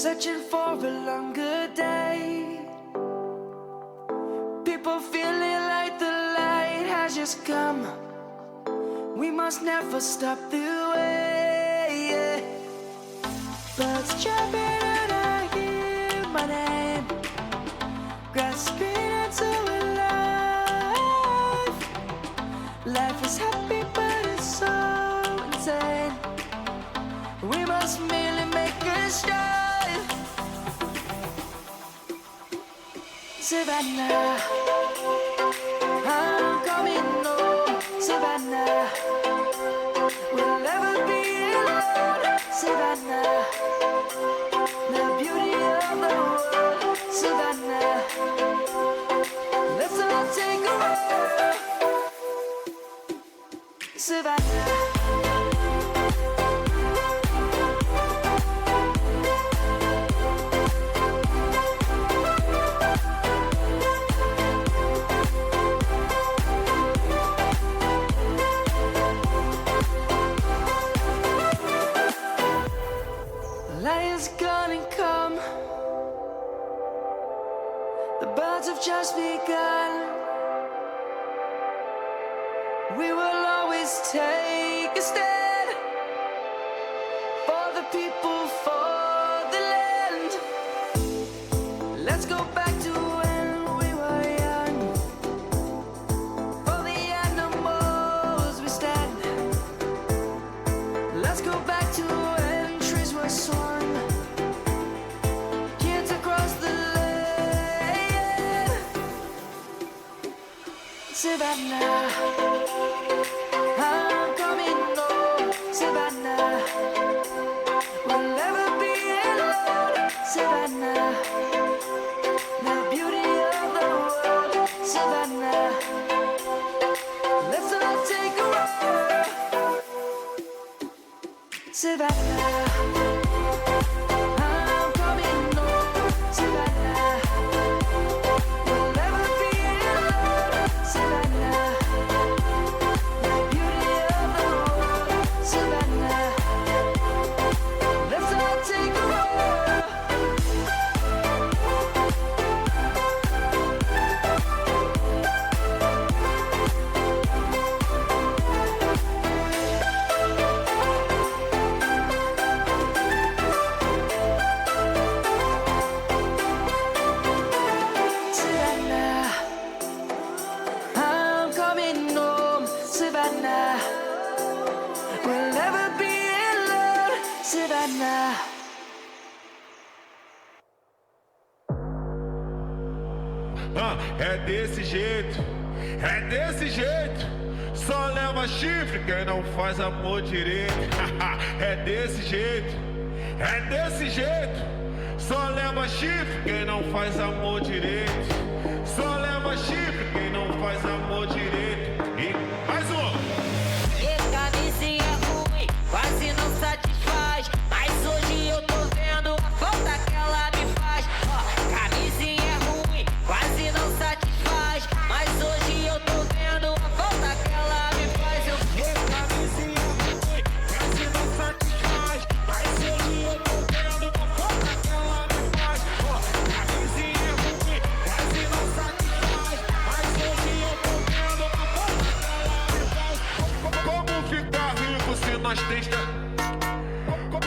searching for a longer day. People feeling like the light has just come. We must never stop the way. Birds chirping and I hear my name, grasping into a life. Life is happy but it's so insane. We must merely make a start. Savannah, I'm coming home. Savannah, we'll never be alone. Savannah, the beauty of the world. Savannah, let's all take a walk. Savannah. Lion's gonna come. The birds have just begun. We will always take a stand for the people, for the land. Let's go back to when we were young. For the animals we stand. Let's go back to when trees were swung. Kids across the land. Savannah, I'm coming home. Savannah, we'll never be alone. Savannah, the beauty of the world. Savannah, let's all take a walk. Savannah, I'm coming home. Savannah, we'll never be alone. Savannah, the beauty of the world. Savannah, let's all take a walk. Savannah, I'm coming home. Savannah, we'll never be alone. Savannah. É desse jeito, é desse jeito. Só leva chifre quem não faz amor direito. É desse jeito, é desse jeito. Só leva chifre quem não faz amor direito. Só leva chifre quem não faz amor direito. E mais um. E camisinha ruim, quase não satisfaz. Mas hoje eu tô vendo a falta que ela me faz. Ó, camisinha ruim, quase não satisfaz. Mas hoje eu tô vendo a falta que ela me faz. Eu Camisinha ruim, quase não satisfaz. Mas hoje eu tô vendo a falta que ela me faz. Ó, camisinha ruim, quase não satisfaz. Mas hoje eu tô vendo a falta que ela me faz. Como ficar rico se nós tem...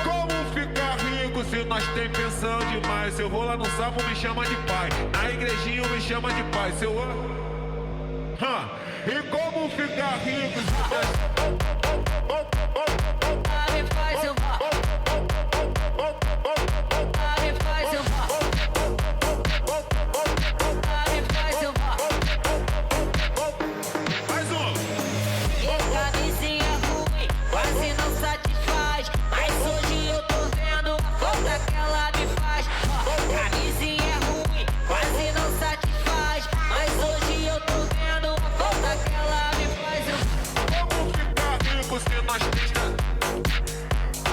Como ficar rico se nós tem pensão demais? Se eu vou lá no salmo me chama de pai, na igrejinha me chama de pai. Se eu... E como ficar rico se nós... me faz eu me faz eu me faz eu Mais um. E camisinha ruim, quase não satisfaz. Mas hoje eu tô vendo a falta que ela me faz. Ó, camisinha ruim, quase não satisfaz. Mas hoje eu tô vendo a falta que ela me faz. Como ficar rico se nós tem...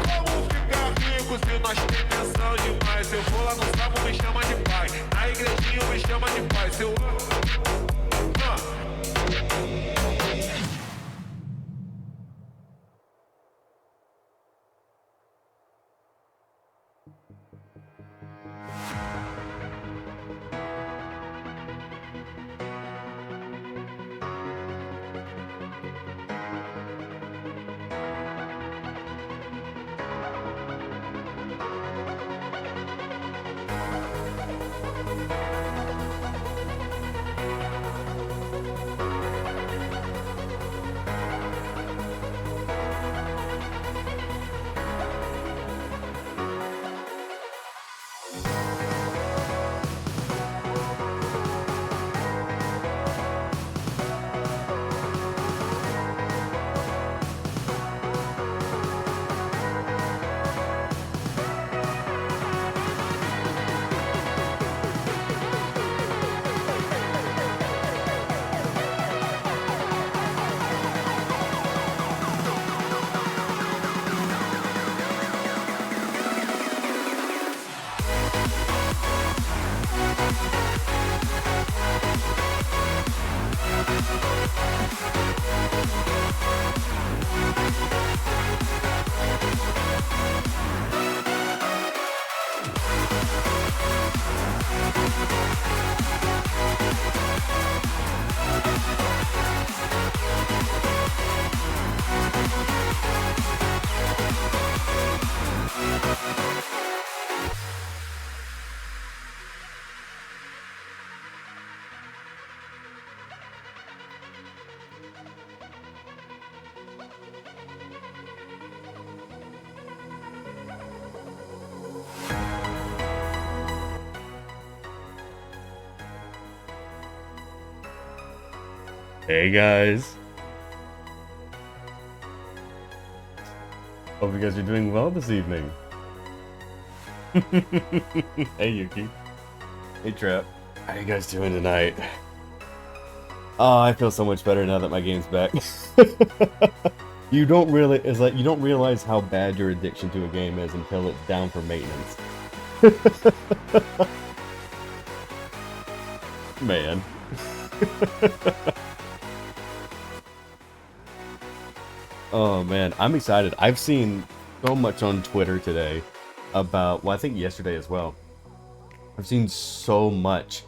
Como ficar rico se nós tem pensão demais? Se eu vou lá no salmo me chama de pai, na igrejinha me chama de pai. Se eu... Hey guys. Hope you guys are doing well this evening. Hey Yuki. Hey Trap. How you guys doing tonight? Oh, I feel so much better now that my game's back. You don't really, it's like you don't realize how bad your addiction to a game is until it's down for maintenance. Man. Oh man, I'm excited. I've seen so much on Twitter today about, well, I think yesterday as well. I've seen so much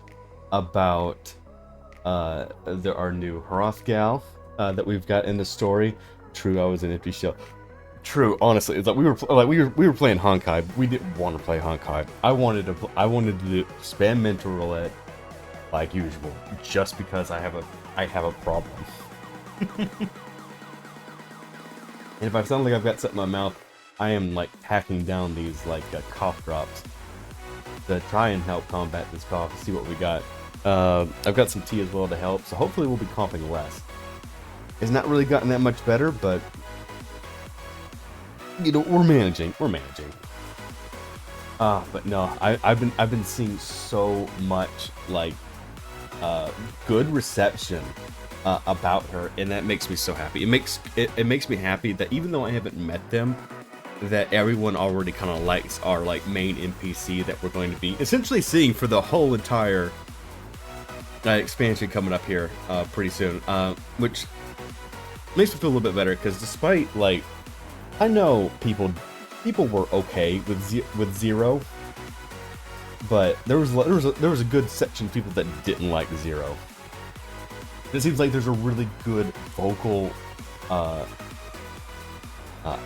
about our new Hrothgal that we've got in the story. True, I was an empty shell. True, honestly, it's like we were playing Honkai. We didn't want to play Honkai. I wanted to spam Mentor Roulette like usual, just because I have a problem. And if I sound like I've got something in my mouth, I am like packing down these like cough drops to try and help combat this cough. See what we got. I've got some tea as well to help, so hopefully we'll be coughing less. It's not really gotten that much better, but you know, we're managing. But no, I've been seeing so much like good reception about her, and that makes me so happy. It makes me happy that even though I haven't met them, that everyone already kind of likes our like main NPC that we're going to be essentially seeing for the whole entire expansion coming up here pretty soon, which makes me feel a little bit better, because despite like, I know people were okay with Zero, but there was a good section of people that didn't like Zero. It seems like there's a really good vocal, I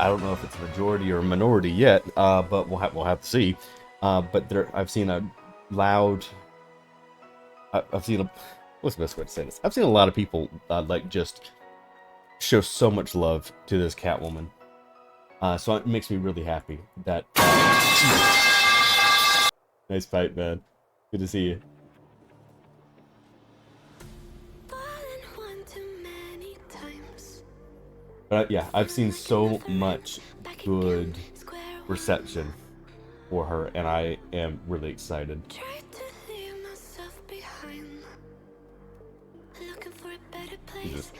don't know if it's a majority or a minority yet, but we'll have to see. But I've seen a loud, what's the best way to say this? I've seen a lot of people like just show so much love to this Catwoman. So it makes me really happy that. Nice fight, man. Good to see you. Yeah, I've seen so much good reception for her, and I am really excited. Jesus.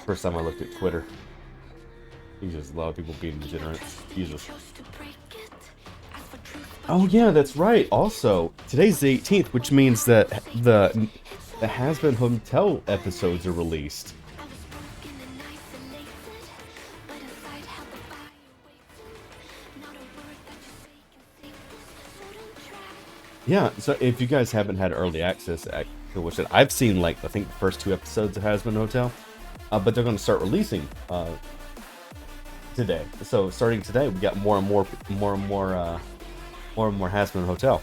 First time I looked at Twitter. Jesus, a lot of people being degenerates. Jesus. Oh yeah, that's right. Also, today's the 18th, which means that the Has-Been Hotel episodes are released. Yeah, so if you guys haven't had early access to which I've seen like I think the first 2 episodes of Has-Been Hotel, but they're going to start releasing today. So starting today, we got more and more Has-Been Hotel,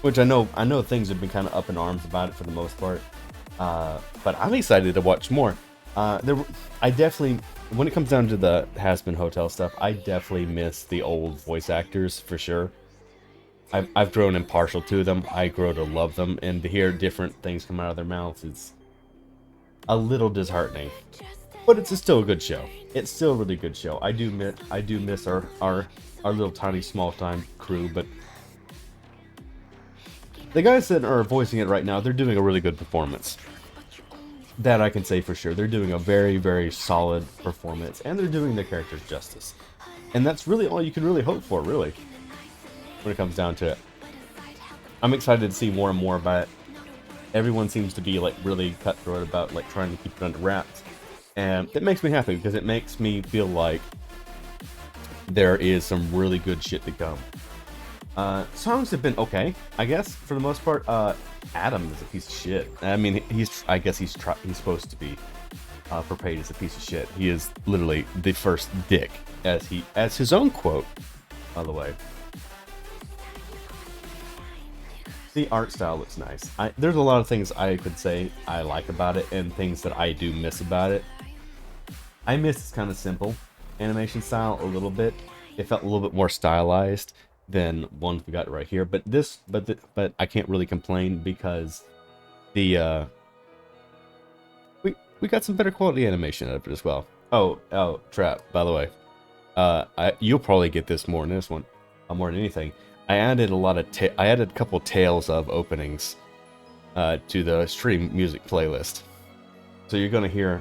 which I know things have been kind of up in arms about it for the most part, but I'm excited to watch more. I definitely, when it comes down to the Has-Been Hotel stuff, I definitely miss the old voice actors for sure. I've grown impartial to them. I grow to love them, and to hear different things come out of their mouths is a little disheartening. But it's still a good show. It's still a really good show. I do miss our little tiny small time crew, but the guys that are voicing it right now, they're doing a really good performance. That I can say for sure. They're doing a very, very solid performance, and they're doing their characters justice. And that's really all you can really hope for, really, when it comes down to it. I'm excited to see more and more about it. Everyone seems to be like really cutthroat about like trying to keep it under wraps, and it makes me happy because it makes me feel like there is some really good shit to come. Songs have been okay, I guess, for the most part. Adam is a piece of shit. I mean, I guess he's supposed to be portrayed as a piece of shit. He is literally the first dick, as his own quote, by the way. The art style looks nice. There's a lot of things I could say I like about it, and things that I do miss about it. I miss this kind of simple animation style a little bit. It felt a little bit more stylized than ones we got right here. But I can't really complain because we got some better quality animation out of it as well. Oh, Trap, by the way. You'll probably get this more in this one, more than anything. I added a couple tales of openings to the stream music playlist. So you're gonna hear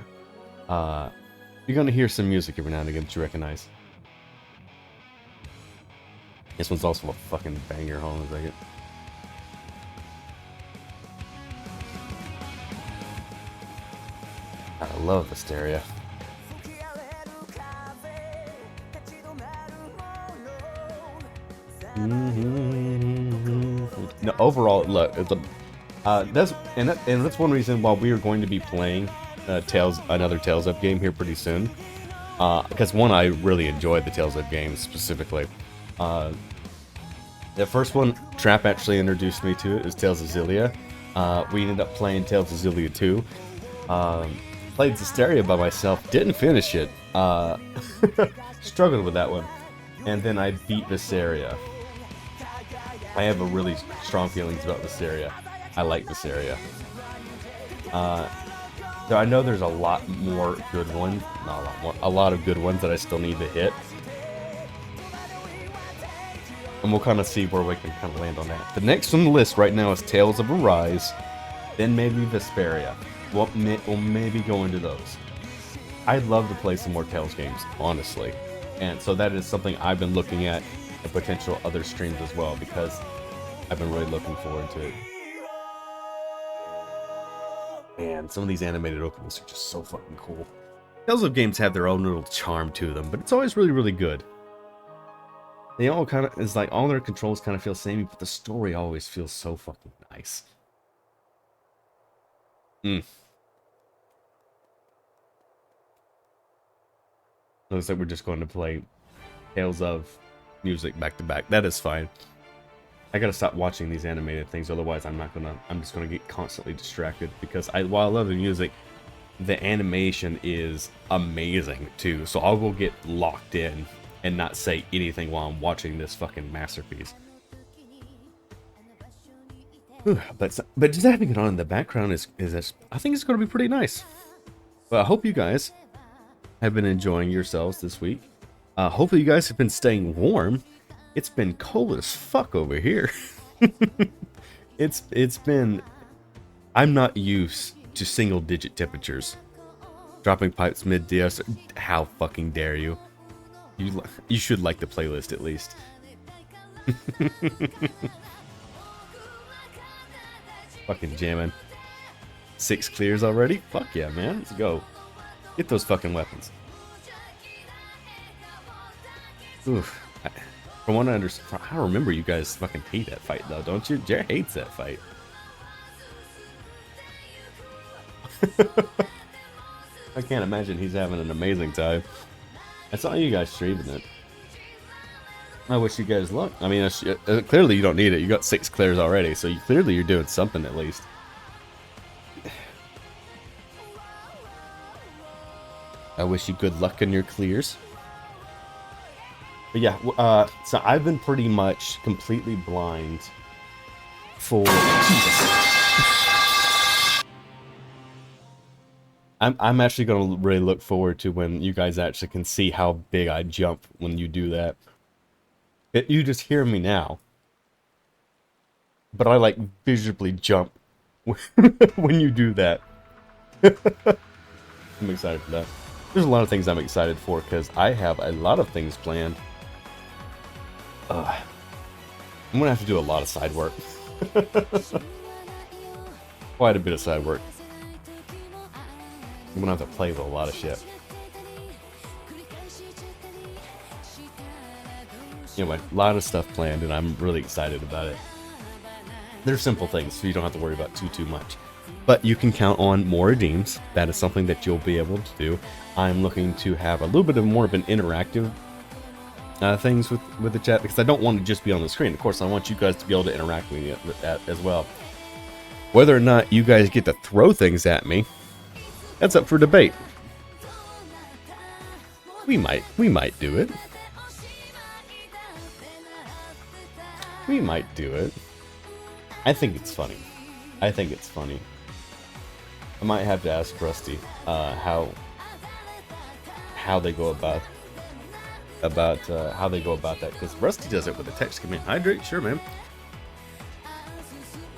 some music every now and again that you recognize. This one's also a fucking banger. Hold on a second. I love Hysteria. No, overall, look, that's one reason why we are going to be playing another Tales of game here pretty soon. Because one, I really enjoyed the Tales of games specifically. The first one, Trap actually introduced me to it, is Tales of Xillia. We ended up playing Tales of Xillia 2. Played Hysteria by myself, didn't finish it. Struggled with that one. And then I beat Hysteria. I have a really strong feelings about Hysteria. I like Hysteria. So I know there's a lot more good ones, not a lot more, a lot of good ones that I still need to hit. And we'll kind of see where we can kind of land on that. The next on the list right now is Tales of Arise, then maybe Vesperia. We'll maybe go into those. I'd love to play some more Tales games, honestly. And so that is something I've been looking at in potential other streams as well, because I've been really looking forward to it. Man, some of these animated openings are just so fucking cool. Tales of games have their own little charm to them, but it's always really, really good. They all kind of, it's like all their controls kind of feel samey, but the story always feels so fucking nice. Looks like we're just going to play Tales of music back to back. That is fine. I gotta stop watching these animated things, otherwise I'm just gonna get constantly distracted, because while I love the music, the animation is amazing too, so I will get locked in and not say anything while I'm watching this fucking masterpiece. But just having it on in the background is I think it's gonna be pretty nice. But I hope you guys have been enjoying yourselves this week. Hopefully you guys have been staying warm. It's been cold as fuck over here. It's been... I'm not used to single digit temperatures. Dropping pipes mid-DS. How fucking dare you? You should like the playlist at least. Fucking jamming. 6 clears already? Fuck yeah, man. Let's go. Get those fucking weapons. Oof. From what I understand, I remember you guys fucking hate that fight though, don't you? Jared hates that fight. I can't imagine he's having an amazing time. I saw you guys streaming it. I wish you guys luck. I mean, clearly you don't need it. You got 6 clears already, so clearly you're doing something at least. I wish you good luck in your clears. But yeah, so I've been pretty much completely blind for... Jesus. I'm actually going to really look forward to when you guys actually can see how big I jump when you do that. You just hear me now. But I like visibly jump when you do that. I'm excited for that. There's a lot of things I'm excited for because I have a lot of things planned. I'm gonna have to do a lot of side work. Quite a bit of side work. I'm gonna have to play with a lot of shit. Anyway, a lot of stuff planned and I'm really excited about it. They're simple things, so you don't have to worry about too much. But you can count on more redeems. That is something that you'll be able to do. I'm looking to have a little bit of more of an interactive things with the chat, because I don't want to just be on the screen. Of course, I want you guys to be able to interact with that as well. Whether or not you guys get to throw things at me, that's up for debate. We might do it. We might do it. I think it's funny. I might have to ask Rusty how they go about how they go about that, because Rusty does it with a text command. Hydrate, sure, man.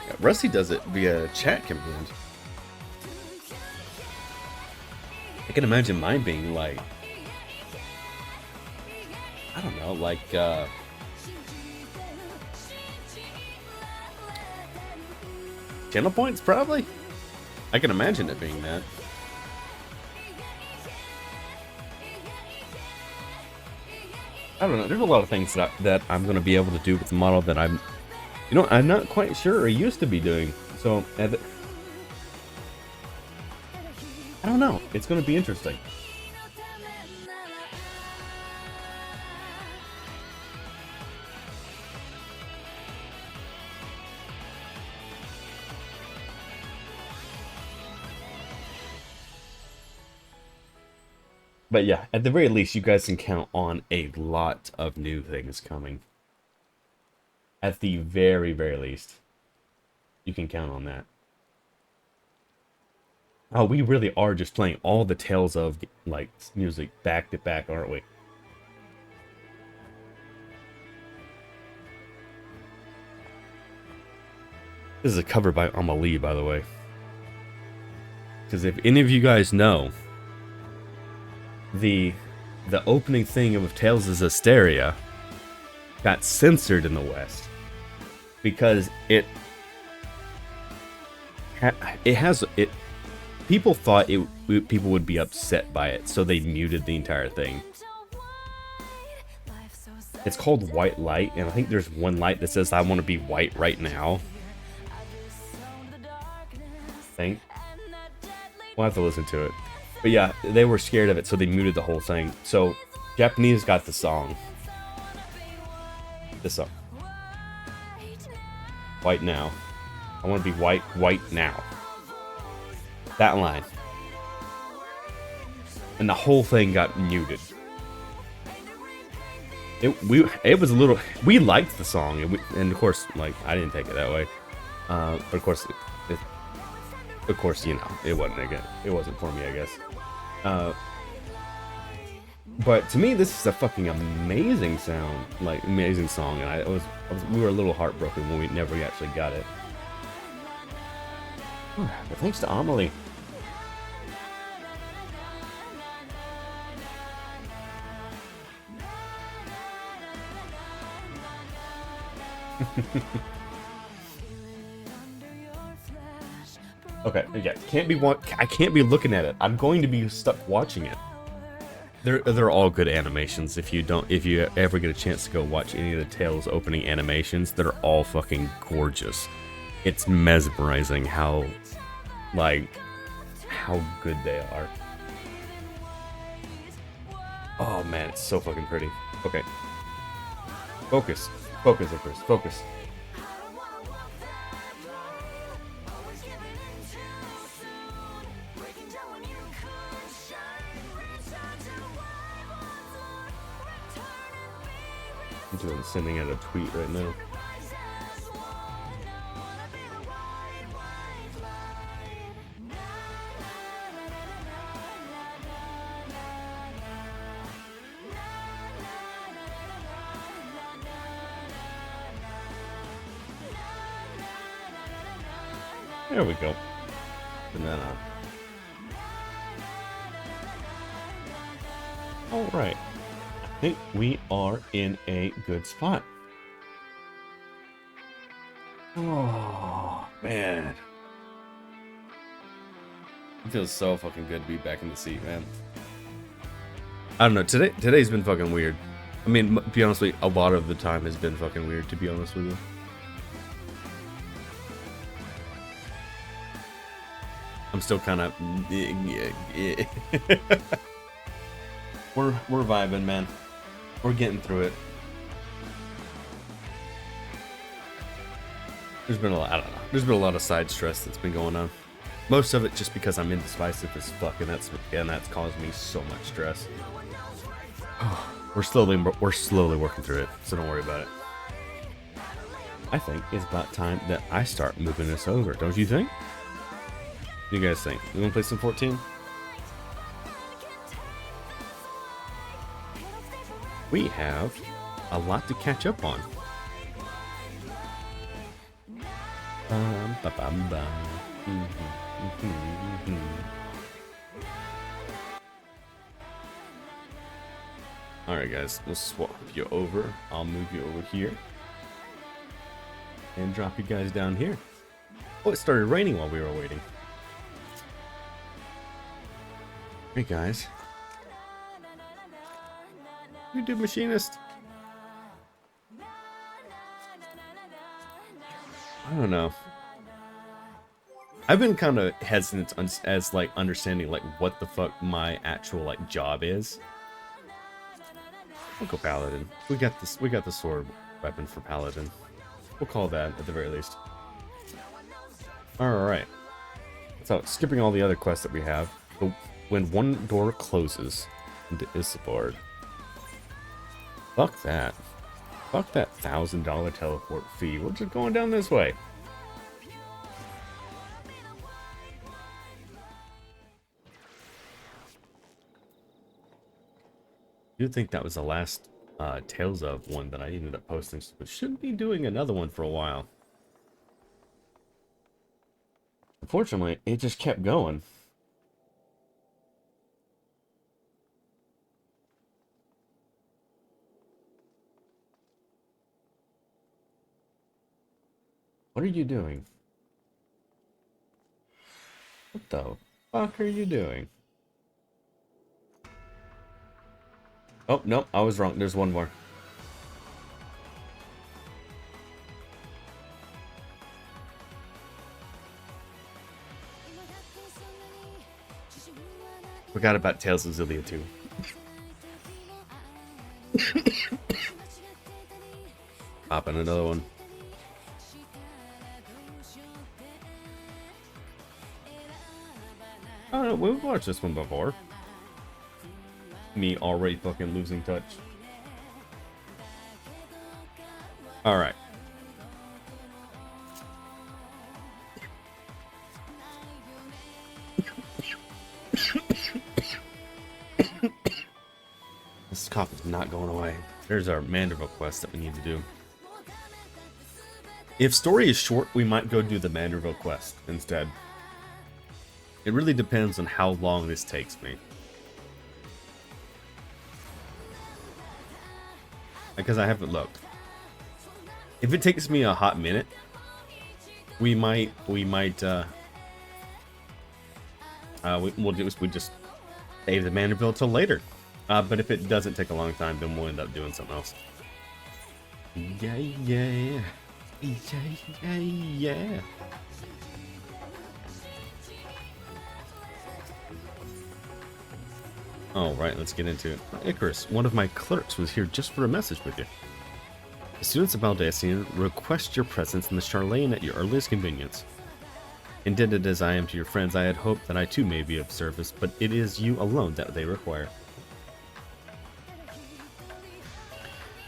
Yeah, Rusty does it via chat command. I can imagine mine being like, I don't know, like channel points, probably. I can imagine it being that. I don't know. There's a lot of things that I'm going to be able to do with the model that I'm not quite sure I used to be doing. So, I don't know. It's going to be interesting. But yeah, at the very least, you guys can count on a lot of new things coming. At the very, very least, you can count on that. Oh, we really are just playing all the Tales of, like, music back to back, aren't we? This is a cover by Amelie, by the way. Because if any of you guys know, the opening thing of Tales of Hysteria got censored in the West because people thought people would be upset by it, so they muted the entire thing. It's called White Light, and I think there's one light that says I want to be white right now. We'll have to listen to it. But yeah, they were scared of it, so they muted the whole thing. So, Japanese got the song. This song. White now. I want to be white now. That line. And the whole thing got muted. It was a little... We liked the song, and of course, like, I didn't take it that way. But of course, it wasn't for me, I guess. But to me, this is a fucking amazing sound, like amazing song, and we were a little heartbroken when we never actually got it. But thanks to Amelie. Okay, yeah, I can't be looking at it. I'm going to be stuck watching it. They're all good animations. If you ever get a chance to go watch any of the Tales opening animations, they're all fucking gorgeous. It's mesmerizing how good they are. Oh man, it's so fucking pretty. Okay. Focus, Icarus, focus. I'm sending out a tweet right now. There we go. Banana. All right. I think we are in a good spot. Oh, man. It feels so fucking good to be back in the seat, man. I don't know. Today's been fucking weird. I mean, to be honest with you, a lot of the time has been fucking weird, to be honest with you. I'm still kind of... We're vibing, man. We're getting through it. There's been a lot, I don't know. There's been a lot of side stress that's been going on. Most of it just because I'm indecisive as fuck, and that's caused me so much stress. We're slowly working through it, so don't worry about it. I think it's about time that I start moving this over, don't you think? do you guys think? You want to play some 14? We have a lot to catch up on. Alright guys, we'll swap you over. I'll move you over here. And drop you guys down here. Oh, it started raining while we were waiting. Hey guys. You do machinist. I don't know. I've been kind of hesitant as like understanding like what the fuck my actual like job is. We'll go paladin. We got this. We got the sword weapon for paladin. We'll call that at the very least. All right. So skipping all the other quests that we have. When one door closes into Isambard. Fuck that. Fuck that $1,000 teleport fee. We're just going down this way. You'd think that was the last Tales of one that I ended up posting, but shouldn't be doing another one for a while. Unfortunately, it just kept going. What are you doing? What the fuck are you doing? Oh, no, I was wrong. There's one more. Forgot about Tales of Zillia too. Popping another one. I don't know, we've watched this one before. Me already fucking losing touch. Alright. This cough is not going away. There's our Manderville quest that we need to do. If story is short, we might go do the Manderville quest instead. It really depends on how long this takes me. Because I haven't looked. If it takes me a hot minute, we just save the Manderville till later. But if it doesn't take a long time, then we'll end up doing something else. Yeah, yeah, yeah, yeah, yeah. Alright, let's get into it. Icarus, one of my clerks, was here just for a message with you. The students of Baldesion request your presence in the Charlene at your earliest convenience. Indebted as I am to your friends, I had hoped that I too may be of service, but it is you alone that they require.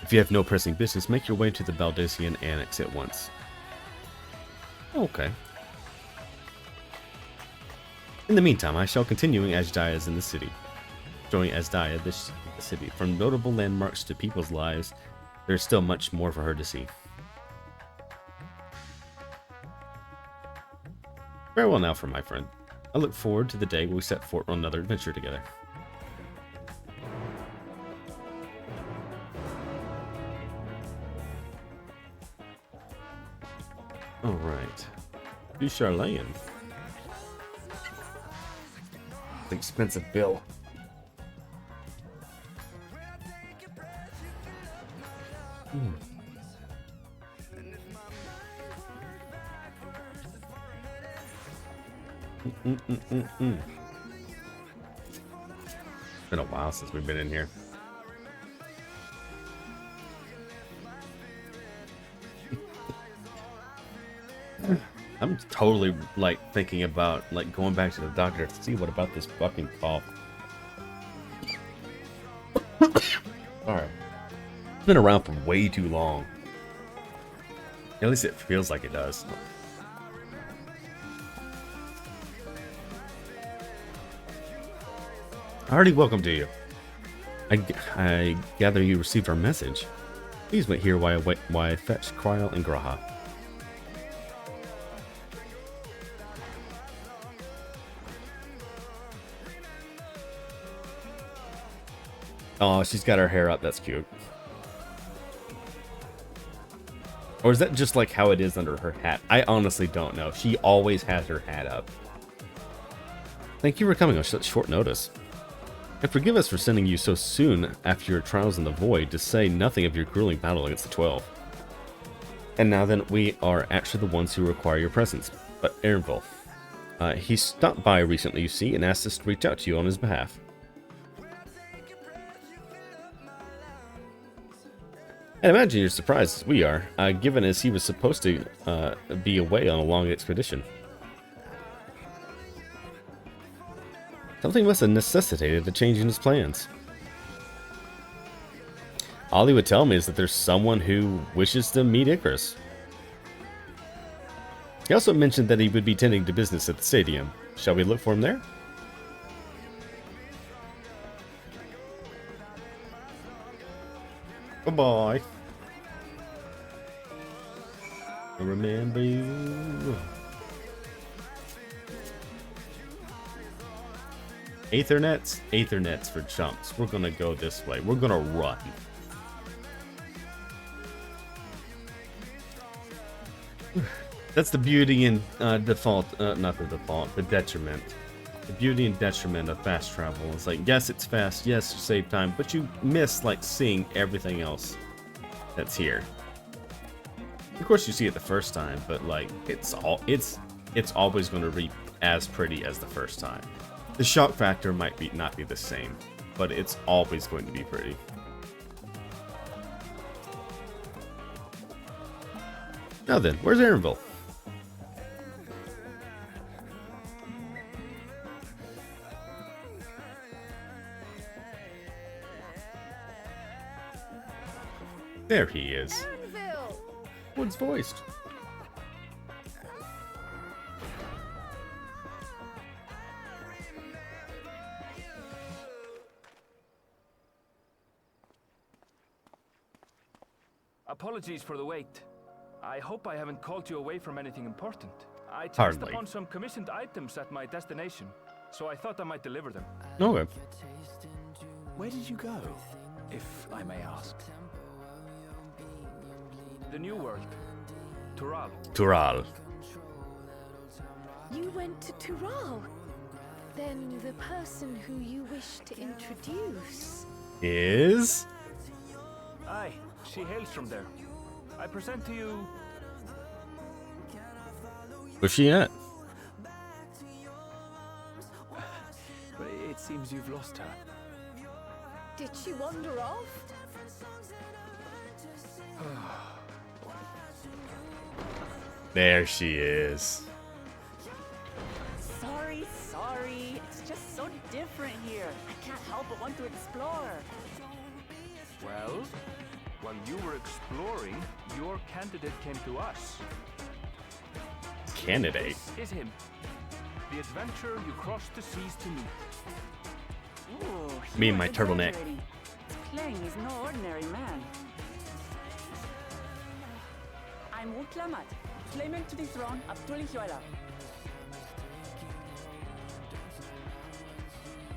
If you have no pressing business, make your way to the Baldesion Annex at once. Okay. In the meantime, I shall continue Ajdaya's in the city. Showing Asdaya the city. From notable landmarks to people's lives, there's still much more for her to see. Farewell now for my friend. I look forward to the day when we set forth on another adventure together. Alright. Do Charlene. Expensive bill. It's been a while since we've been in here. I'm totally like thinking about like going back to the doctor to see what about this fucking cough. Alright. It's been around for way too long. At least it feels like it does. Hearty welcome to you. I gather you received our message. Please wait here while I fetch Kryl and Graha. Oh, she's got her hair up. That's cute. Or is that just like how it is under her hat? I honestly don't know. She always has her hat up. Thank you for coming on such short notice. And forgive us for sending you so soon after your trials in the void, to say nothing of your grueling battle against the 12. And now then, we are actually the ones who require your presence. But Ernville, he stopped by recently, you see, and asked us to reach out to you on his behalf. I imagine you're surprised as we are, given as he was supposed to be away on a long expedition. Something must have necessitated the change in his plans. All he would tell me is that there's someone who wishes to meet Icarus. He also mentioned that he would be tending to business at the stadium. Shall we look for him there? Bye-bye. I remember you. Aethernets for chumps. We're gonna go this way. We're gonna run. That's the beauty and default, not the default, the detriment. The beauty and detriment of fast travel. It's like, yes, it's fast, yes, you save time, but you miss like seeing everything else that's here. Of course, you see it the first time, but like it's always going to be as pretty as the first time. The shock factor might not be the same, but it's always going to be pretty. Now then, where's Ernville? There he is. Ernville! What's voiced? Apologies for the wait. I hope I haven't called you away from anything important. I chanced Hardly. upon some commissioned items at my destination, so I thought I might deliver them. Okay. Where did you go, if I may ask? The New World. Tural. Tural. You went to Tural? Then the person who you wish to introduce... Is? Aye, she hails from there. I present to you... Where's she at? But it seems you've lost her. Did she wander off? There she is. Sorry. It's just so different here. I can't help but want to explore. Well, while you were exploring, your candidate came to us. Candidate? This is him. The adventurer you crossed the seas to meet. Ooh, Me you and are my turtleneck. exaggerating. Kling is no ordinary man. I'm Uklamat, claimant to the throne of Tulihuela.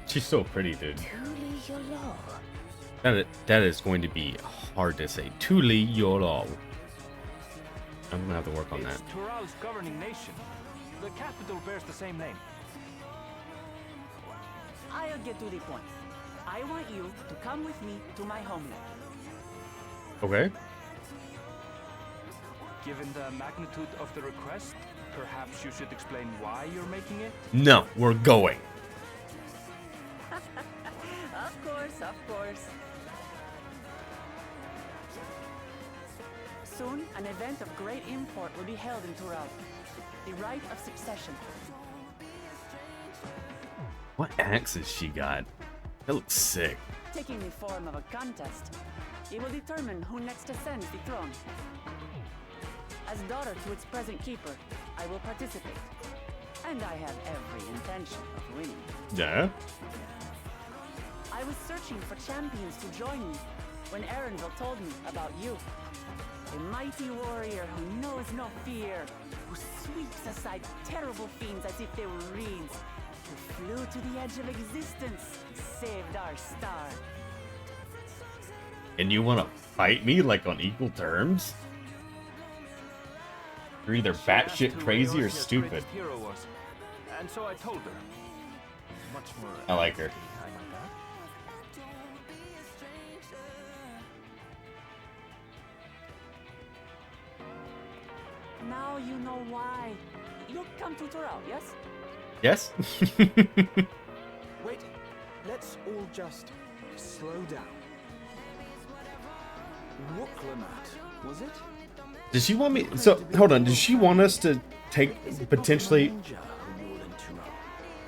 She's so pretty, dude. Truly your law. That is going to be hard to say. Tuli Yolo. I'm gonna have to work on that. It's Tural's governing nation. The capital bears the same name. I'll get to the point. I want you to come with me to my homeland. Okay. Given the magnitude of the request, perhaps you should explain why you're making it? No, we're going. Of course. Soon, an event of great import will be held in Tural. The rite of succession. What axes she got? That looks sick. Taking the form of a contest, it will determine who next ascends the throne. As daughter to its present keeper, I will participate. And I have every intention of winning. Yeah. I was searching for champions to join me when Erenville told me about you. A mighty warrior who knows no fear, who sweeps aside terrible fiends as if they were reeds, who flew to the edge of existence and saved our star. And you want to fight me like on equal terms? You're either She asked batshit who crazy or Eorzea's stupid. greatest hero was, and so I told her. Much more. I like her. I know that. Now you know why. You'll come to Toral, yes? Yes? Wait, let's all just slow down. Wooklamat, was it? Does she want me? So, hold on. Does she want us to take potentially? Ninja who rule in Toral.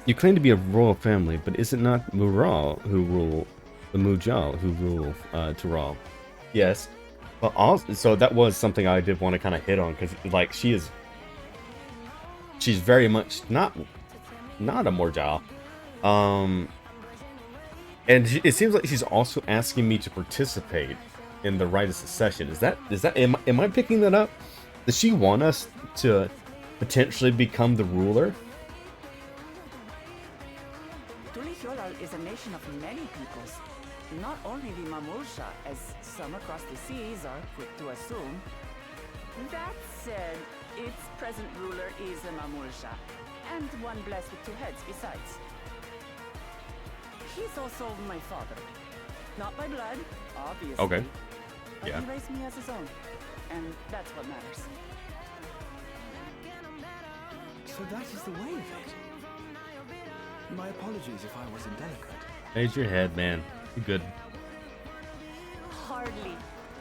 You claim to be a royal family, but is it not Mural who rule, the Mujal who rule Toral? Yes. But also, so that was something I did want to kind of hit on, because like she's very much not a Morjal. And it seems like she's also asking me to participate in the rite of succession. Is that am I picking that up? Does she want us to potentially become the ruler? Tulithioral is a nation of many peoples. Not only the Mamulsha, as some across the seas are quick to assume. That said, its present ruler is a Mamulsha, and one blessed with two heads besides. He's also my father. Not by blood, obviously. Okay. But Yeah. he raised me as his own, and that's what matters. So that is the way of it. My apologies if I was indelicate. Raise your head, man. You're good. Hardly.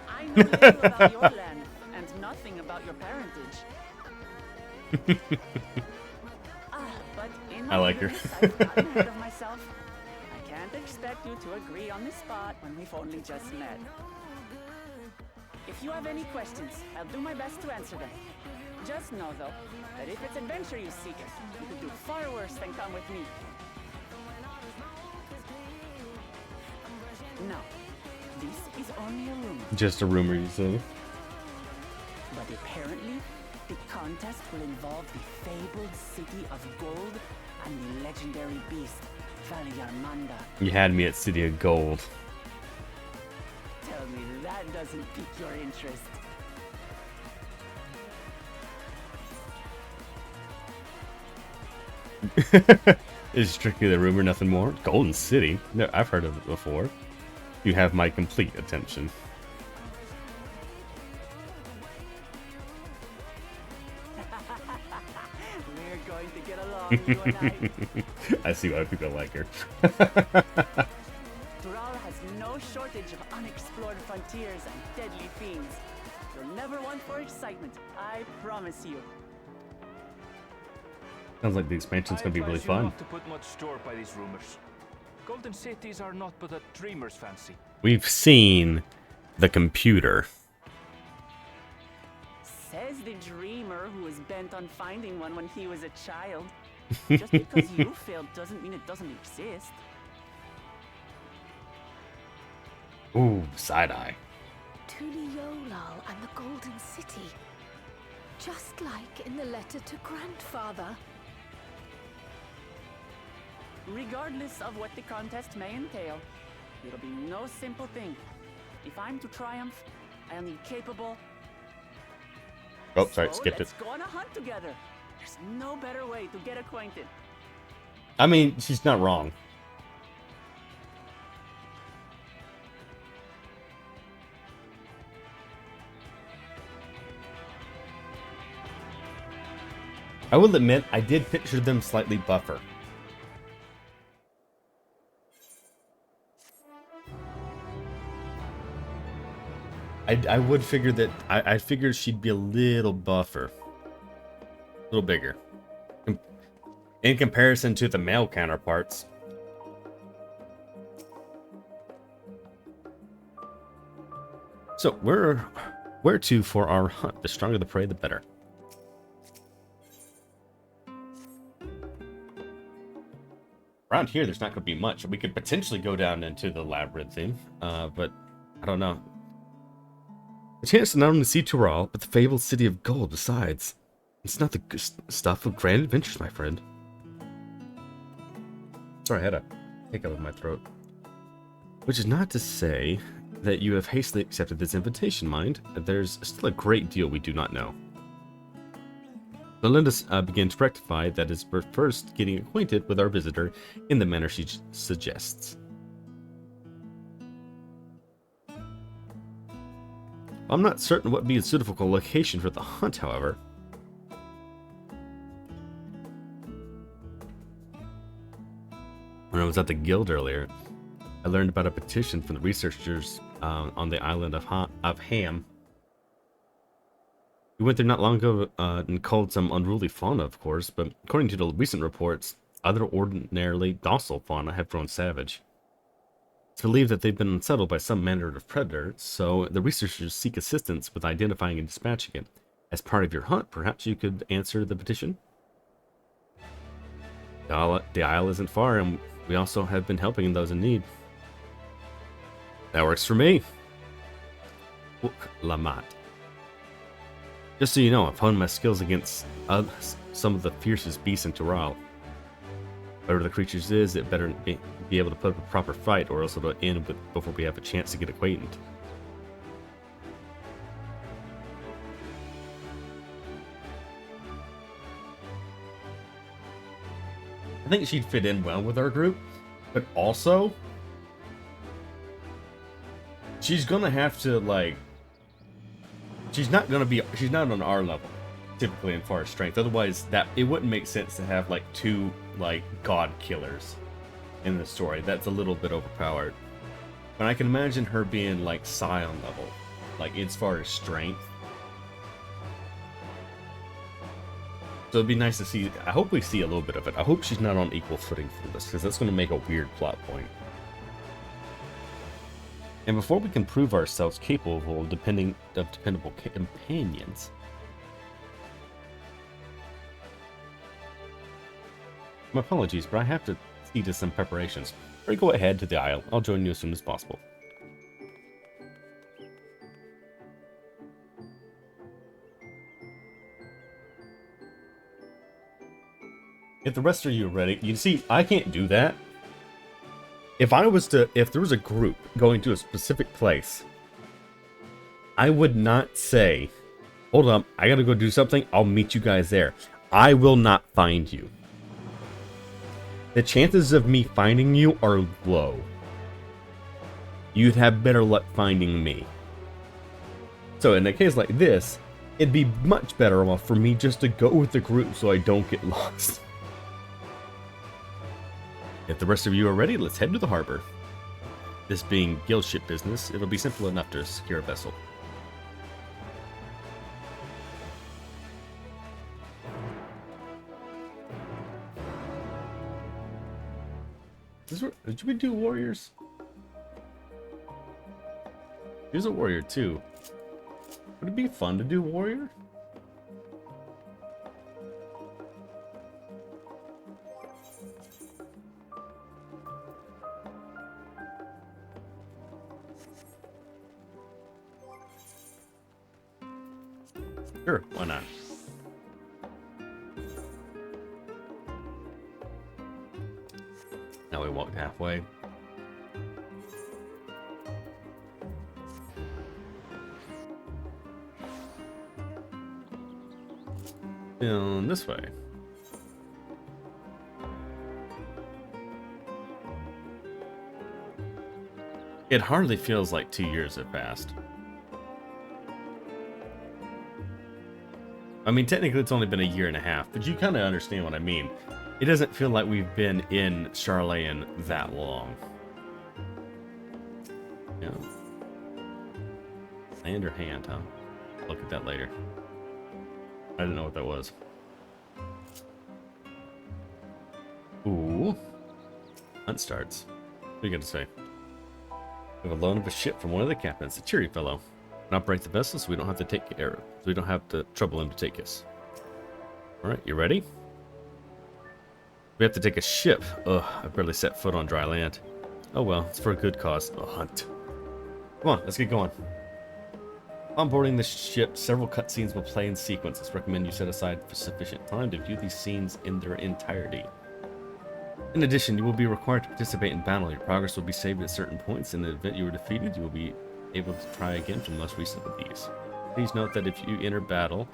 I know little about your land, and nothing about your parentage. But in my I like her. eagerness, I've gotten ahead of myself. I can't expect you to agree on the spot when we've only just met. If you have any questions, I'll do my best to answer them. Just know, though, that if it's adventure you seek, you could do far worse than come with me. No, this is only a rumor. Just a rumor, you say? But apparently, the contest will involve the fabled city of gold and the legendary beast, Valyarmanda. You had me at City of Gold. Tell me that doesn't pique your interest. It's strictly the rumor, nothing more. Golden City? No, I've heard of it before. You have my complete attention. We're going to get along, you and I. I see why people like her. Dural has no shortage of unexplored frontiers and deadly fiends. You'll never want for excitement, I promise you. Sounds like the expansion's gonna be really advise you fun. not to put much store by these rumors. Golden cities are not but a dreamer's fancy. We've seen the computer. Says the dreamer who was bent on finding one when he was a child. Just because you failed doesn't mean it doesn't exist. Ooh, side-eye. Tuliolal and the Golden City. Just like in the letter to Grandfather. Regardless of what the contest may entail, it'll be no simple thing. If I'm to triumph, I'll need capable. Oh, sorry, So skipped it. let's go on a hunt together. There's no better way to get acquainted. I mean, she's not wrong. I will admit, I did picture them slightly buffer. I would figure that I figured she'd be a little buffer, a little bigger, in comparison to the male counterparts. So where to for our hunt? The stronger the prey, the better. Around here, there's not going to be much. We could potentially go down into the labyrinth thing, but I don't know. A chance to not only see Tural, but the fabled city of gold besides. It's not the stuff of grand adventures, my friend. Sorry, I had a hiccup in my throat. Which is not to say that you have hastily accepted this invitation, mind. There's still a great deal we do not know. Melinda began to rectify that is first getting acquainted with our visitor in the manner she suggests. I'm not certain what would be a suitable location for the hunt, however. When I was at the guild earlier, I learned about a petition from the researchers on the island of Ham. We went there not long ago and culled some unruly fauna, of course, but according to the recent reports, other ordinarily docile fauna have grown savage. It's believed that they've been unsettled by some manner of predator, so the researchers seek assistance with identifying and dispatching it. As part of your hunt, perhaps you could answer the petition? The isle isn't far, and we also have been helping those in need. That works for me. Lamat. Just so you know, I've honed my skills against some of the fiercest beasts in Tural. Whatever the creatures is, it better be able to put up a proper fight, or else it'll end before we have a chance to get acquainted. I think she'd fit in well with our group, but also she's gonna have to, like, she's not on our level typically in far as strength. Otherwise, that it wouldn't make sense to have like two like god killers in the story. That's a little bit overpowered. But I can imagine her being like Scion level, like as far as strength. So it'd be nice to see. I hope we see a little bit of it. I hope she's not on equal footing for this, because that's going to make a weird plot point. And before we can prove ourselves capable of dependable companions, my apologies, but I have to see to some preparations. Or go ahead to the isle. I'll join you as soon as possible. If the rest of you are ready, you see, I can't do that. If there was a group going to a specific place, I would not say, hold up, I gotta go do something, I'll meet you guys there. I will not find you. The chances of me finding you are low. You'd have better luck finding me. So in a case like this, it'd be much better off for me just to go with the group so I don't get lost. If the rest of you are ready, let's head to the harbor. This being guild ship business, it'll be simple enough to secure a vessel. Did we do warriors? Here's a warrior too. Would it be fun to do warrior? Sure, why not? Now we walked halfway. Down this way. It hardly feels like 2 years have passed. I mean, technically it's only been a year and a half, but you kind of understand what I mean. It doesn't feel like we've been in Charlayan that long. Yeah. Hand or hand, huh? Look at that later. I didn't know what that was. Ooh. Hunt starts. What are you going to say? We have a loan of a ship from one of the captains, a cheery fellow. Not break the vessel so we don't have to take care of it. So we don't have to trouble him to take us. Alright, you ready? We have to take a ship. Ugh, I barely set foot on dry land. Oh well, it's for a good cause. A hunt. Come on, let's get going. Onboarding the ship, several cutscenes will play in sequence. Let's recommend you set aside for sufficient time to view these scenes in their entirety. In addition, you will be required to participate in battle. Your progress will be saved at certain points. In the event you were defeated, you will be able to try again from the most recent of these. Please note that if you enter battle...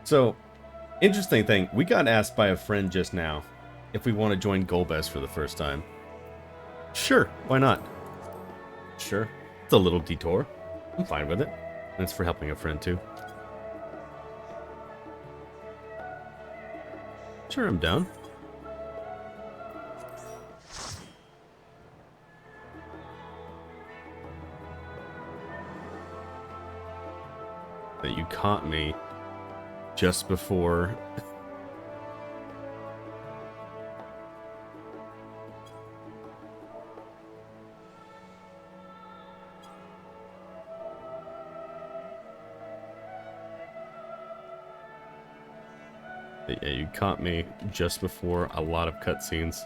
So, interesting thing, we got asked by a friend just now if we want to join Golbez for the first time. Sure, why not? Sure, it's a little detour. I'm fine with it. Thanks for helping a friend too. Sure, I'm down. That you caught me just before. Yeah, you caught me just before a lot of cutscenes.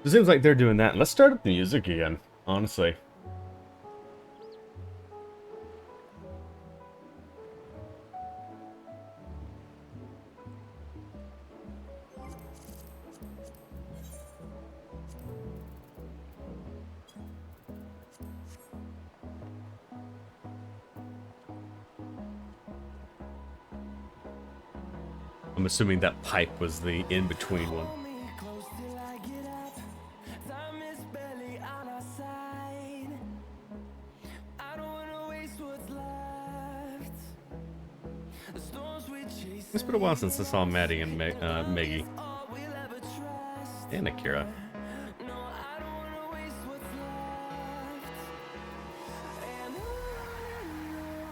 It seems like they're doing that. Let's start up the music again, honestly. I'm assuming that pipe was the in-between one. It's been a while since I saw Maddie and Maggie. And Akira.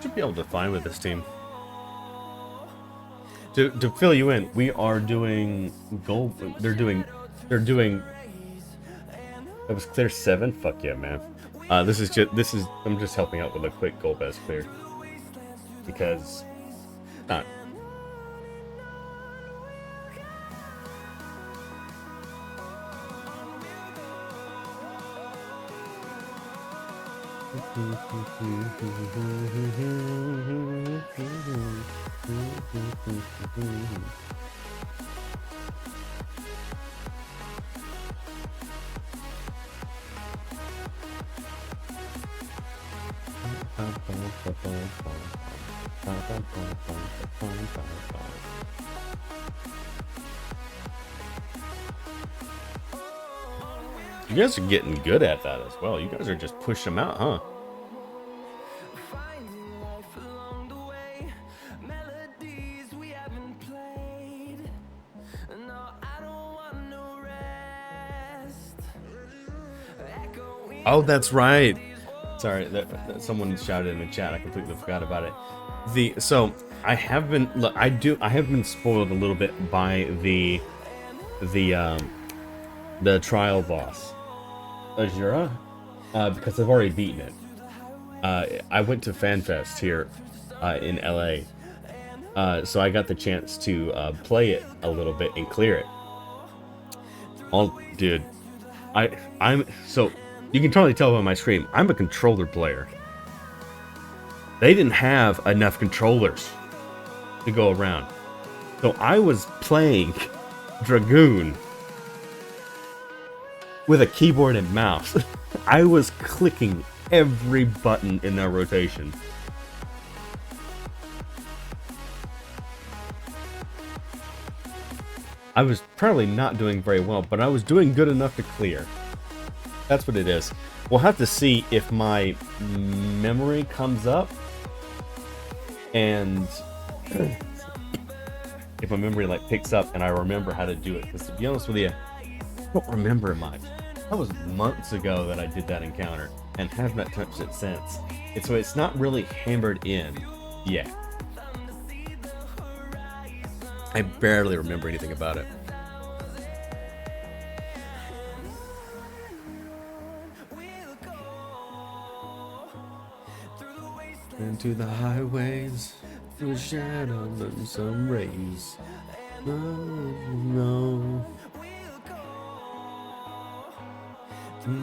Should be able to find with this team. To fill you in, we are doing gold. They're doing. That was clear 7. Fuck yeah, man. This is. I'm just helping out with a quick gold best clear because not. You guys are getting good at that as well. You guys are just pushing them out, huh? Oh, that's right. Sorry, that someone shouted in the chat. I completely forgot about it. So I have been. Look, I have been spoiled a little bit by the trial boss, Azura, because I've already beaten it. I went to FanFest here in LA, so I got the chance to play it a little bit and clear it. Dude, I'm so. You can totally tell by my stream, I'm a controller player. They didn't have enough controllers to go around. So I was playing Dragoon with a keyboard and mouse. I was clicking every button in their rotation. I was probably not doing very well, but I was doing good enough to clear. That's what it is. We'll have to see if my memory comes up and if my memory like picks up and I remember how to do it. Because to be honest with you, I don't remember much. That was months ago that I did that encounter and have not touched it since. And so it's not really hammered in yet. I barely remember anything about it. Into the highways, through shadows and some rays. No, no. I'm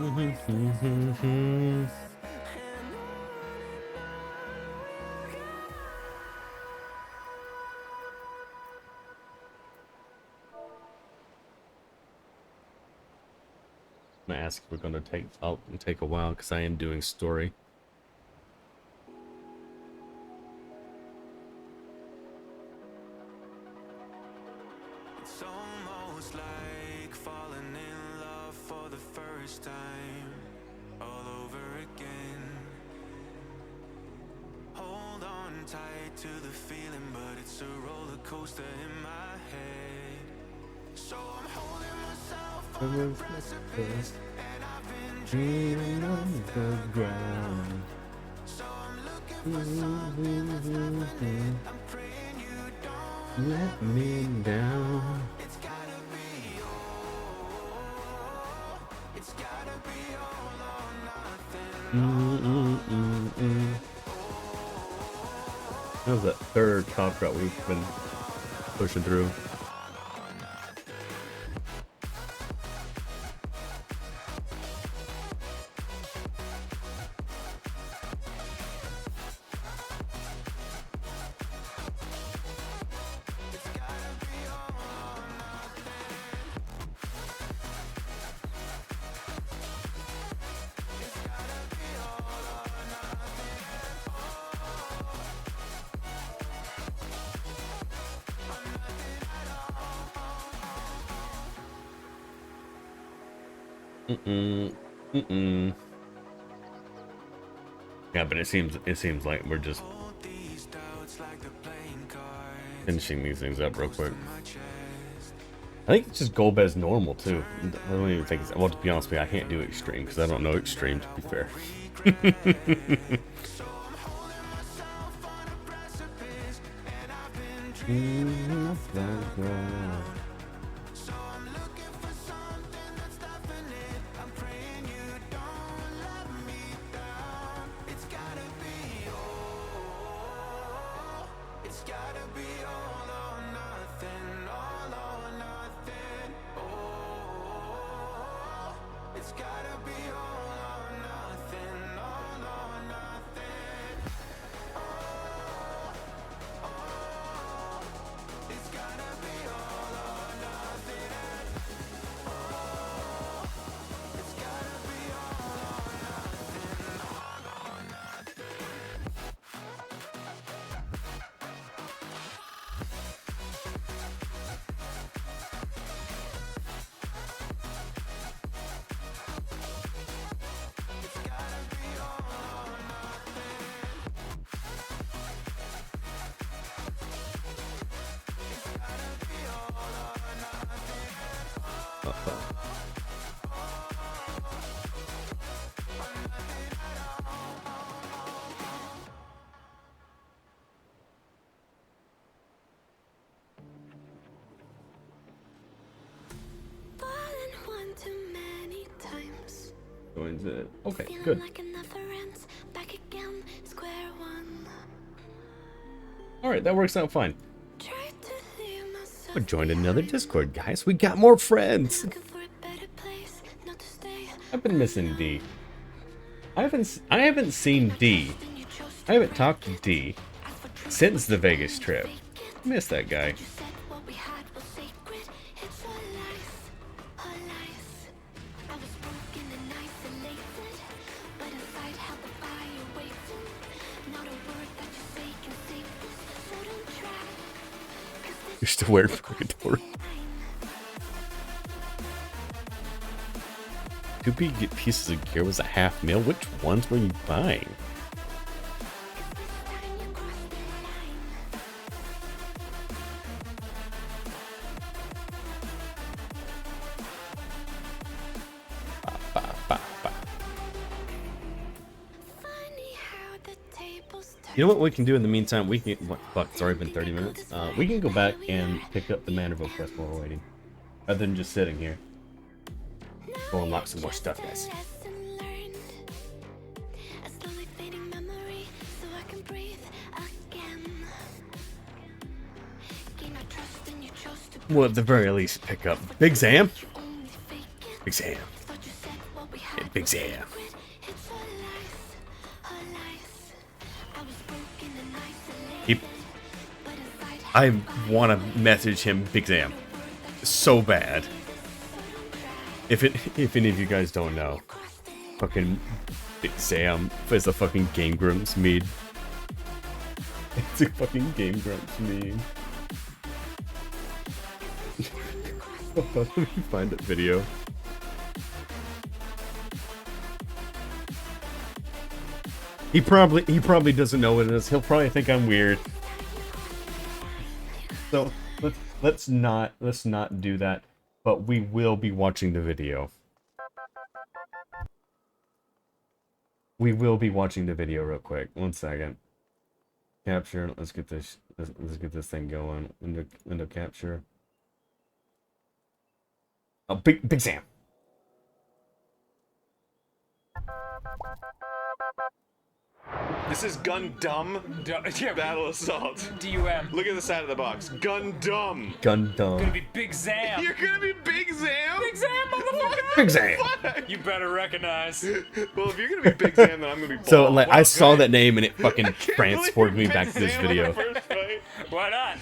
gonna ask if we're gonna take a while because I am doing story. It's almost like falling in love for the first time, all over again. Hold on tight to the feeling, but it's a roller coaster in my head. So I'm holding myself on the precipice, and I've been dreaming of the ground. So I'm looking for something that's definite. I'm praying you don't Let me down. It's gotta be all or nothing. That was that third top route we've been pushing through. Yeah, but it seems like we're just finishing these things up real quick. I think it's just Golbez normal too. I don't even think it's, well, to be honest with you, I can't do extreme because I don't know extreme, to be fair. Going to, okay, good. Alright, that works out fine. We're joining another Discord, guys. We got more friends. I've been missing D. I haven't seen D. I haven't talked to D since the Vegas trip. I miss that guy. You're still wearing purgatory. Scoopy get pieces of gear was a half meal. Which ones were you buying? You know what we can do in the meantime? We can. What, fuck, it's already been 30 minutes. We can go back and pick up the Manderville quest while we're waiting, rather than just sitting here. Go unlock some more stuff, guys. Well, at the very least, pick up Big Sam. Big Sam. Yeah, Big Sam. I want to message him Big Sam so bad. If any of you guys don't know, fucking Big Sam is a fucking Game Grumps meme. It's a fucking Game Grumps meme. Let me find that video. He probably doesn't know what it is. He'll probably think I'm weird. So let's not do that, but we will be watching the video. We will be watching the video real quick. 1 second. Capture. Let's get this thing going. Window capture. Oh, Big Sam. This is Gundam Yeah, Battle Assault. D-U-M. Look at the side of the box. Gundam. Gonna Gundam. be Big Sam. You're gonna be Big Sam? Big Sam, motherfucker. Big Sam. You better recognize. Well, if you're gonna be Big Sam, then I'm gonna be So Ball. like I saw that name and it fucking Can't believe transported me you're back Big to this Sam on video. the first fight. Why not?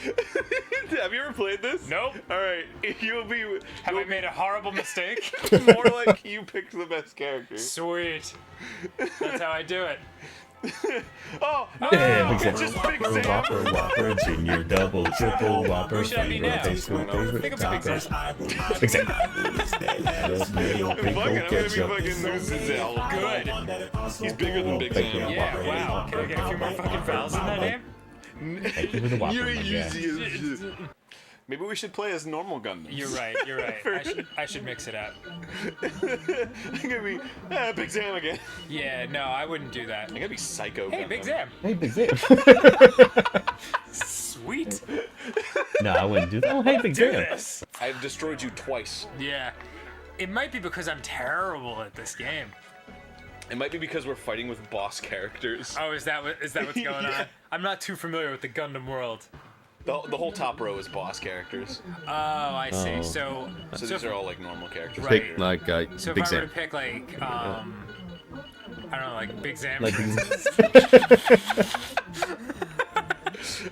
Have you ever played this? Nope. Alright, you'll be... Have I made a horrible mistake? more like you picked the best character. Sweet. That's how I do it. Oh, no, Yeah, no, Big Sam. it's just Big Sam. Whopper, Junior, Double, Triple, Whopper, Who should I be now? Big Think of Big Sam. Big Sam. I'm gonna be fucking Zell. Good. He's bigger than Big Sam. Yeah, wow. Can I get a few more fucking vowels in that name? Thank you for the Whopper, You're my easy guy. as... Maybe we should play as normal Gundams. You're right. I should mix it up. I'm gonna be Big Sam again. Yeah, no, I wouldn't do that. I'm gonna be Psycho Hey, Gundam. Big Sam. Hey, Big Sam. Sweet. No, I wouldn't do that. Oh, hey, Big Do Sam. this. I've destroyed you twice. Yeah. It might be because I'm terrible at this game. It might be because we're fighting with boss characters. Oh, is that what's going Yeah. on? I'm not too familiar with the Gundam world. The whole top row is boss characters. Oh, I see. Oh. So These are all like normal characters. Right. Pick like So if Big I were Sam. to pick like I don't know, like Big Sam. Like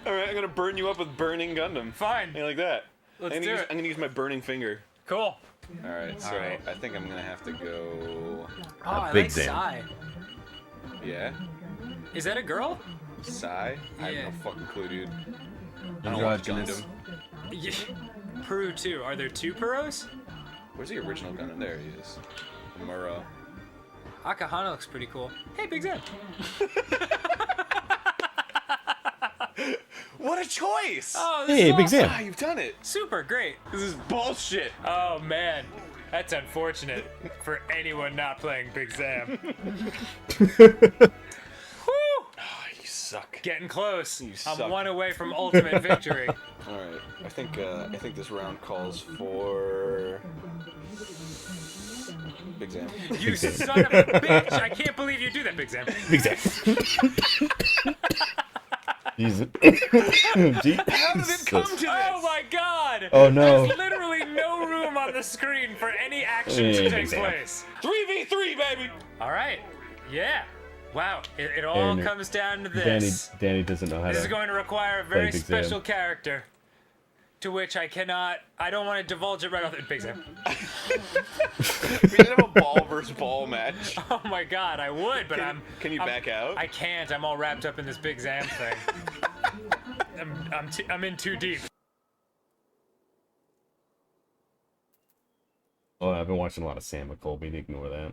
Alright, I'm gonna burn you up with burning Gundam. Fine. Yeah, like that. Let's I'm do it. gonna use my burning finger. Cool. Alright, so Alright. I think I'm gonna have to go... Oh, I Big like Sam. Sai. Yeah? Is that a girl? Sai? I Yeah. have no fucking clue, dude. I don't watch Androgynous. Gundam. Yeah. Peru too. Are there two Peros? Where's the original Gundam? There he is. Muro. Akahana looks pretty cool. Hey, Big Sam. What a choice! Oh, this Hey, is Big awesome. Sam. Ah, you've done it! Super great. This is bullshit! Oh man, that's unfortunate for anyone not playing Big Sam. Woo! Ah, you suck. Getting close. You I'm suck. one away from ultimate victory. Alright, I think this round calls for... Big Sam. You son of a bitch! I can't believe you do that, Big Sam. Big Sam. Jesus. How did it come to this? Oh my god! Oh, no. There's literally no room on the screen for any action Hey, to Big take Sam. place. 3v3, baby! Alright. Yeah. Wow. It all Danny- comes down to this. Danny doesn't know how This is to. going to require a very Big Sam. special character. To which I don't want to divulge it right off the Big Sam. We should have a ball versus ball match. Oh my god, I would, but Can you back out? I can't. I'm all wrapped up in this Big Sam thing. I'm in too deep. Oh, I've been watching a lot of Sam McColby. Ignore that.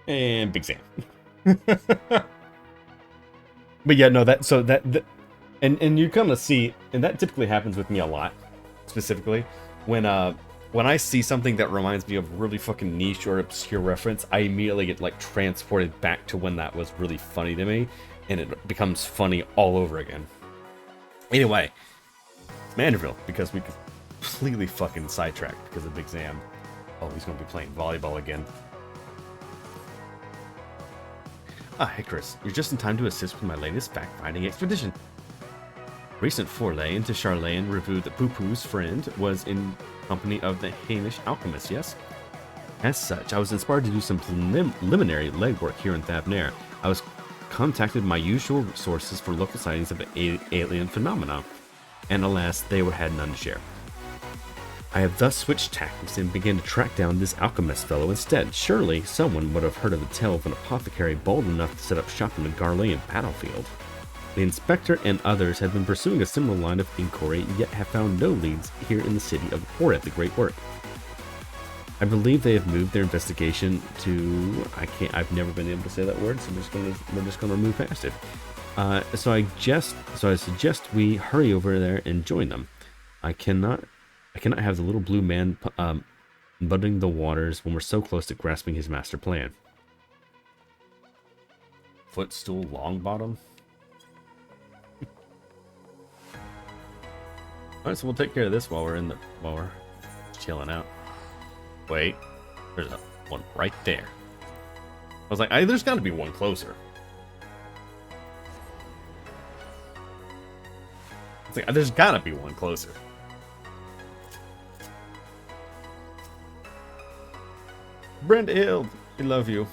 And Big Sam. But yeah, no, and you're gonna see, and that typically happens with me a lot, specifically when I see something that reminds me of really fucking niche or obscure reference, I immediately get like transported back to when that was really funny to me, and it becomes funny all over again. Anyway, it's Manderville, because we completely fucking sidetracked because of Big Sam. Oh, he's gonna be playing volleyball again. Ah, hey Chris, you're just in time to assist with my latest fact-finding expedition. Recent foray into Charlene revealed that Poo-Poo's friend was in company of the Hamish alchemist, yes? As such, I was inspired to do some preliminary legwork here in Thabnair. I was contacted my usual sources for local sightings of the alien phenomena, and alas, they had none to share. I have thus switched tactics and began to track down this alchemist fellow instead. Surely, someone would have heard of the tale of an apothecary bold enough to set up shop in the Garlean battlefield. The inspector and others have been pursuing a similar line of inquiry, yet have found no leads here in the city of Horeth, the Great Work. I believe they have moved their investigation to... I've never been able to say that word, so we're just gonna move past it. So I suggest we hurry over there and join them. I cannot have the little blue man muddying the waters when we're so close to grasping his master plan. Footstool Longbottom? Alright, so we'll take care of this while we're chilling out. Wait, there's one right there. I was like, there's gotta be one closer. It's like, there's gotta be one closer. Brenda Hill, we love you.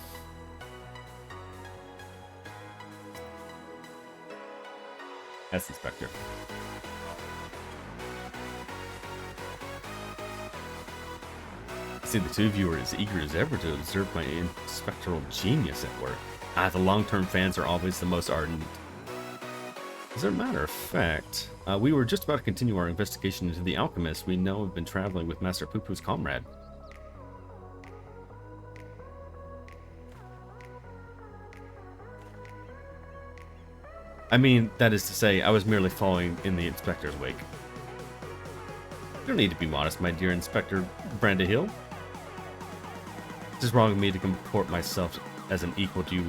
That's Inspector. See, the two of you are as eager as ever to observe my inspectoral genius at work. The long-term fans are always the most ardent. As a matter of fact, we were just about to continue our investigation into the alchemist we know have been traveling with Master Poo-Poo's comrade. I mean, that is to say, I was merely following in the inspector's wake. You don't need to be modest, my dear Inspector Brenda Hill. It is wrong of me to comport myself as an equal to you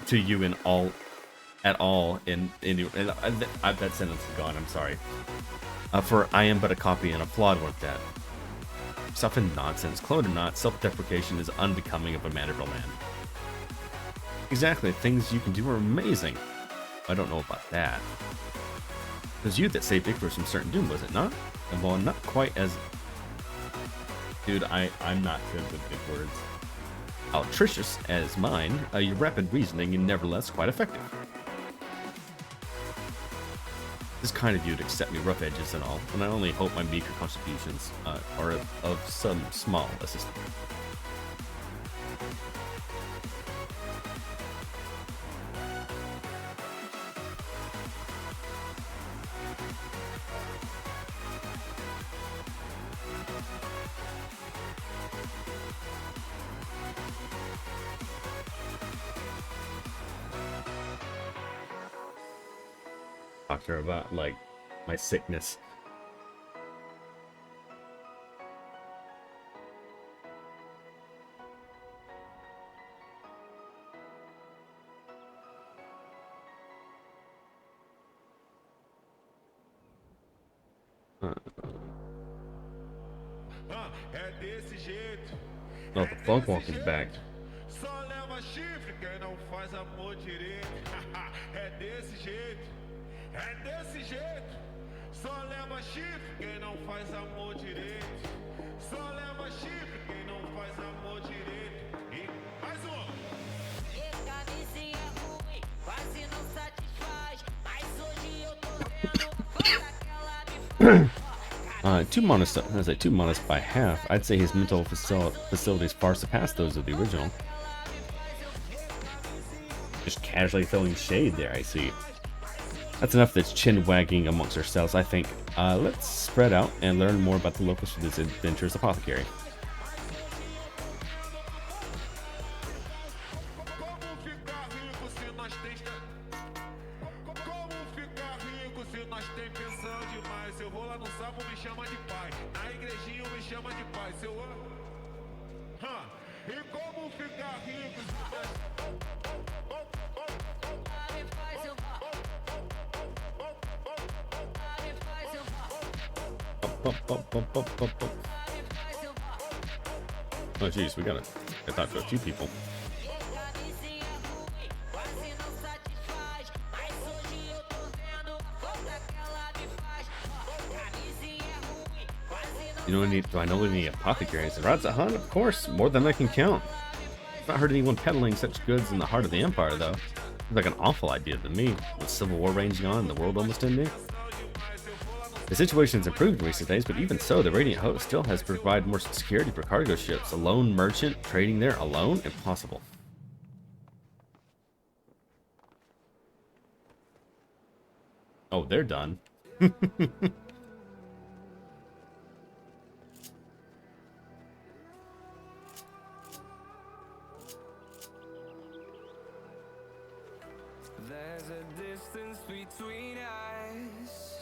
to you in all at all in that sentence is gone, I'm sorry. For I am but a copy and a flawed one at that. Stuff and nonsense, clone or not, self-deprecation is unbecoming of a Manderville man. Exactly, things you can do are amazing. I don't know about that. It was you that saved Icarus from certain doom, was it not? And well, not quite as... Dude, I'm not good with big words. Altricious as mine, your rapid reasoning and nevertheless quite effective. It's kind of you to accept me rough edges and all, and I only hope my meager contributions are of some small assistance. Talk to her about, like, my sickness. É desse jeito. Oh, the funk walk is back. Só leva chifre quem não faz amor direito. É desse jeito. É desse jeito. Só leva chifre quem não faz amor direito. Só leva chifre quem não faz amor direito. E mais um. Too modest. I was like too modest by half. I'd say his mental facilities far surpass those of the original. Just casually throwing shade there, I see. That's enough that's chin wagging amongst ourselves, I think. Let's spread out and learn more about the locals for this adventurous apothecary. Oh jeez, we gotta talk to a few people. You know, do I know any apothecaries? The routes at hunt, of course, more than I can count. I've not heard anyone peddling such goods in the heart of the Empire, though. Seems like an awful idea to me, with civil war raging on and the world almost ending. The situation's improved in recent days, but even so, the Radiant Host still has to provide more security for cargo ships. A lone merchant trading there alone? Impossible. Oh, they're done. There's a distance between us.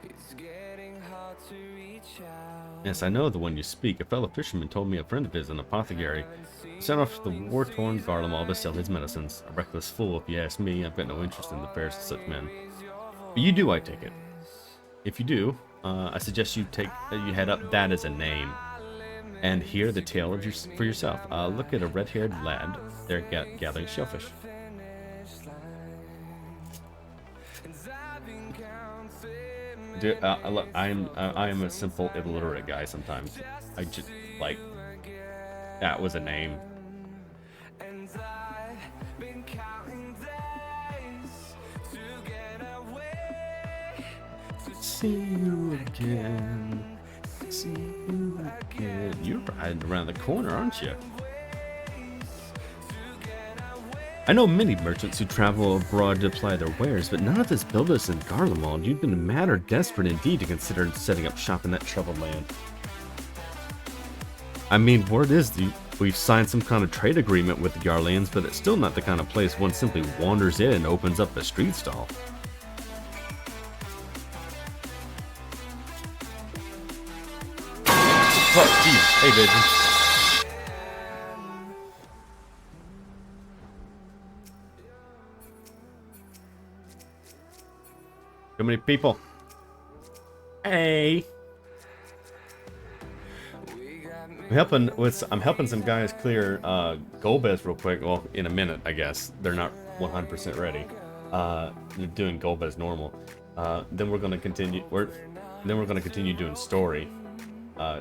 It's getting hard to reach out. Yes, I know the one you speak. A fellow fisherman told me a friend of his, an apothecary, sent off to the war-torn Garlemald to sell his medicines. A reckless fool, if you ask me. I've got no interest in the affairs of such men. But you do, I take it. If you do, I suggest you head up that as a name, and hear the tale of for yourself. Look at a red-haired lad there gathering shellfish. Dude, look, I am a simple illiterate guy sometimes. I just like that was a name. See you again. See you again. You're riding around the corner, aren't you? I know many merchants who travel abroad to apply their wares, but none of us build us in Garlemald. You've been mad or desperate indeed to consider setting up shop in that troubled land. I mean, word is we've signed some kind of trade agreement with the Garleans, but it's still not the kind of place one simply wanders in and opens up a street stall. Oh, jeez. Hey, Vision. Too many people. Hey. I'm helping some guys clear Golbez real quick. Well, in a minute, I guess. They're not 100% ready. They're doing Golbez normal. Then we're gonna continue. Then we're gonna continue doing story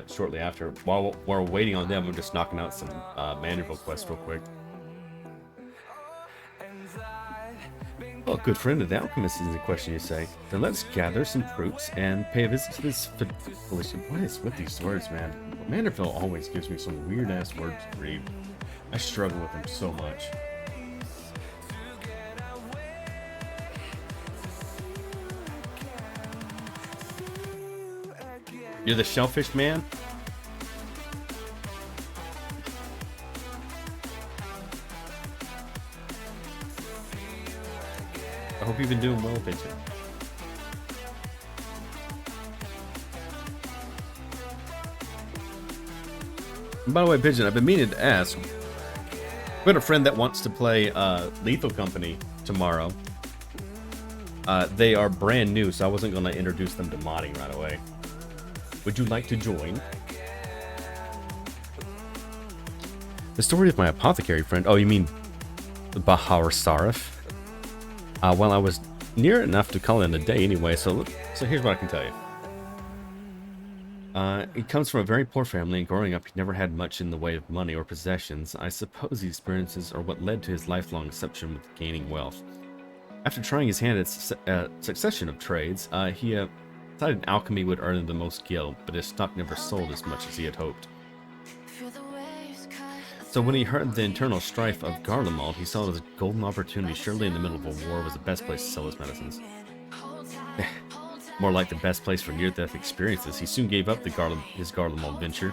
shortly after. While we're waiting on them, we're just knocking out some Manderville quests real quick. Well, good friend of the alchemist is the question, you say. Then let's gather some fruits and pay a visit to this delicious. What is with these words, man? Manderville always gives me some weird ass words to read. I struggle with them so much. You're the shellfish man? I hope you've been doing well, Pigeon. By the way, Pigeon, I've been meaning to ask. We got a friend that wants to play Lethal Company tomorrow. They are brand new, so I wasn't going to introduce them to modding right away. Would you like to join? The story of my apothecary friend. Oh, you mean Bahar Sarif? Well, I was near enough to call it a day anyway, so here's what I can tell you. He comes from a very poor family, and growing up, he never had much in the way of money or possessions. I suppose these experiences are what led to his lifelong obsession with gaining wealth. After trying his hand at a succession of trades, he decided alchemy would earn him the most gil, but his stock never sold as much as he had hoped. So when he heard the internal strife of Garlemald, he saw it as a golden opportunity. Surely in the middle of a war was the best place to sell his medicines. More like the best place for near-death experiences. He soon gave up his Garlemald venture.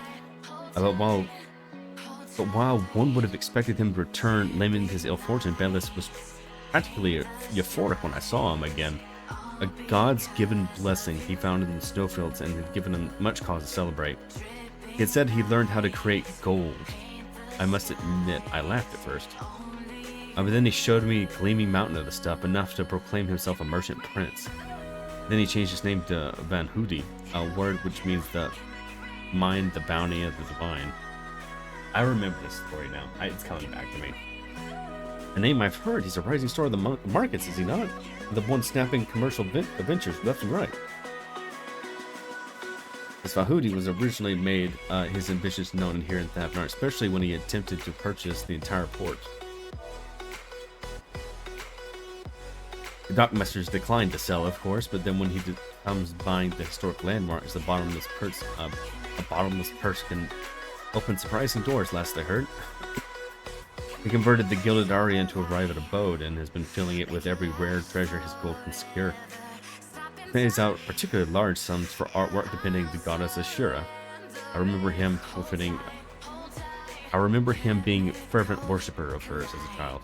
But while one would have expected him to return, lamenting his ill fortune, Belis was practically euphoric when I saw him again. A God's given blessing he found in the snowfields and had given him much cause to celebrate. He had said he learned how to create gold. I must admit, I laughed at first. But then he showed me a gleaming mountain of the stuff, enough to proclaim himself a merchant prince. Then he changed his name to Van Hoody, a word which means mind the bounty of the divine. I remember this story now. It's coming back to me. A name I've heard. He's a rising star of the markets, is he not? The one snapping commercial ventures left and right. As Vahudi was originally made his ambitions known here in Thavnar, especially when he attempted to purchase the entire port. The dockmasters declined to sell, of course, but then when he comes buying the historic landmarks, a bottomless purse can open surprising doors, last I heard. He converted the Gilded Aria into a private abode and has been filling it with every rare treasure his gold can secure. He pays out particularly large sums for artwork depicting the goddess Ashura. I remember him being a fervent worshipper of hers as a child.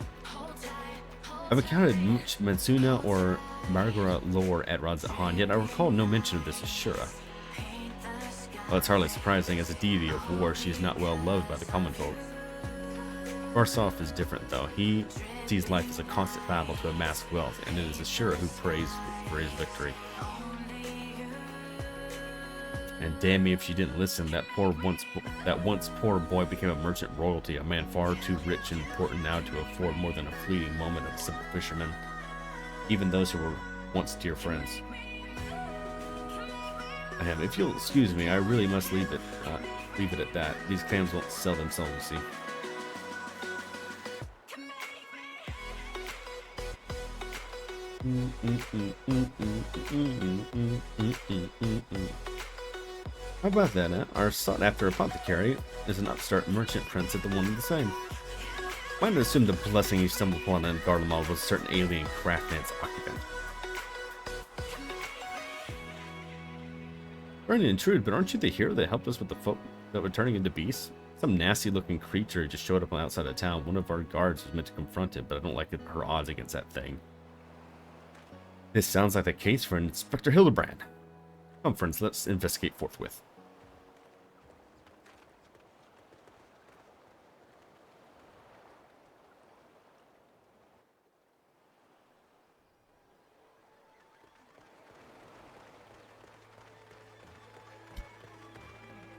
I've encountered much Mansuna or Margara lore at Radzahan, yet I recall no mention of this Ashura. Well, it's hardly surprising. As a deity of war, she is not well loved by the common folk. Orsov is different, though. He sees life as a constant battle to amass wealth, and it is Ashura who prays for his victory. And damn me if she didn't listen. That once poor boy became a merchant royalty, a man far too rich and important now to afford more than a fleeting moment of a simple fisherman. Even those who were once dear friends. If you'll excuse me, I really must leave it at that. These clams won't sell themselves, you see. How about that, huh? Our sought-after apothecary is an upstart merchant prince at the one and the same. Might have assumed the blessing you stumbled upon in Garlemald was a certain alien craft and its occupant. Sorry to intrude, but aren't you the hero that helped us with the folk that were turning into beasts? Some nasty-looking creature just showed up on the outside of town. One of our guards was meant to confront it, but I don't like her odds against that thing. This sounds like the case for Inspector Hildebrand. Come, friends, let's investigate forthwith.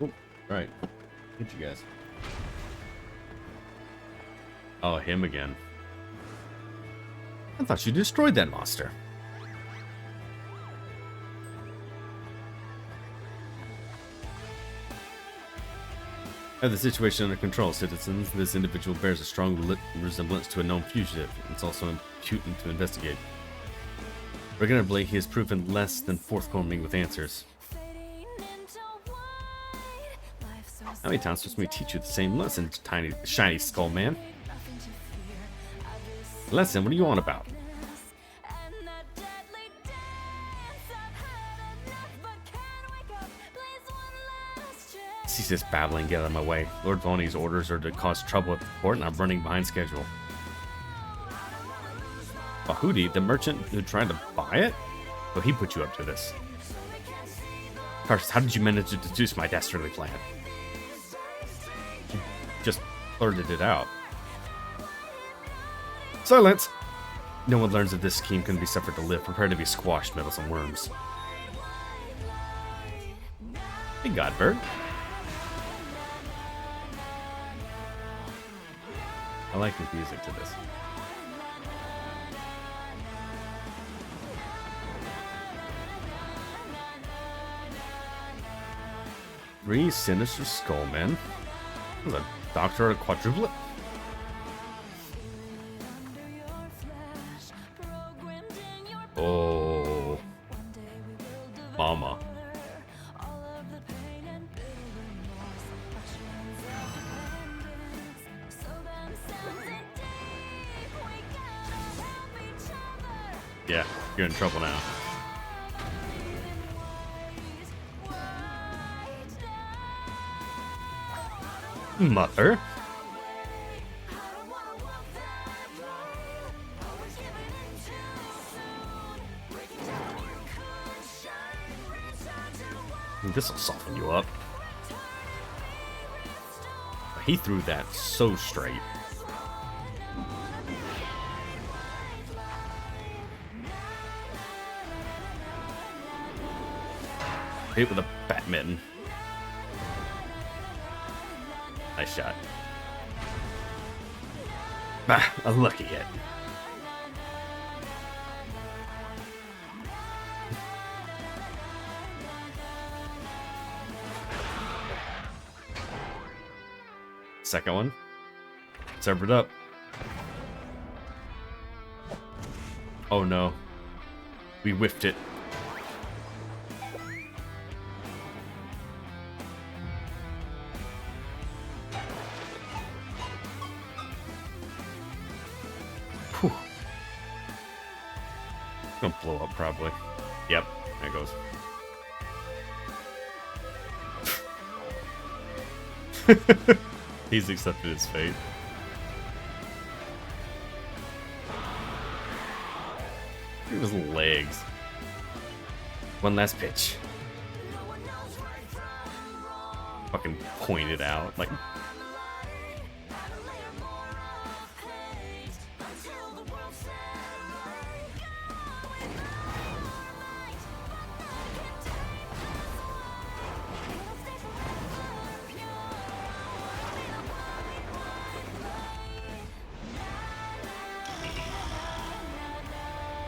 Oh, right. Hit you guys. Oh, him again. I thought you destroyed that monster. I have the situation under control, citizens. This individual bears a strong resemblance to a known fugitive. It's also impudent to investigate. Regrettably, he has proven less than forthcoming with answers. How many times must we teach you the same lesson, tiny, shiny skull man? Lesson? What are you on about? Cease this babbling, get out of my way. Lord Voni's orders are to cause trouble at the port, and I'm running behind schedule. Bahudi, the merchant who tried to buy it? Oh, he put you up to this. Tarsus, how did you manage to deduce my dastardly plan? You just blurted it out. Silence! No one learns that this scheme can be suffered to live. Prepare to be squashed, meddlesome worms. Hey, Godbird. I like the music to this. Three sinister skullmen. Was a doctor, a quadruplet. Yeah, you're in trouble now. Mother? This'll soften you up. He threw that so straight. Hit with a badminton. Nice shot. Bah, a lucky hit. Second one. Serve it up. Oh no. We whiffed it. Whew. Gonna blow up probably. Yep, there it goes. He's accepted his fate. Look at his legs. One last pitch. Fucking point it out. Like,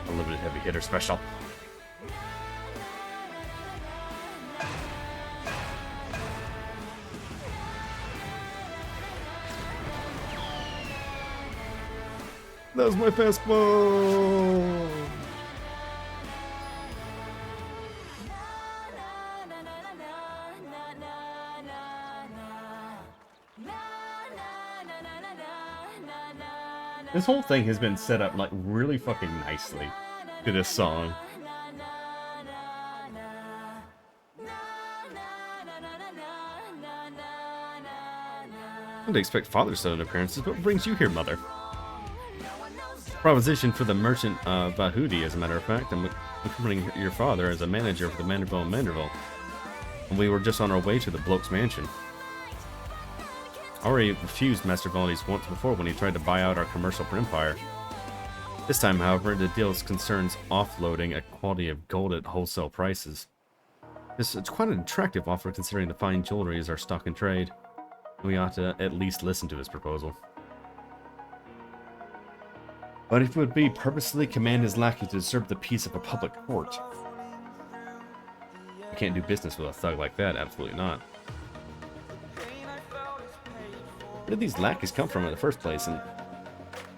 a limited heavy hitter special. That was my fastball. This whole thing has been set up like really fucking nicely to this song. I didn't expect Father's Son appearances, but what brings you here, Mother? Proposition for the merchant Vahudi, as a matter of fact. I'm accompanying your father as a manager for the Manderville and Manderville. And we were just on our way to the bloke's mansion. I already refused Master Vahdi's once before when he tried to buy out our commercial empire. This time, however, the deal concerns offloading a quantity of gold at wholesale prices. It's quite an attractive offer considering the fine jewelry is our stock in trade. We ought to at least listen to his proposal. But if it would be purposely command his lackey to disturb the peace of a public court. You can't do business with a thug like that, absolutely not. Where did these lackeys come from in the first place? And is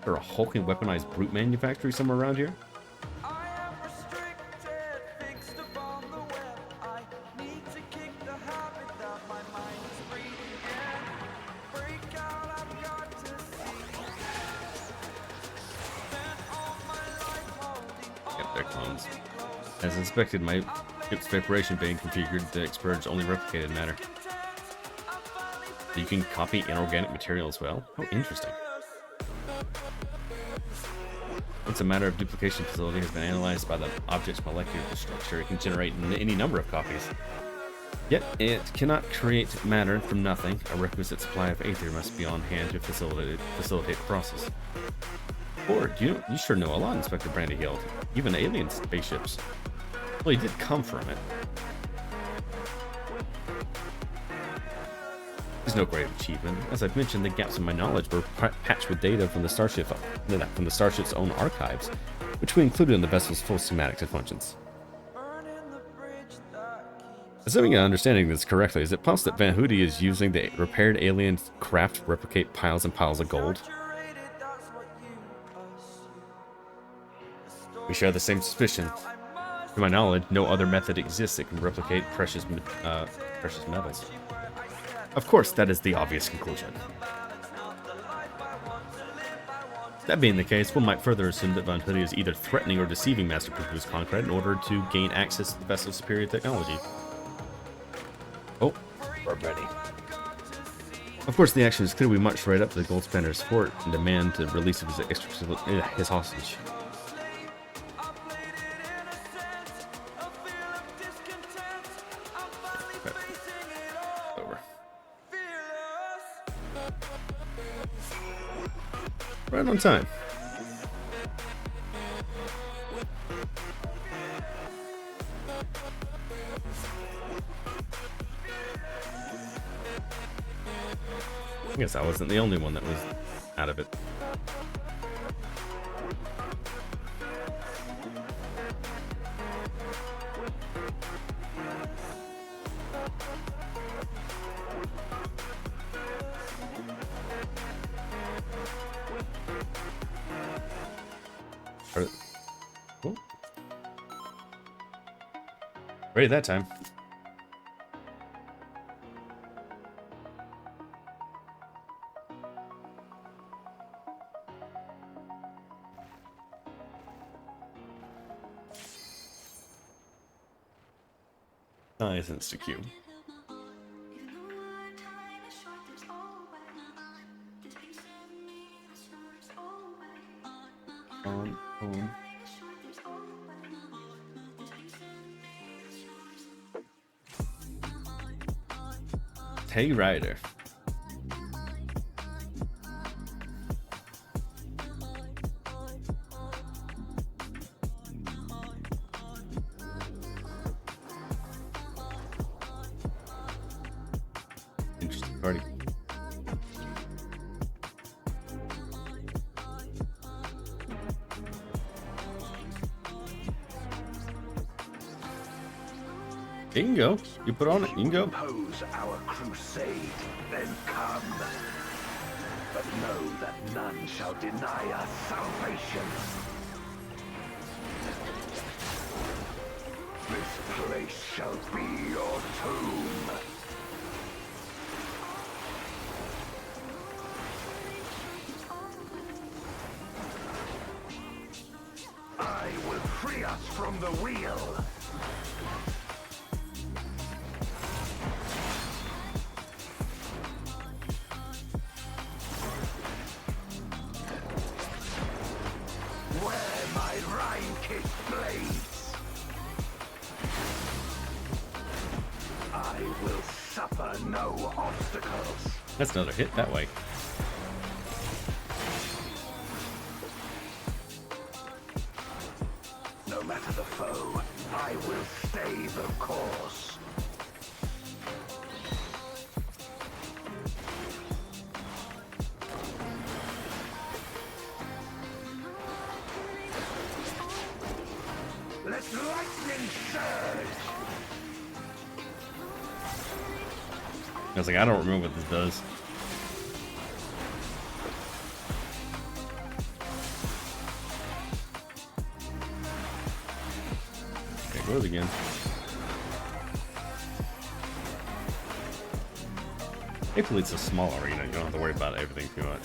there a hulking weaponized brute manufactory somewhere around here? Yep, they're clones. As expected, my ship's preparation being configured to expurge only replicated matter. You can copy inorganic material as well? How interesting. Once a matter of duplication facility has been analyzed by the object's molecular structure, it can generate any number of copies. Yet, it cannot create matter from nothing. A requisite supply of aether must be on hand to facilitate the process. Or, you sure know a lot, Inspector Brandyhill. Even alien spaceships. Well, he did come from it. It's no great achievement. As I've mentioned, the gaps in my knowledge were patched with data from the starship's own archives, which we included in the vessel's full schematics and functions. Assuming I'm understanding this correctly, is it possible that Vahudi is using the repaired alien craft to replicate piles and piles of gold? We share the same suspicion. To my knowledge, no other method exists that can replicate precious metals. Of course, that is the obvious conclusion. That being the case, one might further assume that Von Hoodie is either threatening or deceiving Master Poo's Concrete in order to gain access to the vessel's superior technology. Oh, we're ready. Of course, the action is clear. We march right up to the Gold Spanner's fort and demand the release of his hostage. Over. Right on time. I guess I wasn't the only one that was out of it. Oh. Ready that time. Nice insta-Q. On. Hey Ryder. Interesting party. You can go. You put on it. You can go. Oppose our crusade, then come. But know that none shall deny us salvation. This place shall be your tomb. I will free us from the wheel. Where my rhyme-kissed blades, I will suffer no obstacles. That's another hit that way. No matter the foe, I will stay the course. Let lightning surge! I was like, I don't remember what this does. Okay, it goes again. Thankfully, it's a small arena. You don't have to worry about everything too much.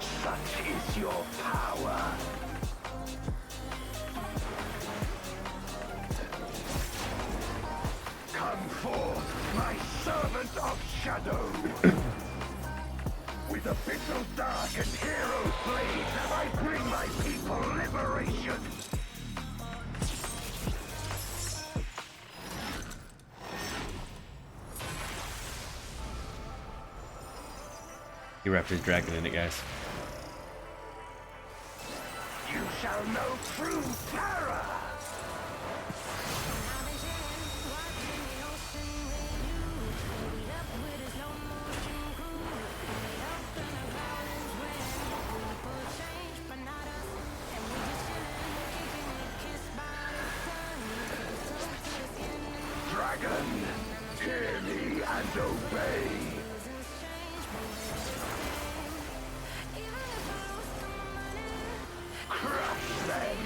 Such is your power. Come forth, my servant of shadow. With abyssal dark and hero blades, I bring my people liberation. He wrapped his dragon in it, guys. You shall know true terror. Dragon, hear me and obey. Crush them.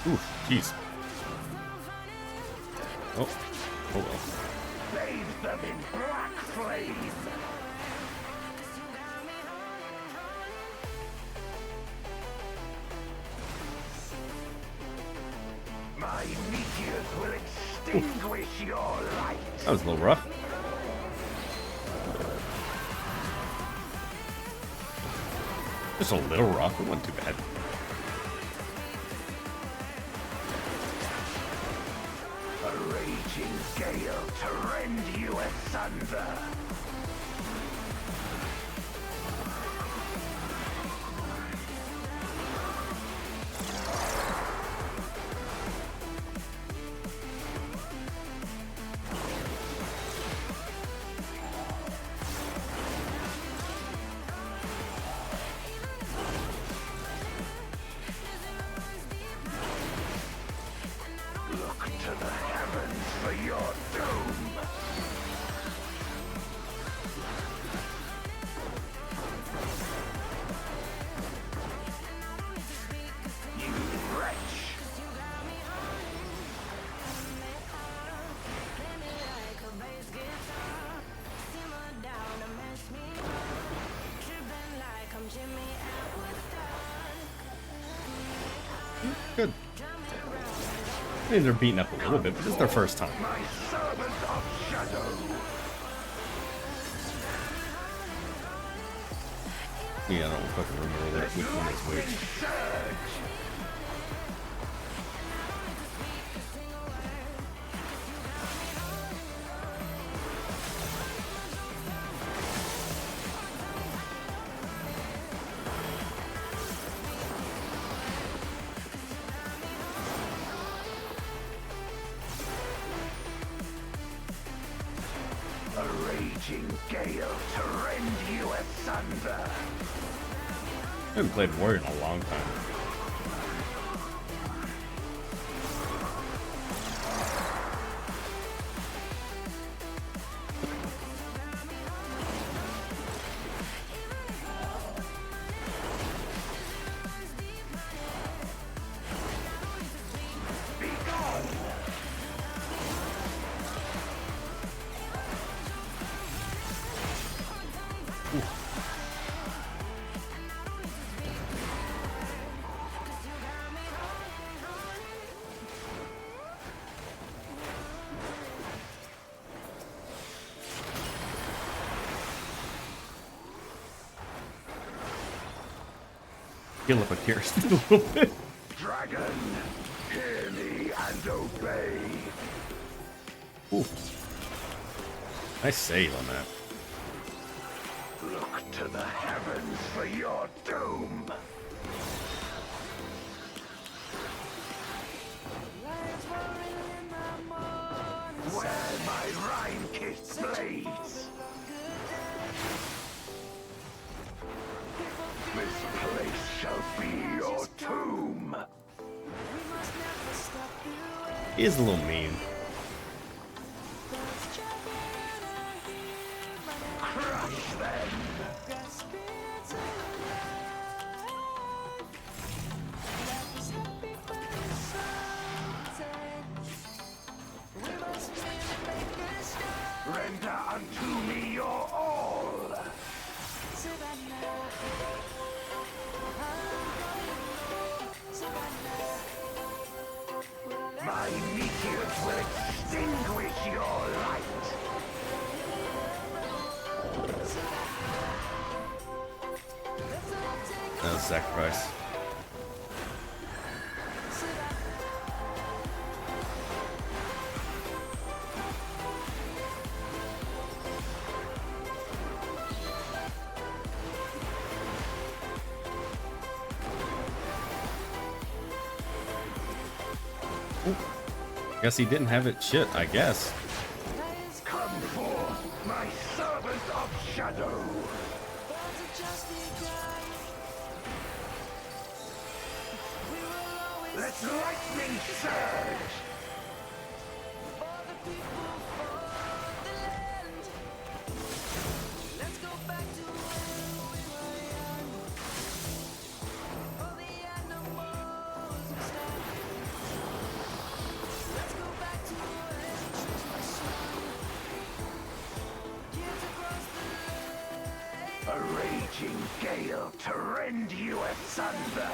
Ooh, jeez. Oh, oh well. Bathe them in black flame. My meteors will extinguish your light. That was a little rough. Just a little rough. It wasn't too bad. A raging gale to rend you asunder. Look to the heavens for your doom. You wretch. Good. I mean, they're beating up a little bit, but this is their first time. My servant of shadow. Yeah, I don't fucking remember which one is which. Surge. A raging gale to rend you asunder. I haven't played Warrior in a long time. Heal up a Kirsten a little bit. Dragon, hear me and obey. Ooh. Nice save on that. Look to the heavens for your doom. Where my rhyme-kissed blades. This place shall be your tomb. He is a little mean. Crush them. Render unto me your all. My meteors will extinguish your light. That was a sacrifice. Guess he didn't have it shit, I guess. Come forth, my servant of shadow. Let lightning surge. gale to rend you asunder.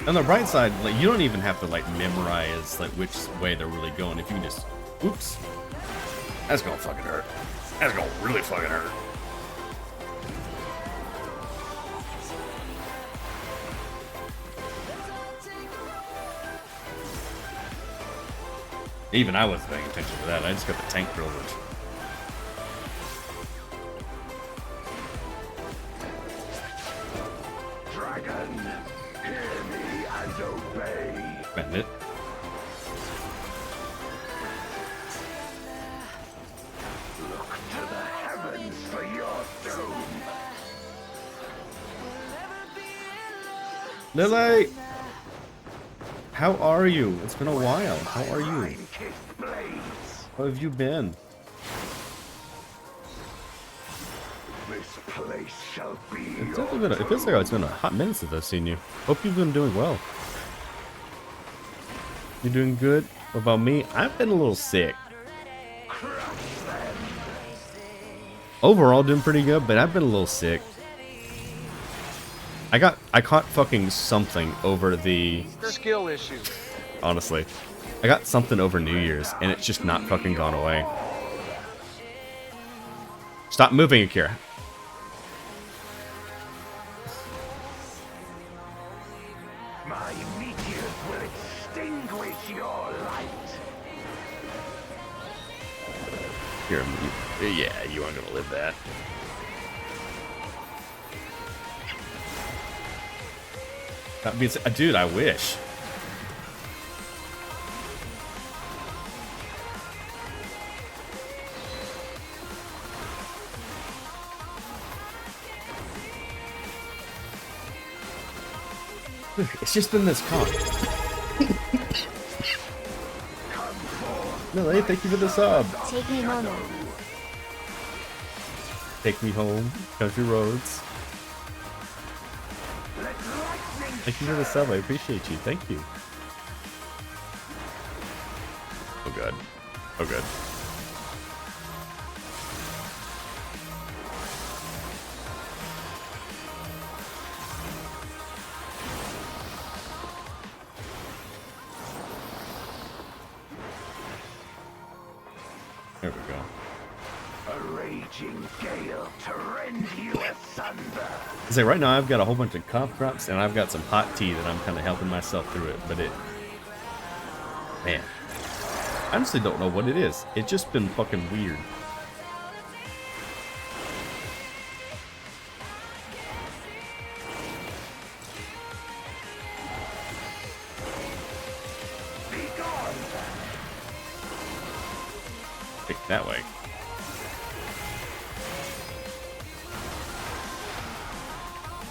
On the bright side, like you don't even have to like memorize like which way they're really going. If you can just, oops, that's gonna fucking hurt. That's gonna really fucking hurt. Even I wasn't paying attention to that. I just got the tank privilege. Dragon, hear me and obey. Bandit. Look to the heavens for your doom. Lily! How are you? It's been a while. How are you? Kissed blades. How have you been? This place shall be It your feels like it's been a hot minute since I've seen you. Hope you've been doing well. You doing good? What about me? I've been a little sick. Overall doing pretty good, but I've been a little sick. I caught fucking something over the Skill issues. honestly. I got something over New Year's and it's just not fucking gone away. Stop moving, Akira. My meteors will extinguish your light. Here, yeah, you aren't gonna live that. That means, dude, I wish. It's just been this cock. Lily, thank you for the sub. Take me home. Take me home, country roads. Thank you for the sub. I appreciate you. Thank you. Oh god. Oh good. There we go. A raging gale to rend you asunder. Say right now I've got a whole bunch of cough drops and I've got some hot tea that I'm kind of helping myself through it, but man, I honestly don't know what it is. It's just been fucking weird. Take it that way.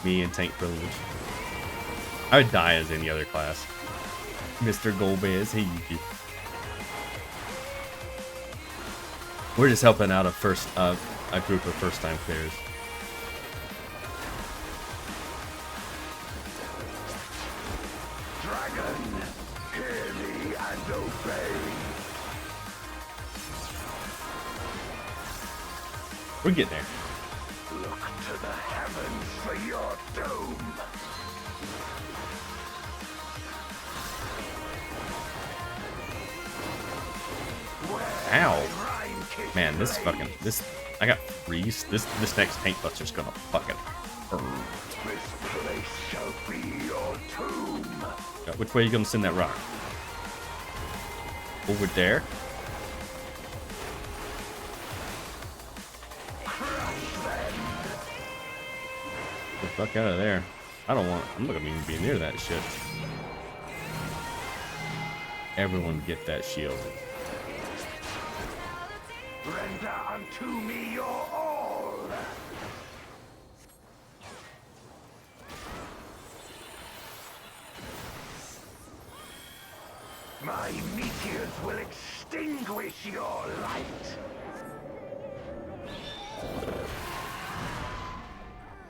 Me and tank privilege. I would die as any other class. Mr. Golbez, hey Yuki. We're just helping out a group of first-time players. Dragon, hear me and obey. We're getting there. Look to the heavens for your doom. Ow. Man, this fucking I got freeze. This next tank buster's gonna fucking burn. This place shall be your tomb. Which way are you gonna send that rock? Over there? Get the fuck out of there. I'm not gonna even be near that shit. Everyone get that shield. Render unto me your all. My My meteors will extinguish your light.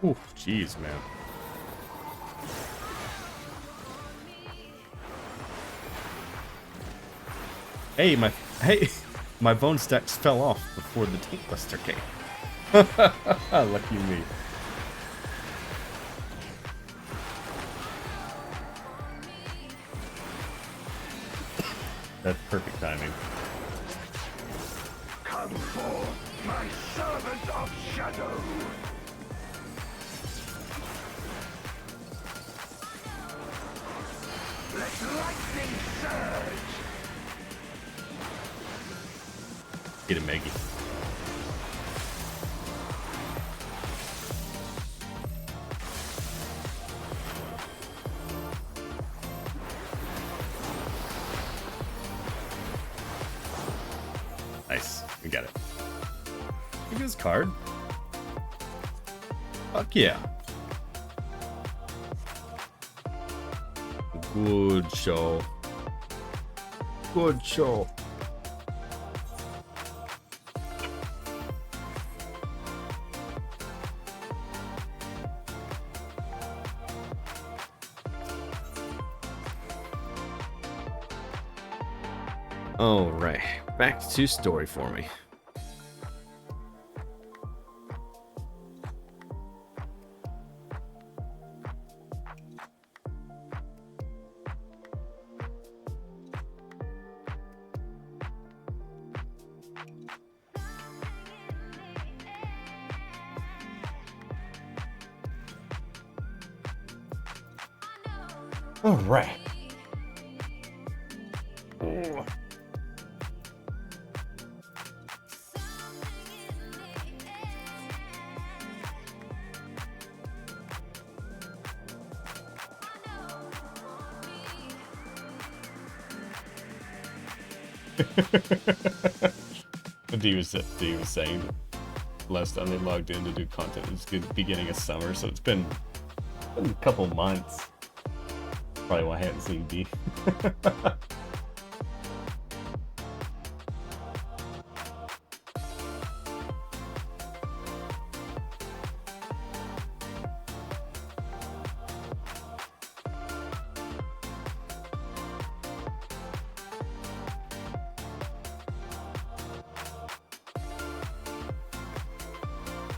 Ooh, jeez, man. Hey, my bone stacks fell off before the tank buster came. Lucky me. That's perfect timing. Come forth, my servant of shadow. Let lightning surge. Get it, Maggie. Nice. We got it. Give me this card. Fuck yeah. Good show. Good show. All right, back to story for me. All right. Ooh. D was saying last time they logged in to do content, it's the beginning of summer, so it's been a couple months. Probably why I hadn't seen D.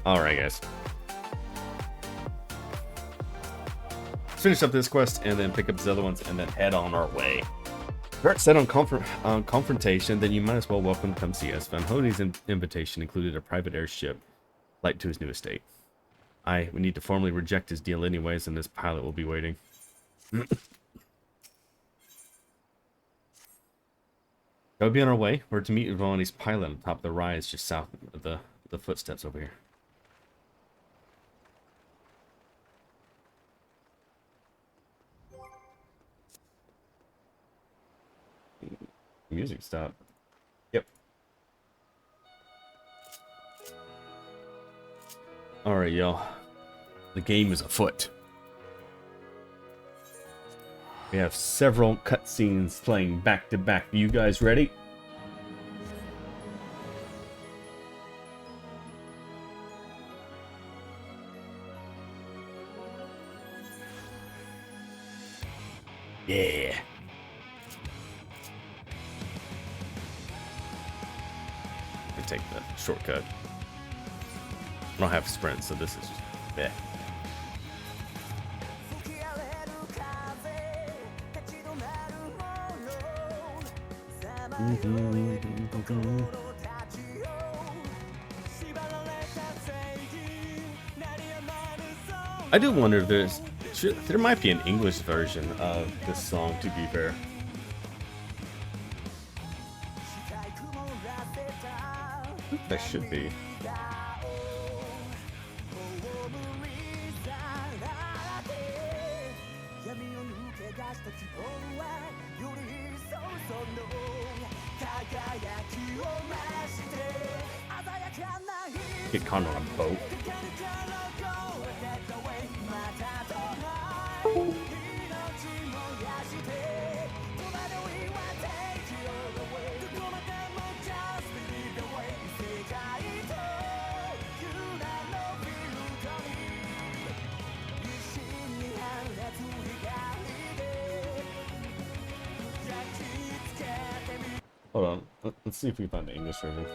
Alright, guys. Let's finish up this quest and then pick up these other ones and then head on our way. If you're set on confrontation, then you might as well welcome to come see us. Van Honey's invitation included a private airship flight to his new estate. We need to formally reject his deal anyways, and this pilot will be waiting. I'll be on our way. We're to meet Vani's pilot on top of the rise just south of the footsteps over here. Music stop. Yep. Alright, y'all. The game is afoot. We have several cutscenes playing back to back. You guys ready? Yeah. Take the shortcut. I don't have sprint, so this is just yeah. I do wonder if there might be an English version of this song, to be fair. There should be. Get caught on a boat. Hold on. Let's see if we find the English version.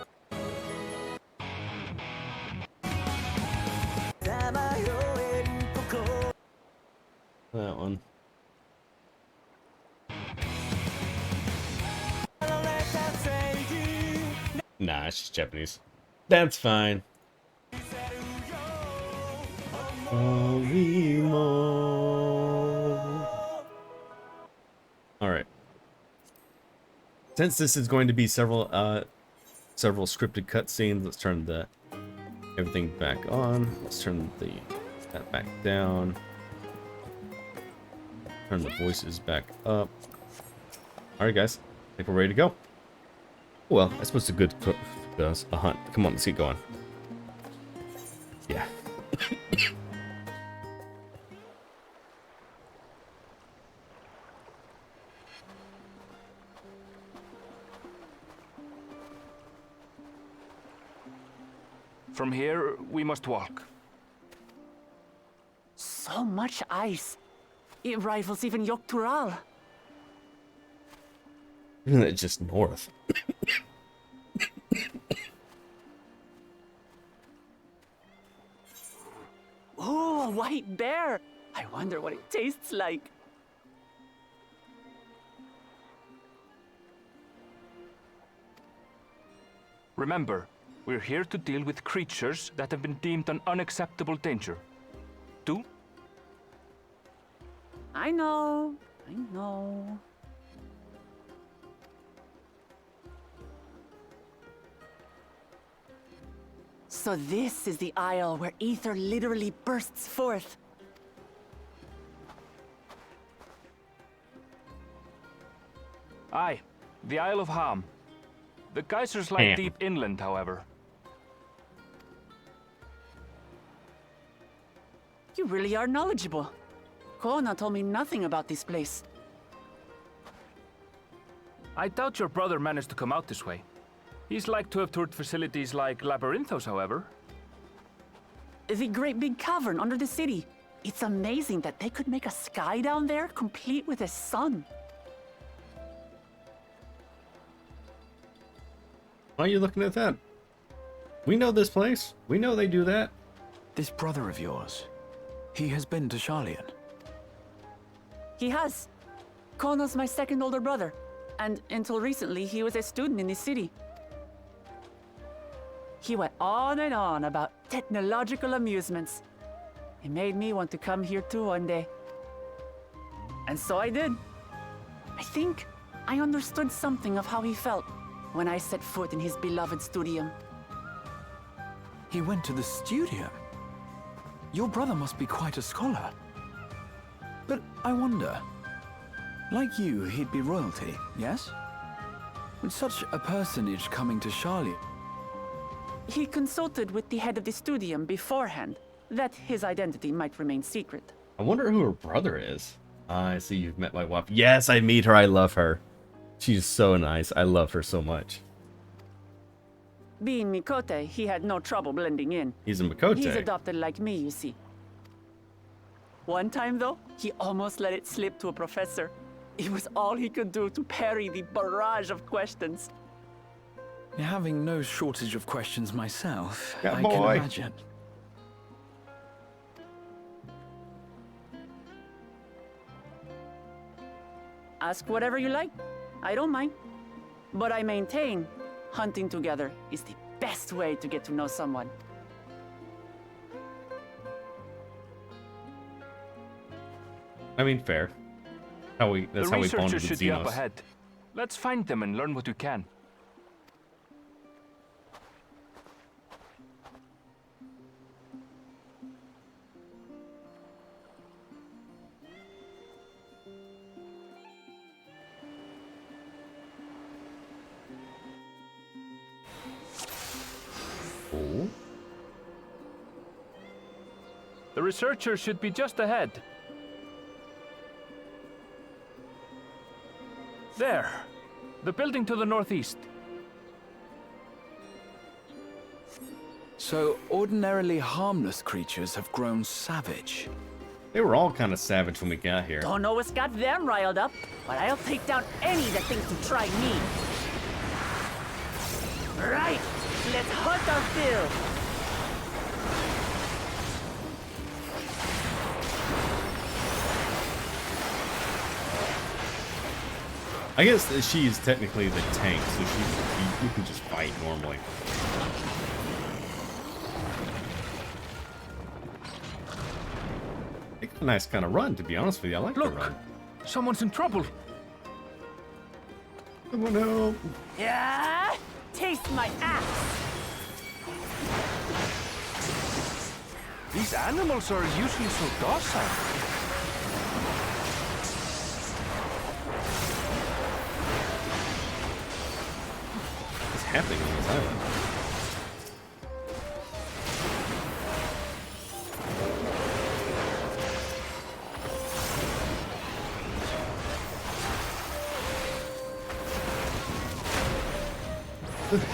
That one. Nah, it's just Japanese. That's fine. Alright. Since this is going to be several scripted cutscenes, let's turn everything back on. Let's turn that back down. Turn the voices back up. Alright guys, I think we're ready to go. Well, I suppose it's a good a hunt. Come on, let's get going. Yeah. From here, we must walk. So much ice. It rivals even Yoktural. Isn't it just north? Oh, a white bear. I wonder what it tastes like. Remember, we're here to deal with creatures that have been deemed an unacceptable danger. Do? I know. I know. So this is the isle where ether literally bursts forth. Aye, the Isle of Ham. The geysers lie Ham. deep inland, however. You really are knowledgeable. Kona told me nothing about this place. I doubt your brother managed to come out this way. He's like to have toured facilities like Labyrinthos, however. The great big cavern under the city. It's amazing that they could make a sky down there complete with a sun. Why are you looking at that? We know this place. We know they do that. This brother of yours, he has been to Charlian. He has. Kono's my second older brother. And until recently, he was a student in this city. He went on and on about technological amusements. It made me want to come here too one day. And so I did. I think I understood something of how he felt when I set foot in his beloved studium. He went to the studio. Your brother must be quite a scholar. But I wonder, like you, he'd be royalty, yes? With such a personage coming to Charlian, He consulted with the head of the studium beforehand that his identity might remain secret. I wonder who her brother is. I see you've met my wife. Yes, I meet her. I love her. She's so nice. I love her so much. Being Mikote, he had no trouble blending in. He's a Makote. He's adopted like me, you see. One time, though, he almost let it slip to a professor. It was all he could do to parry the barrage of questions. having no shortage of questions myself, Yeah, I boy. can imagine. Ask whatever you like. I don't mind. But I maintain hunting together is the best way to get to know someone. I mean, fair. That's how we The bonded researchers with should be up Xenos. ahead. Let's find them and learn what we can. Oh. The researchers should be just ahead. There. The building to the northeast. So, ordinarily harmless creatures have grown savage. They were all kind of savage when we got here. Don't know what's got them riled up, but I'll take down any that thinks to try me. Right, let's hunt our fill. I guess that she is technically the tank, so you can just fight normally. It's a nice kind of run, to be honest with you. I like the Look, run. someone's in trouble. Someone help. Yeah, taste my axe. These animals are usually so docile. What's happening on this island?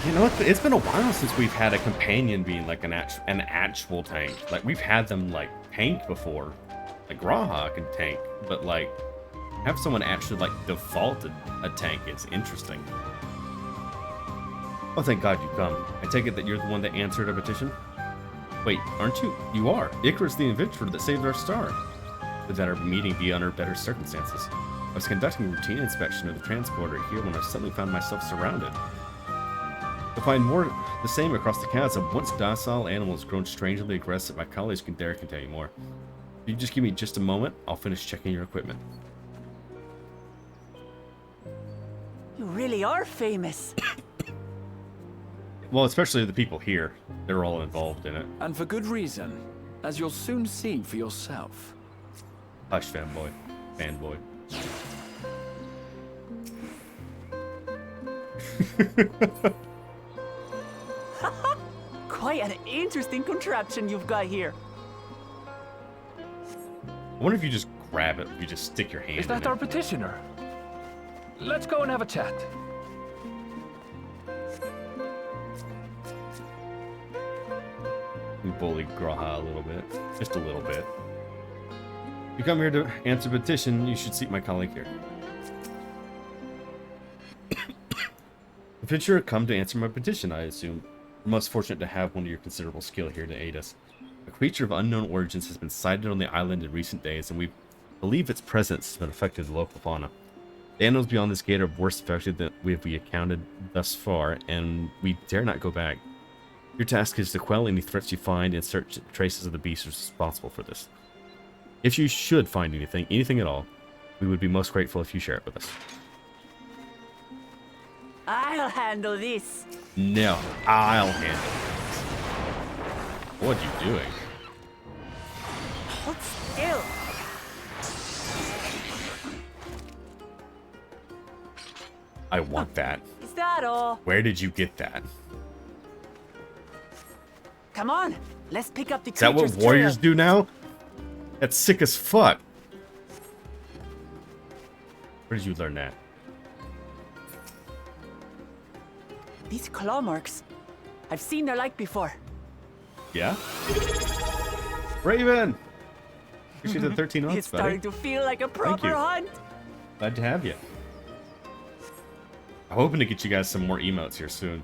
You know what? It's been a while since we've had a companion being like an actual tank. Like we've had them like tank before, like Graha can tank, but like have someone actually like default a tank is interesting. Oh, thank God you come. I take it that you're the one that answered a petition. Wait, aren't you? You are. Icarus the adventurer that saved our star. Would that our meeting be under better circumstances? I was conducting a routine inspection of the transporter here when I suddenly found myself surrounded. To find more the same across the chasm, once docile animals grown strangely aggressive. My colleagues can tell you more. If you just give me just a moment, I'll finish checking your equipment. You really are famous. Well, especially the people here. They're all involved in it. And for good reason, as you'll soon see for yourself. Hush, fanboy. Fanboy. Quite an interesting contraption you've got here. I wonder if you just grab it, if you just stick your hand Is in that it. our petitioner? Let's go and have a chat. We bully Graha a little bit. Just a little bit. You come here to answer a petition, you should seek my colleague here. Adventurer, come to answer my petition, I assume. We're most fortunate to have one of your considerable skill here to aid us. A creature of unknown origins has been sighted on the island in recent days, and we believe its presence has been affected the local fauna. The animals beyond this gate are worse affected than we accounted thus far, and we dare not go back. Your task is to quell any threats you find and search traces of the beasts responsible for this. If you should find anything at all, we would be most grateful if you share it with us. I'll handle this. No, I'll handle it. What are you doing? Hold still. I want that. Is that all? Where did you get that? Come on, let's pick up the Is that what creature's warriors trail. do now? That's sick as fuck. Where did you learn that? These claw marks. I've seen their like before. Yeah? Raven! Appreciate the 13 months, It's buddy. starting to feel like a proper you. hunt. Glad to have you. I'm hoping to get you guys some more emotes here soon.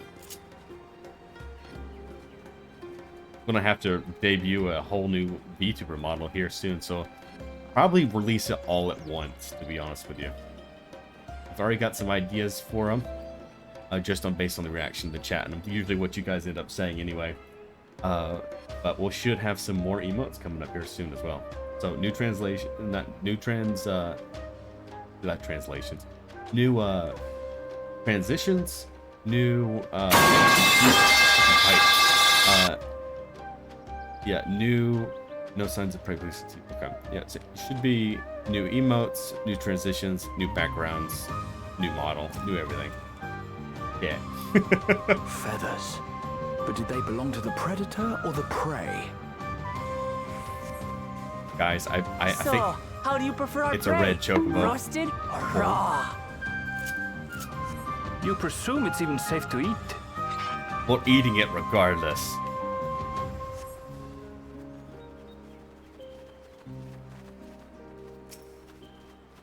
I'm gonna have to debut a whole new VTuber model here soon, so probably release it all at once, to be honest with you. I've already got some ideas for them, just based on the reaction to the chat, and usually what you guys end up saying anyway. But we should have some more emotes coming up here soon as well. So new translation, new transitions, new yeah, new no signs of pregnancy. Okay, yeah, so it should be new emotes, new transitions, new backgrounds, new model, new everything. Yeah. Feathers. But did they belong to the predator or the prey? Guys, I So, think how do you prefer our it's a prey? red chocobo. Roasted or raw? You presume it's even safe to eat? we're eating it regardless.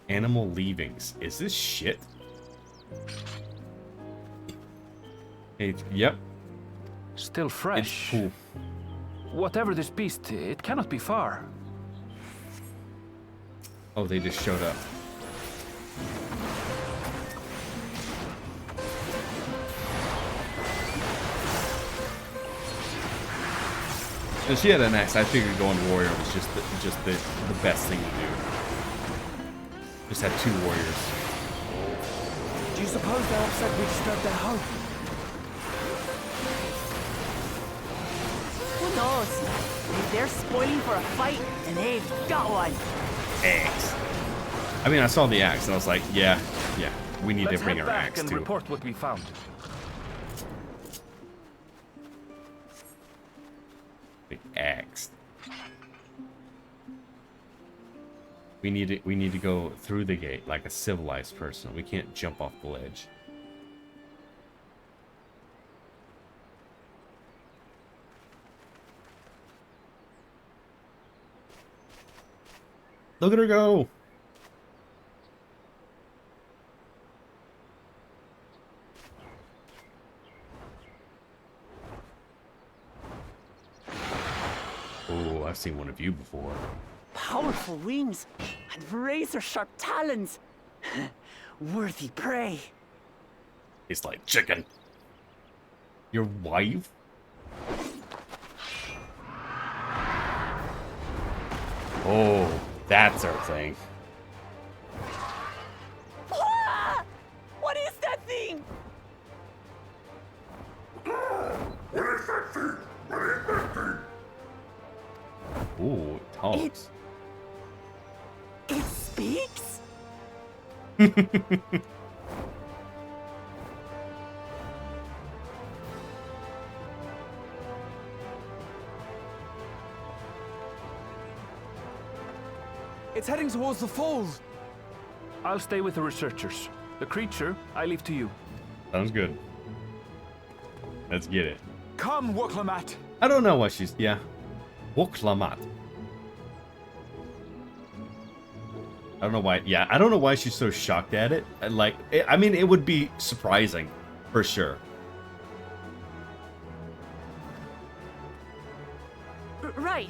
Animal leavings. Is this shit? Yep. Still It's fresh. cool. Whatever this beast, it cannot be far. Oh, they just showed up. And she had an axe. I figured going warrior was just the best thing to do. Just had 2 warriors. Do you suppose they're upset we disturbed their home? Who knows? If they're spoiling for a fight, then they've got one. Axe. I mean, I saw the axe and I was like, yeah, we need Let's to bring head our back axe and too. report what we found. The axe. We need to go through the gate like a civilized person. We can't jump off the ledge. Look at her go! Oh, I've seen one of you before. Powerful wings and razor-sharp talons. Worthy prey. It's like chicken. Your wife? Oh, that's our thing. Ah! What is that thing? Ooh, it talks. It speaks? It's heading towards the falls. I'll stay with the researchers. The creature, I leave to you. Sounds good. Let's get it. Come, Woklamat. I don't know why she's... Yeah. Woklamat. I don't know why... Yeah, I don't know why she's so shocked at it. Like, I mean, it would be surprising. For sure. Right.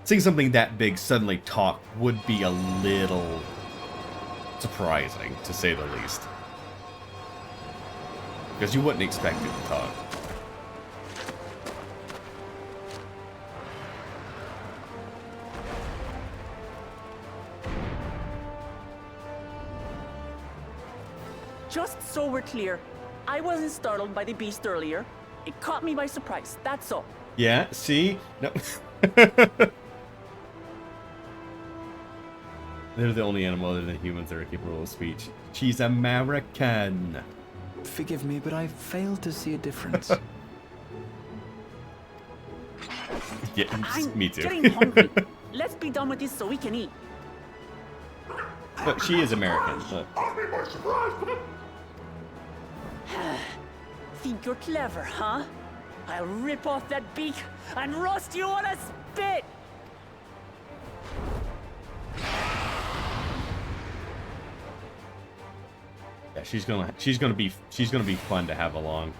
Seeing something that big suddenly talk would be a little surprising, to say the least. Because you wouldn't expect it to talk. Just so we're clear, I wasn't startled by the beast earlier. It caught me by surprise, that's all. Yeah, see? No. They're the only animal other than humans that are capable of speech. She's American. Forgive me, but I failed to see a difference. Yeah, I'm me too. getting hungry. Let's be done with this so we can eat. But she is American. Think you're clever, huh? I'll rip off that beak and roast you on a spit! Yeah, she's gonna be fun to have along.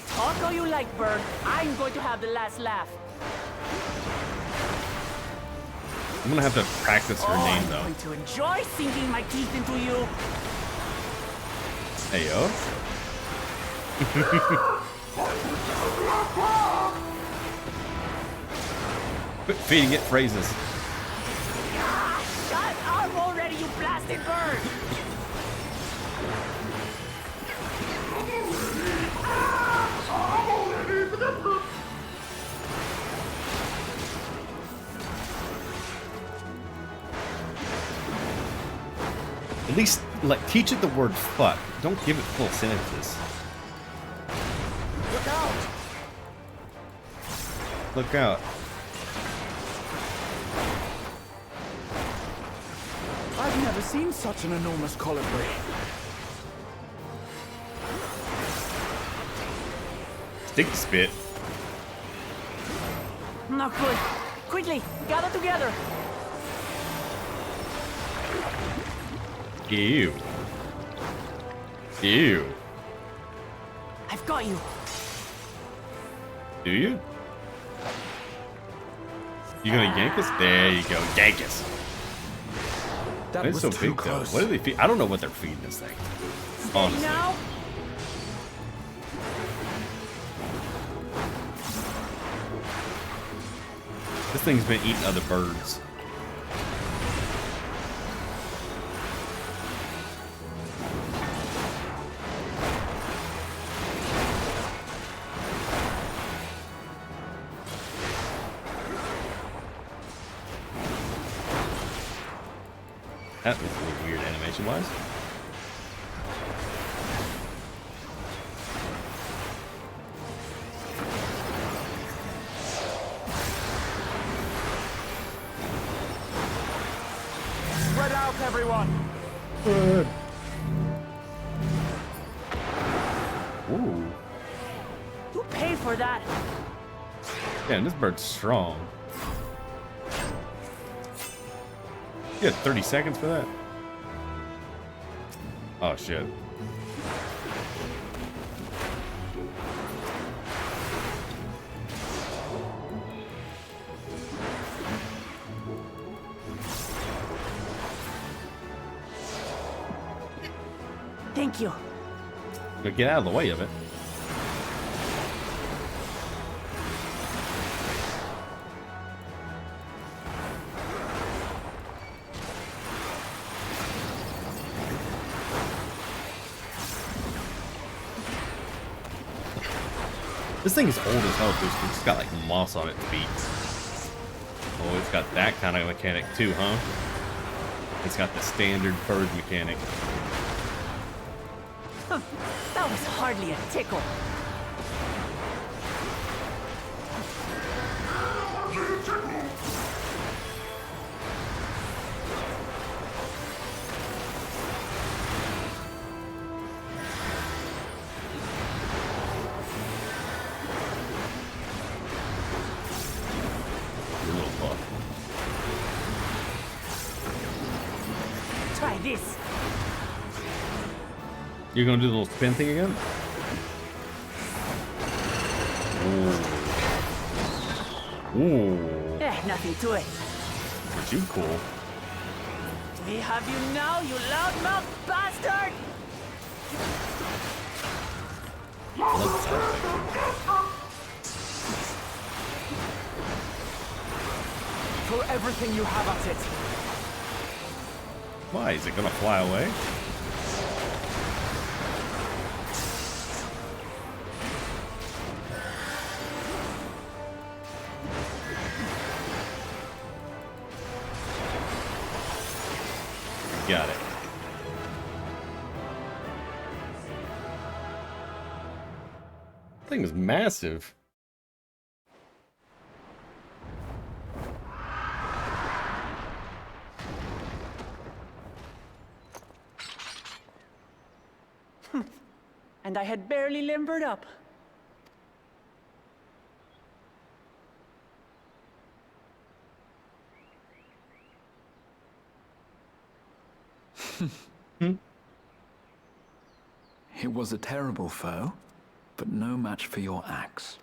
Talk all you like, bird. I'm going to have the last laugh. I'm gonna have to practice her name I'm though. going to enjoy sinking my teeth into you. Hey yo. Quit feeding it phrases. Shut up already, you blasted bird! At least, like, teach it the word fuck. Don't give it full sentences. Look out! Look out. I've never seen such an enormous colibri. Tick spit. Not good. Quickly, gather together. Ew. Ew. I've got you. Do you? You gonna yank us? There you go. Yank us. That It's was so too big close. though. What do they feed? I don't know what they're feeding this thing. Honestly. Now, This thing's been eating other birds. That was a little weird animation-wise. Spread out, everyone. Ooh. who paid for that? Yeah, this bird's strong. You had 30 seconds for that? Oh, shit. Thank you. But get out of the way of it. This thing is old as hell, too. It's just got like moss on its feet. Oh, it's got that kind of mechanic too, huh? It's got the standard bird mechanic. That was hardly a tickle. You're a little buff. Try this. You're gonna do the little spin thing again? Ooh. Ooh. Nothing to it. Aren't you cool? We have you now, you loudmouth bastard! I love the sound effect. Throw everything you have at it. Why? Is it gonna fly away? Got it. Thing is massive. And I had barely limbered up. It was a terrible foe, but no match for your axe.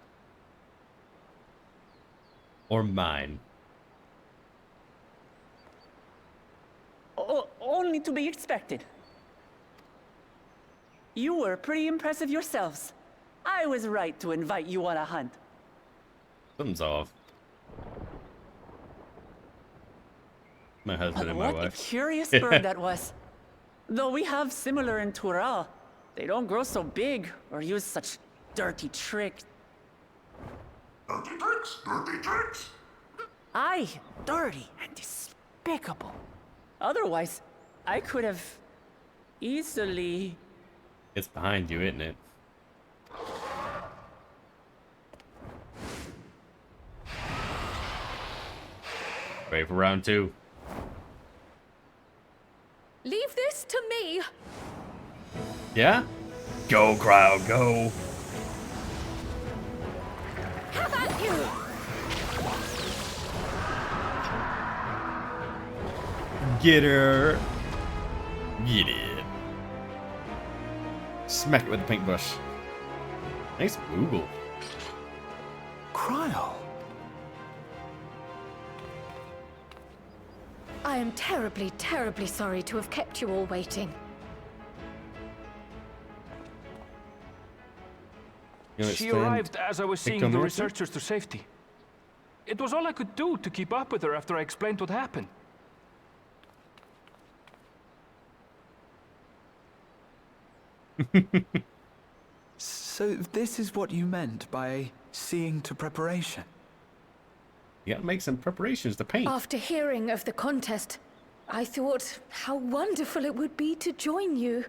Or mine. Only to be expected. You were pretty impressive yourselves. I was right to invite you on a hunt. Something's off. My husband But and my what a wife. curious bird that was. Though we have similar in Tural, they don't grow so big or use such dirty tricks. Dirty tricks, dirty tricks. Aye, dirty and despicable. Otherwise, I could have easily... It's behind you, isn't it? Ready for round two? Leave this to me. Yeah? Go, crowd, go. Get her. Get it. Smack it with the paintbrush. Nice Google. Cryle. I am terribly, terribly sorry to have kept you all waiting. She arrived as I was seeing the researchers to safety. It was all I could do to keep up with her after I explained what happened. So this is what you meant by seeing to preparation? You gotta make some preparations to paint. After hearing of the contest, I thought how wonderful it would be to join you.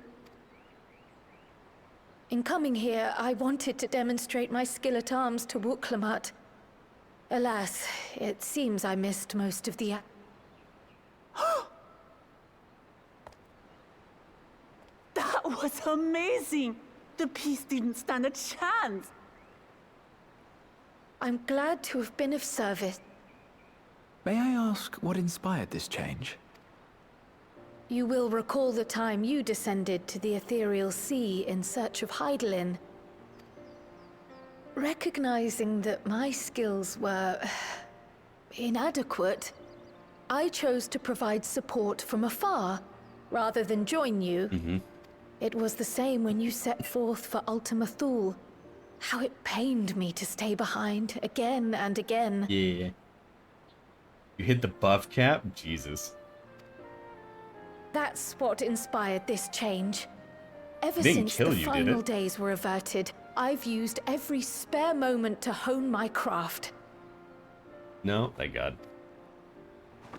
In coming here, I wanted to demonstrate my skill at arms to Wuklamut. Alas, it seems I missed most of the That was amazing! The piece didn't stand a chance! I'm glad to have been of service. May I ask what inspired this change? You will recall the time you descended to the ethereal sea in search of Heidelin. Recognizing that my skills were inadequate, I chose to provide support from afar, rather than join you. It was the same when you set forth for Ultima Thule. How it pained me to stay behind, again and again. Yeah. You hit the buff cap? Jesus. That's what inspired this change. Ever Didn't since kill the you, did final it? days were averted, I've used every spare moment to hone my craft. No, thank God.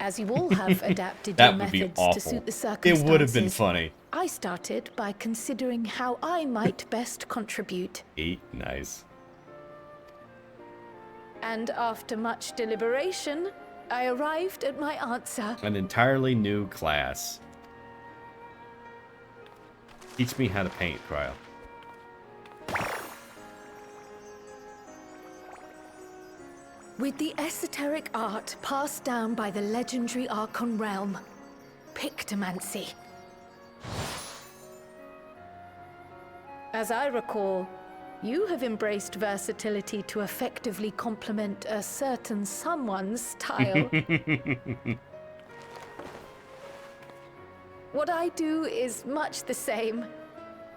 As you all have adapted That your would be methods to awful. suit the It circumstances, would have been funny. I started by considering how I might best contribute. Nice. And after much deliberation, I arrived at my answer. An entirely new class. Teach me how to paint, Cryo. With the esoteric art passed down by the legendary Archon realm, Pictomancy. As I recall, you have embraced versatility to effectively complement a certain someone's style. What I do is much the same.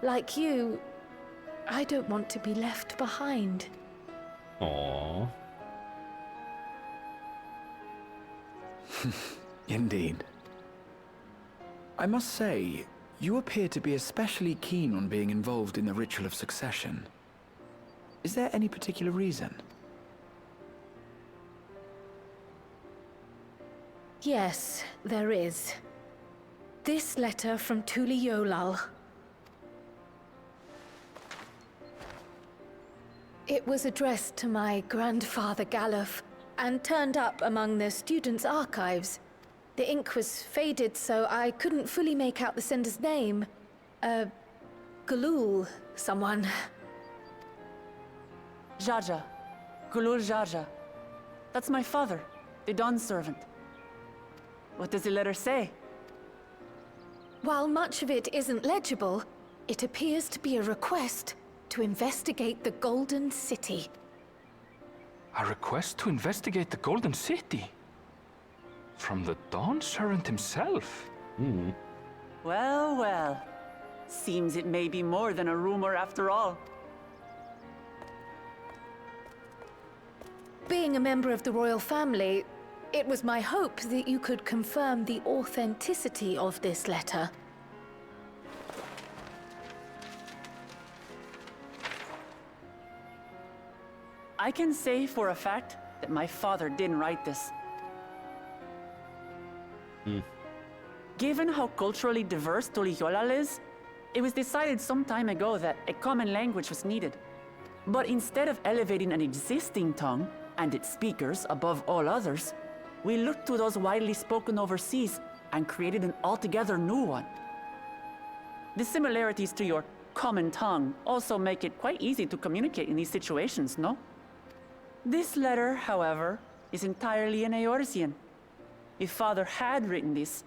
Like you, I don't want to be left behind. Aww. Indeed. I must say, you appear to be especially keen on being involved in the ritual of succession. Is there any particular reason? Yes, there is. This letter from Tuli Yolal. It was addressed to my grandfather Galuf, and turned up among the students' archives. The ink was faded, so I couldn't fully make out the sender's name. Galul, someone. Jaja. Gulul Jaja. That's my father, the Dawn servant. What does the letter say? While much of it isn't legible, it appears to be a request to investigate the Golden City. A request to investigate the Golden City? From the Dawn Servant himself? Well, well. Seems it may be more than a rumor after all. Being a member of the royal family, it was my hope that you could confirm the authenticity of this letter. I can say for a fact that my father didn't write this. Given how culturally diverse Tuliyolal is, it was decided some time ago that a common language was needed. But instead of elevating an existing tongue and its speakers above all others, we looked to those widely spoken overseas and created an altogether new one. The similarities to your common tongue also make it quite easy to communicate in these situations, no? This letter, however, is entirely in Eorzean. If Father had written this,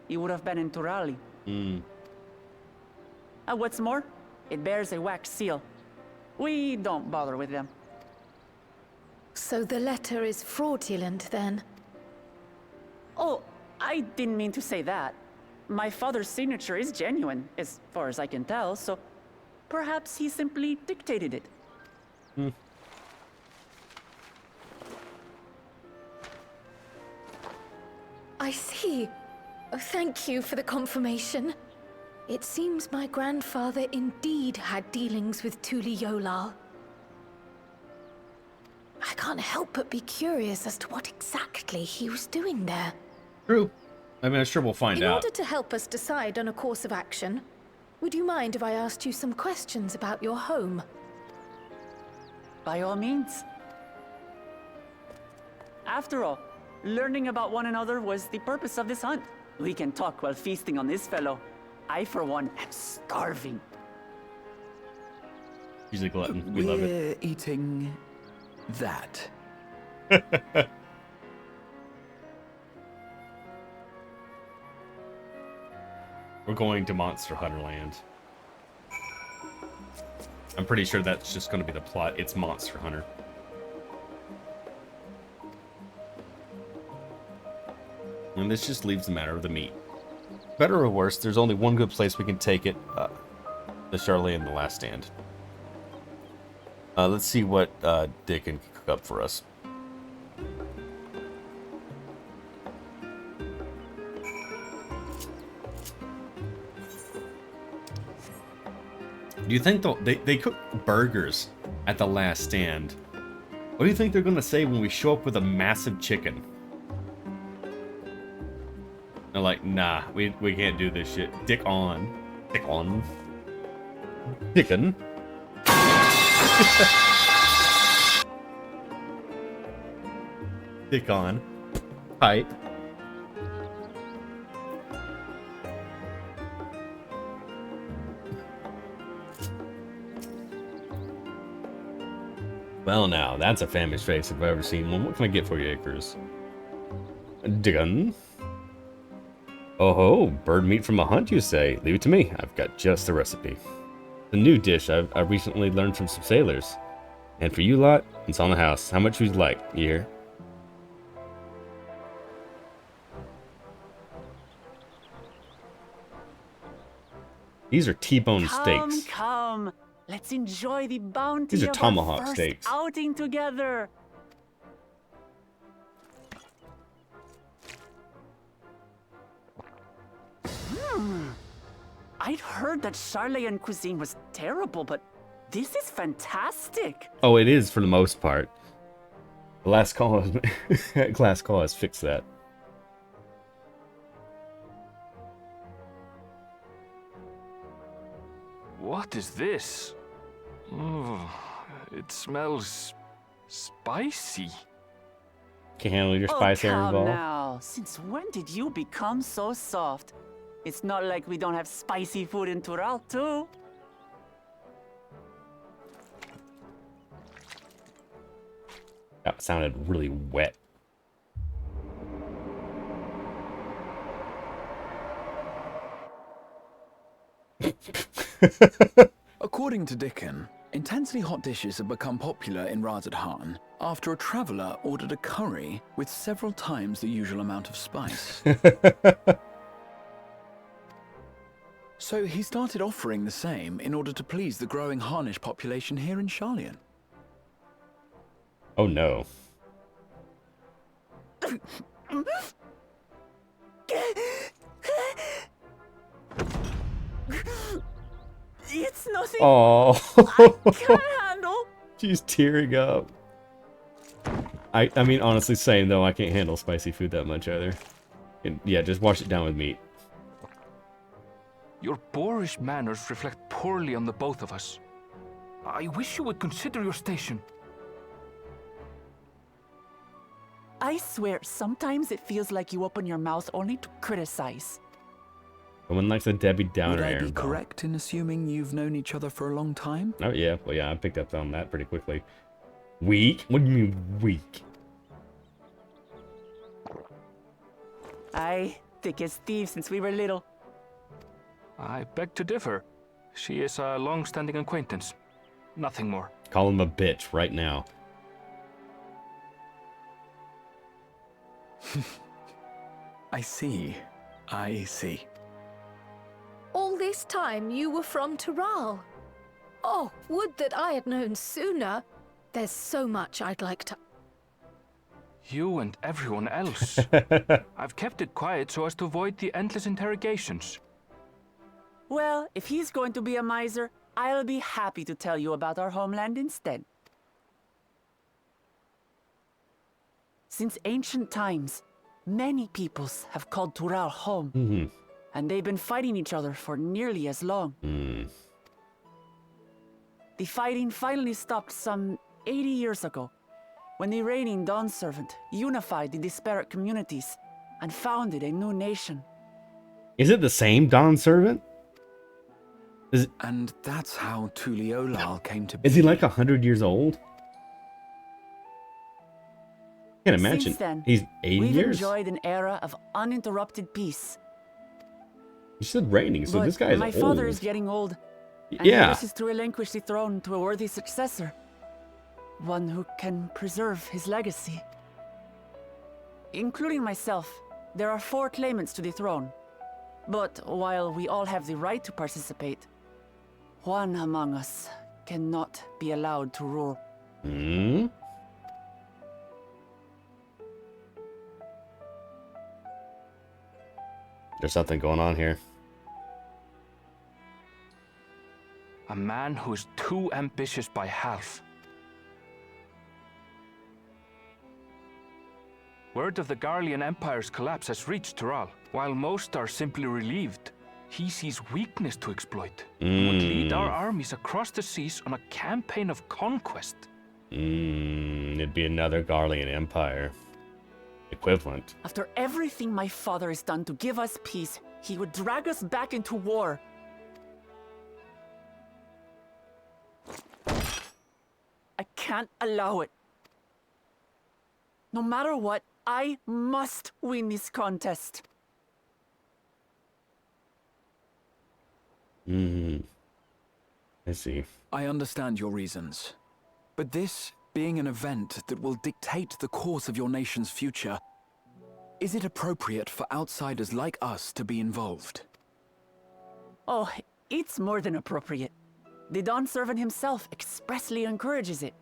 it would have been in Turali. And what's more, it bears a wax seal. We don't bother with them. So the letter is fraudulent, then? Oh, I didn't mean to say that. My father's signature is genuine, as far as I can tell, so perhaps he simply dictated it. I see. Oh, thank you for the confirmation. It seems my grandfather indeed had dealings with Tuli Yolal. I can't help but be curious as to what exactly he was doing there. True. I mean, I'm sure we'll find In out. order to help us decide on a course of action, would you mind if I asked you some questions about your home? By all means. After all, learning about one another was the purpose of this hunt. We can talk while feasting on this fellow. I, for one, am starving. He's a glutton. We love it. We're eating that. We're going to Monster Hunter Land. I'm pretty sure that's just going to be the plot. It's Monster Hunter. And this just leaves the matter of the meat. Better or worse, there's only one good place we can take it. The Charlotte and the Last Stand. Let's see what Dick can cook up for us. Do you think they cook burgers at the Last Stand? What do you think they're gonna say when we show up with a massive chicken? They're like, nah, we can't do this shit. Dick on. Dick on. Chicken. Dick on. Pipe. Well, now, that's a famished face if I've ever seen one. What can I get for you, Icarus? Diggin. Oh ho, bird meat from a hunt, you say? Leave it to me. I've got just the recipe. The new dish I recently learned from some sailors. And for you lot, it's on the house. How much would you like? You hear? These are T-bone steaks. Come. Let's enjoy the bounty These are of tomahawk our first steaks. outing together. I'd heard that Charlayan cuisine was terrible, but this is fantastic. Oh, it is for the most part. The last call has fixed that. What is this? Oh, it smells spicy. Can't handle your Oh, spice there come involved. now. Since when did you become so soft? It's not like we don't have spicy food in Tural, too. That sounded really wet. According to Dickon, intensely hot dishes have become popular in Razadhan after a traveller ordered a curry with several times the usual amount of spice. So he started offering the same in order to please the growing Harnish population here in Charlian. Oh no. It's nothing Oh. I can't handle. She's tearing up. I mean, honestly, same though. I can't handle spicy food that much either. And, yeah, just wash it down with meat. Your boorish manners reflect poorly on the both of us. I wish you would consider your station. I swear, sometimes it feels like you open your mouth only to criticize. Someone likes a Debbie Downer. Would I be Aaron Ball. correct in assuming you've known each other for a long time? Oh yeah, well yeah, I picked up on that pretty quickly. Weak? What do you mean weak? Aye, thick as thieves since we were little. I beg to differ. She is a long-standing acquaintance. Nothing more. Call him a bitch right now. I see. I see. All this time you were from Tural. Oh, would that I had known sooner. There's so much I'd like to... You and everyone else. I've kept it quiet so as to avoid the endless interrogations. Well, if he's going to be a miser, I'll be happy to tell you about our homeland instead. Since ancient times, many peoples have called Tural home. And they've been fighting each other for nearly as long. The fighting finally stopped some 80 years ago, when the reigning Dawn Servant unified the disparate communities and founded a new nation. Is it the same Dawn Servant? And that's how Tuliolal came to be. Is he like 100 years old? Can't imagine. Since then, He's 80 we've years? enjoyed an era of uninterrupted peace. You said reigning, so But this guy is my old. father is getting old, and he Yeah. wishes to relinquish the throne to a worthy successor. One who can preserve his legacy. Including myself, there are 4 claimants to the throne. But while we all have the right to participate, one among us cannot be allowed to rule. There's something going on here. A man who is too ambitious by half. Word of the Garlean Empire's collapse has reached Tural. While most are simply relieved, he sees weakness to exploit and would lead our armies across the seas on a campaign of conquest. It'd be another Garlean Empire. Equivalent. After everything my father has done to give us peace, he would drag us back into war. I can't allow it. No matter what, I must win this contest. I see. I understand your reasons. But this being an event that will dictate the course of your nation's future, is it appropriate for outsiders like us to be involved? Oh, it's more than appropriate. The Dawn Servant himself expressly encourages it.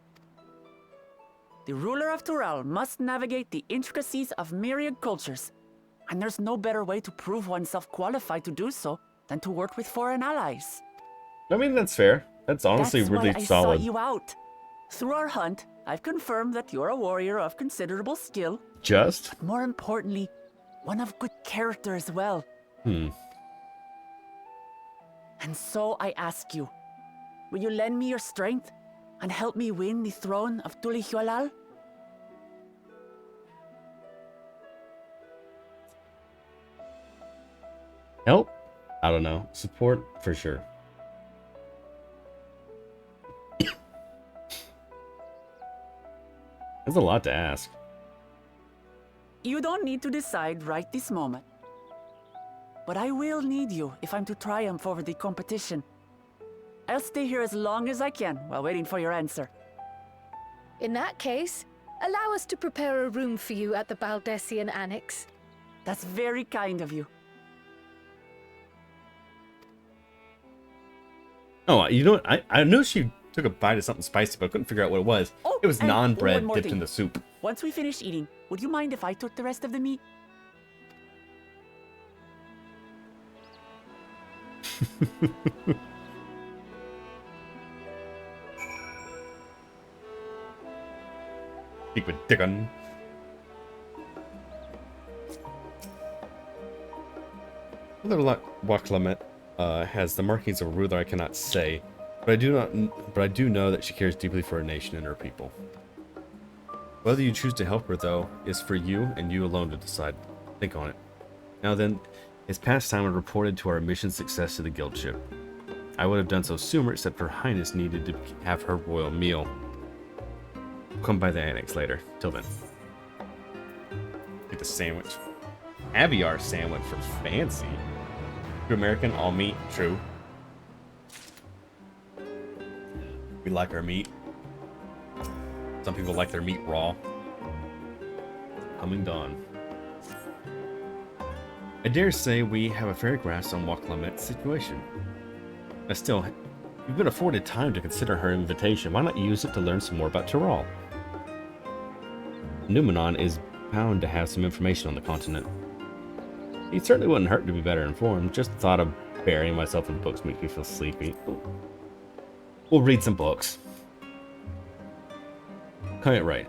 The ruler of Tural must navigate the intricacies of myriad cultures, and there's no better way to prove oneself qualified to do so than to work with foreign allies. I mean, that's fair. That's honestly That's really why I solid. sought you out. Through our hunt, I've confirmed that you're a warrior of considerable skill. Just? But more importantly, one of good character as well. And so I ask you, will you lend me your strength and help me win the throne of Tulihualal? Help? I don't know. Support? For sure. That's a lot to ask. You don't need to decide right this moment. But I will need you if I'm to triumph over the competition. I'll stay here as long as I can while waiting for your answer. In that case, allow us to prepare a room for you at the Baldessian Annex. That's very kind of you. Oh, you know what? I know she took a bite of something spicy, but I couldn't figure out what it was. Oh, It was and naan one bread more dipped thing. in the soup. Once we finish eating, would you mind if I took the rest of the meat? Secret chicken. Whether Waclamet has the markings of a ruler, I cannot say, but I do know that she cares deeply for her nation and her people. Whether you choose to help her, though, is for you and you alone to decide. Think on it. Now then, it's past time I reported to our mission success to the guild ship. I would have done so sooner, except Her Highness needed to have her royal meal. Come by the annex later. Till then. Get the sandwich. Caviar sandwich for fancy. True American, all meat. True. We like our meat. Some people like their meat raw. Coming dawn. I dare say we have a fair grasp on Waklamet's situation. But still, you've been afforded time to consider her invitation. Why not use it to learn some more about Tyrol? Numenon is bound to have some information on the continent. It certainly wouldn't hurt to be better informed. Just the thought of burying myself in books makes me feel sleepy. We'll read some books. Quite right.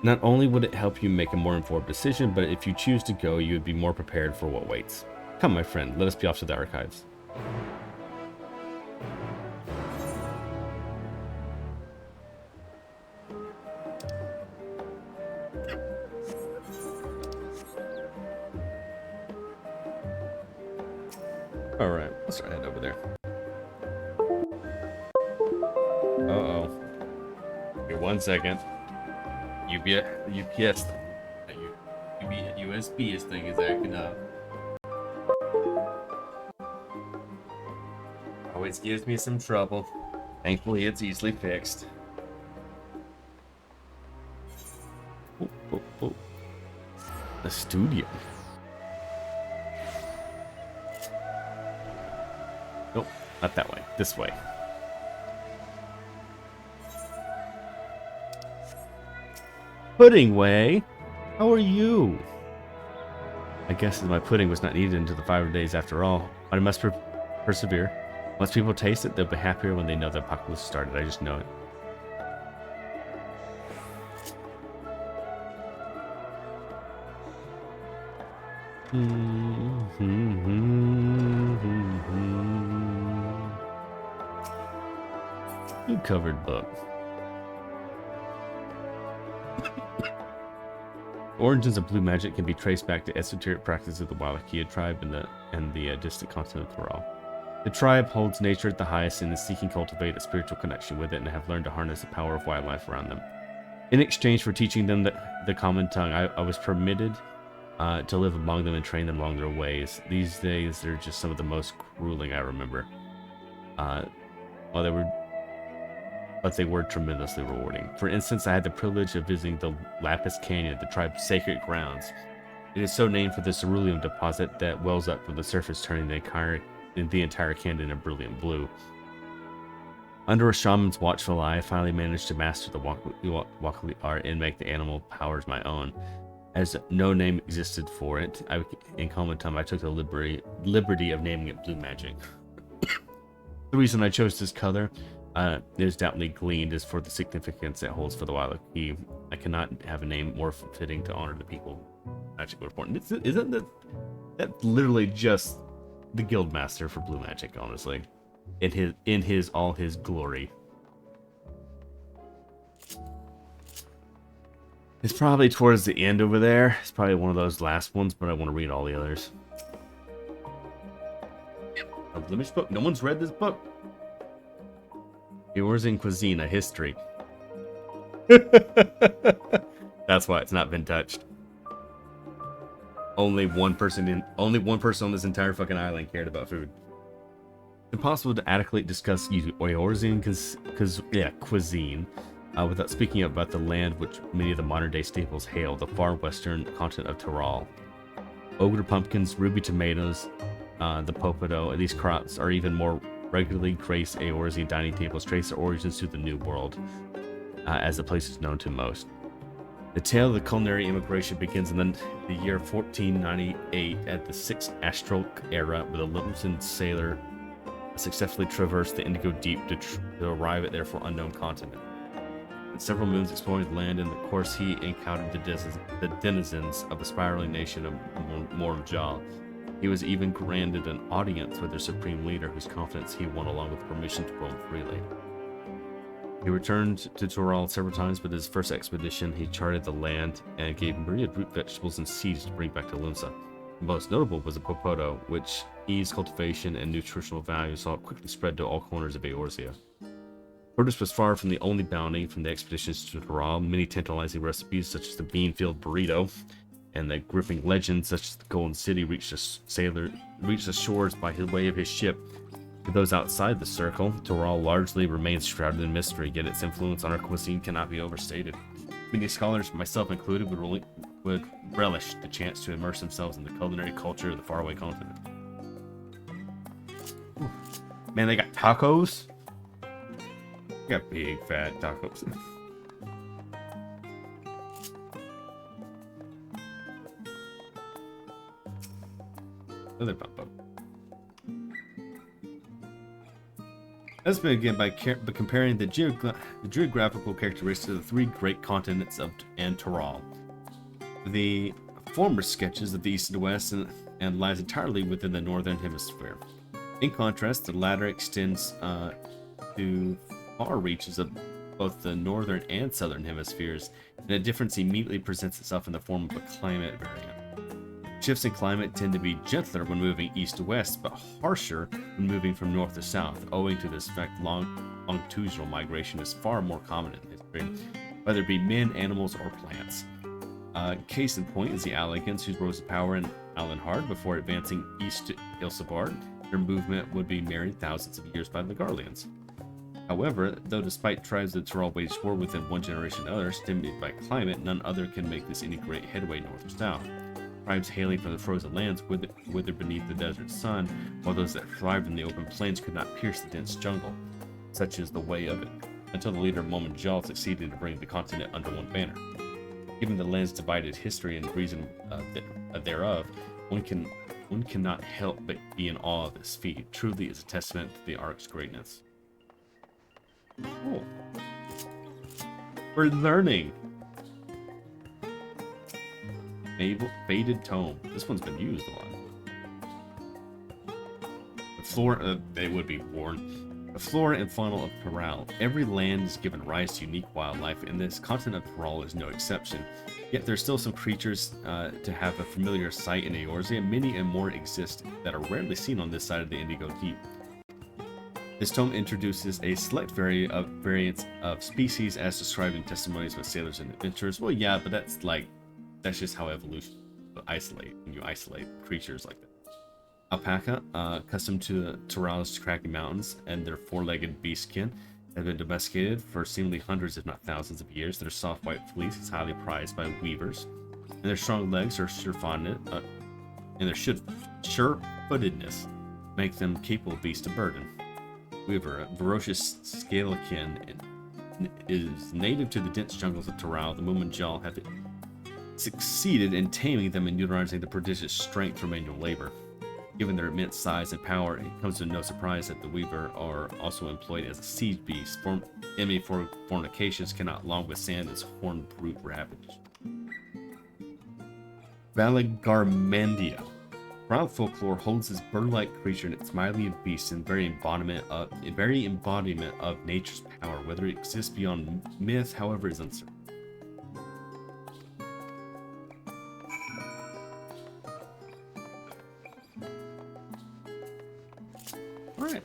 Not only would it help you make a more informed decision, but if you choose to go, you would be more prepared for what waits. Come, my friend, let us be off to the archives. Alright, let's try head over there. Uh-oh. Here, 1 second. UPS USB thing is acting up. Always gives me some trouble. Thankfully, it's easily fixed. Oh. The studio. Nope, not that way. This way. Pudding Way, how are you? I guess my pudding was not needed until the 5 days after all, but I must persevere. Once people taste it, they'll be happier when they know the apocalypse started. I just know it. You covered book. Origins of blue magic can be traced back to esoteric practices of the Wallachia tribe and the distant continent of Tyrol. The tribe holds nature at the highest and is seeking to cultivate a spiritual connection with it and have learned to harness the power of wildlife around them. In exchange for teaching them the common tongue, I was permitted to live among them and train them along their ways. These days, they're just some of the most grueling I remember. But they were tremendously rewarding. For instance, I had the privilege of visiting the Lapis Canyon, the tribe's sacred grounds. It is so named for the cerulean deposit that wells up from the surface, turning the entire canyon a brilliant blue. Under a shaman's watchful eye, I finally managed to master the Wakali art and make the animal powers my own. As no name existed for it, in common time I took the liberty of naming it blue magic. The reason I chose this color is doubtly gleaned is for the significance it holds for the Wallachia. I cannot have a name more fitting to honor the people magically born. Isn't that literally just the guildmaster for blue magic? Honestly, in all his glory. It's probably towards the end over there. It's probably one of those last ones, but I want to read all the others. A Blemish book. No one's read this book. Eorzean Cuisine, a history. That's why it's not been touched. Only one person on this entire fucking island cared about food. It's impossible to adequately discuss Eorzean cuisine without speaking about the land which many of the modern-day staples hail, the far western continent of Tyrol. Ogre pumpkins, ruby tomatoes, the popoto, these crops are even more regularly grace Eorzean dining tables, trace their origins to the New World, as the place is known to most. The tale of the culinary immigration begins in the year 1498 at the 6th Astral era, with a Littleton sailor successfully traversed the Indigo Deep to arrive at their unknown continent. In several moons exploring the land, in the course he encountered the denizens of a spiraling nation of Morjal. He was even granted an audience with their supreme leader, whose confidence he won along with permission to roam freely. He returned to Tyrol several times, but his first expedition he charted the land and gave myriad root vegetables and seeds to bring back to Lunsa. The most notable was the popoto, which ease cultivation and nutritional value saw it quickly spread to all corners of Eorzea. Produce was far from the only bounty from the expeditions to Doral. Many tantalizing recipes, such as the bean-filled burrito, and the gripping legends, such as the Golden City, reached the shores by way of his ship. To those outside the circle, Doral largely remains shrouded in mystery, yet its influence on our cuisine cannot be overstated. Many scholars, myself included, would relish the chance to immerse themselves in the culinary culture of the faraway continent. Ooh. Man, they got tacos. They got big fat tacos. Another bump up. Let's begin by comparing the geographical characteristics of the three great continents of Doral. The former sketches of the East and West and lies entirely within the Northern Hemisphere. In contrast, the latter extends to far reaches of both the Northern and Southern Hemispheres, and a difference immediately presents itself in the form of a climate variant. Shifts in climate tend to be gentler when moving east to west, but harsher when moving from north to south. Owing to this fact, longitudinal migration is far more common in history, whether it be men, animals, or plants. Case in point is the Allegans, who rose to power in Alenhard before advancing east to Ilsebard. Their movement would be married thousands of years by the Garleans. However, though despite tribes of Doral waged war within one generation to others, stimulated by climate, none other can make this any great headway north or south. Tribes hailing from the frozen lands withered beneath the desert sun, while those that thrived in the open plains could not pierce the dense jungle. Such is the way of it, until the leader Momentjal succeeded to bring the continent under one banner. Given the land's divided history and reason thereof, one cannot help but be in awe of this feat. Truly is a testament to the Ark's greatness. Cool. We're learning. Faded tome. This one's been used a lot. The flora, they would be worn. The flora and fauna of Doral. Every land is given rise to unique wildlife, and this continent of Doral is no exception. Yet there's still some creatures to have a familiar sight in Eorzea. Many and more exist that are rarely seen on this side of the Indigo Deep. This tome introduces a select variants of species as described in testimonies by sailors and adventurers. Well, yeah, but that's just how evolution when you isolate creatures like that. Alpaca, accustomed to Doral's craggy mountains and their four-legged beastkin, have been domesticated for seemingly hundreds, if not thousands of years. Their soft white fleece is highly prized by weavers, and their strong legs are sure-footedness make them capable of beasts of burden. Weaver, a ferocious scalekin, is native to the dense jungles of Doral. The Momentjal have succeeded in taming them and utilizing the prodigious strength for manual labor. Given their immense size and power, it comes to no surprise that the weaver are also employed as a siege beast. Enemy fornications cannot long withstand this horned brute ravage. Valagarmandia. Doral folklore holds this bird-like creature in its mighty beast in very embodiment of nature's power. Whether it exists beyond myth, however, is uncertain. Alright.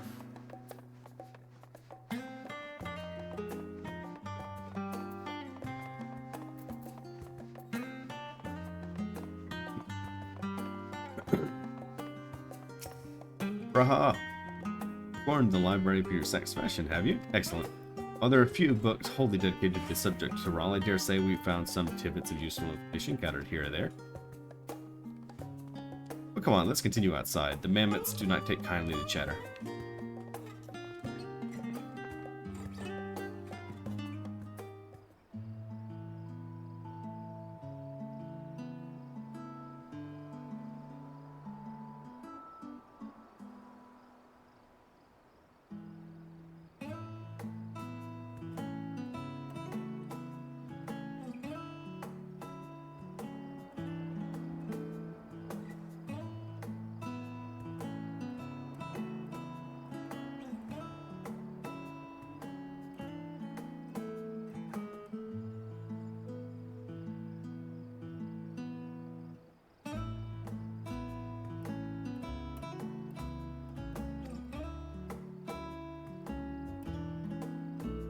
Braha! Explored the library for your satisfaction, have you? Excellent. While there are a few books wholly dedicated to the subject of Doral, I dare say we found some tidbits of useful information gathered here or there. But come on, let's continue outside. The mammoths do not take kindly to chatter.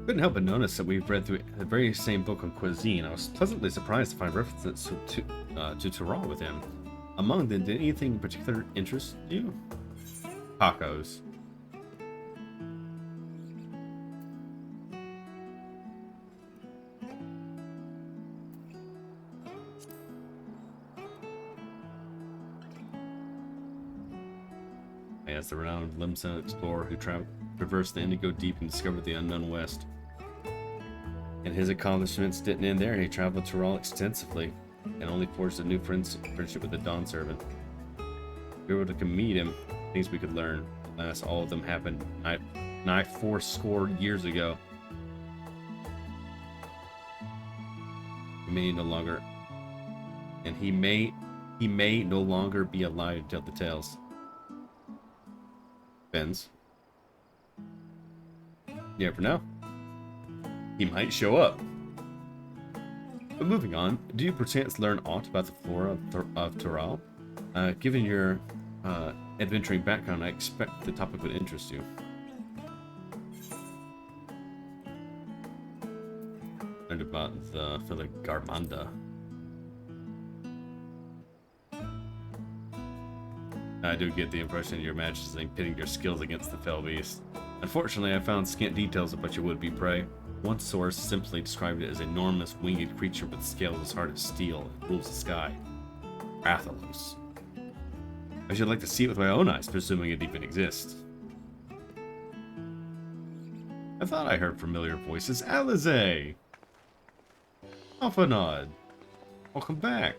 Couldn't help but notice that we've read through the very same book on cuisine. I was pleasantly surprised to find references to Tyrol within. Among them, did anything in particular interest you? Tacos. As the renowned Limsa explorer who traversed the Indigo Deep and discovered the unknown West. And his accomplishments didn't end there. He traveled Tyrol extensively and only forged a new friendship with the Dawn Servant. We were able to meet him, things we could learn. Alas, all of them happened nigh 40 years ago. He may no longer, and he may no longer be alive to tell the tales. Depends. You never know. He might show up. But moving on, do you perchance learn aught about the flora of Tyrol? Given your adventuring background, I expect the topic would interest you. Learned about the Filigarmanda. I do get the impression you're imagining pitting your skills against the fell beast. Unfortunately, I found scant details about your would-be prey. One source simply described it as an enormous winged creature with scales as hard as steel and rules the sky. Rathalos. I should like to see it with my own eyes, presuming it even exists. I thought I heard familiar voices. Alize! Alphanod! Welcome back.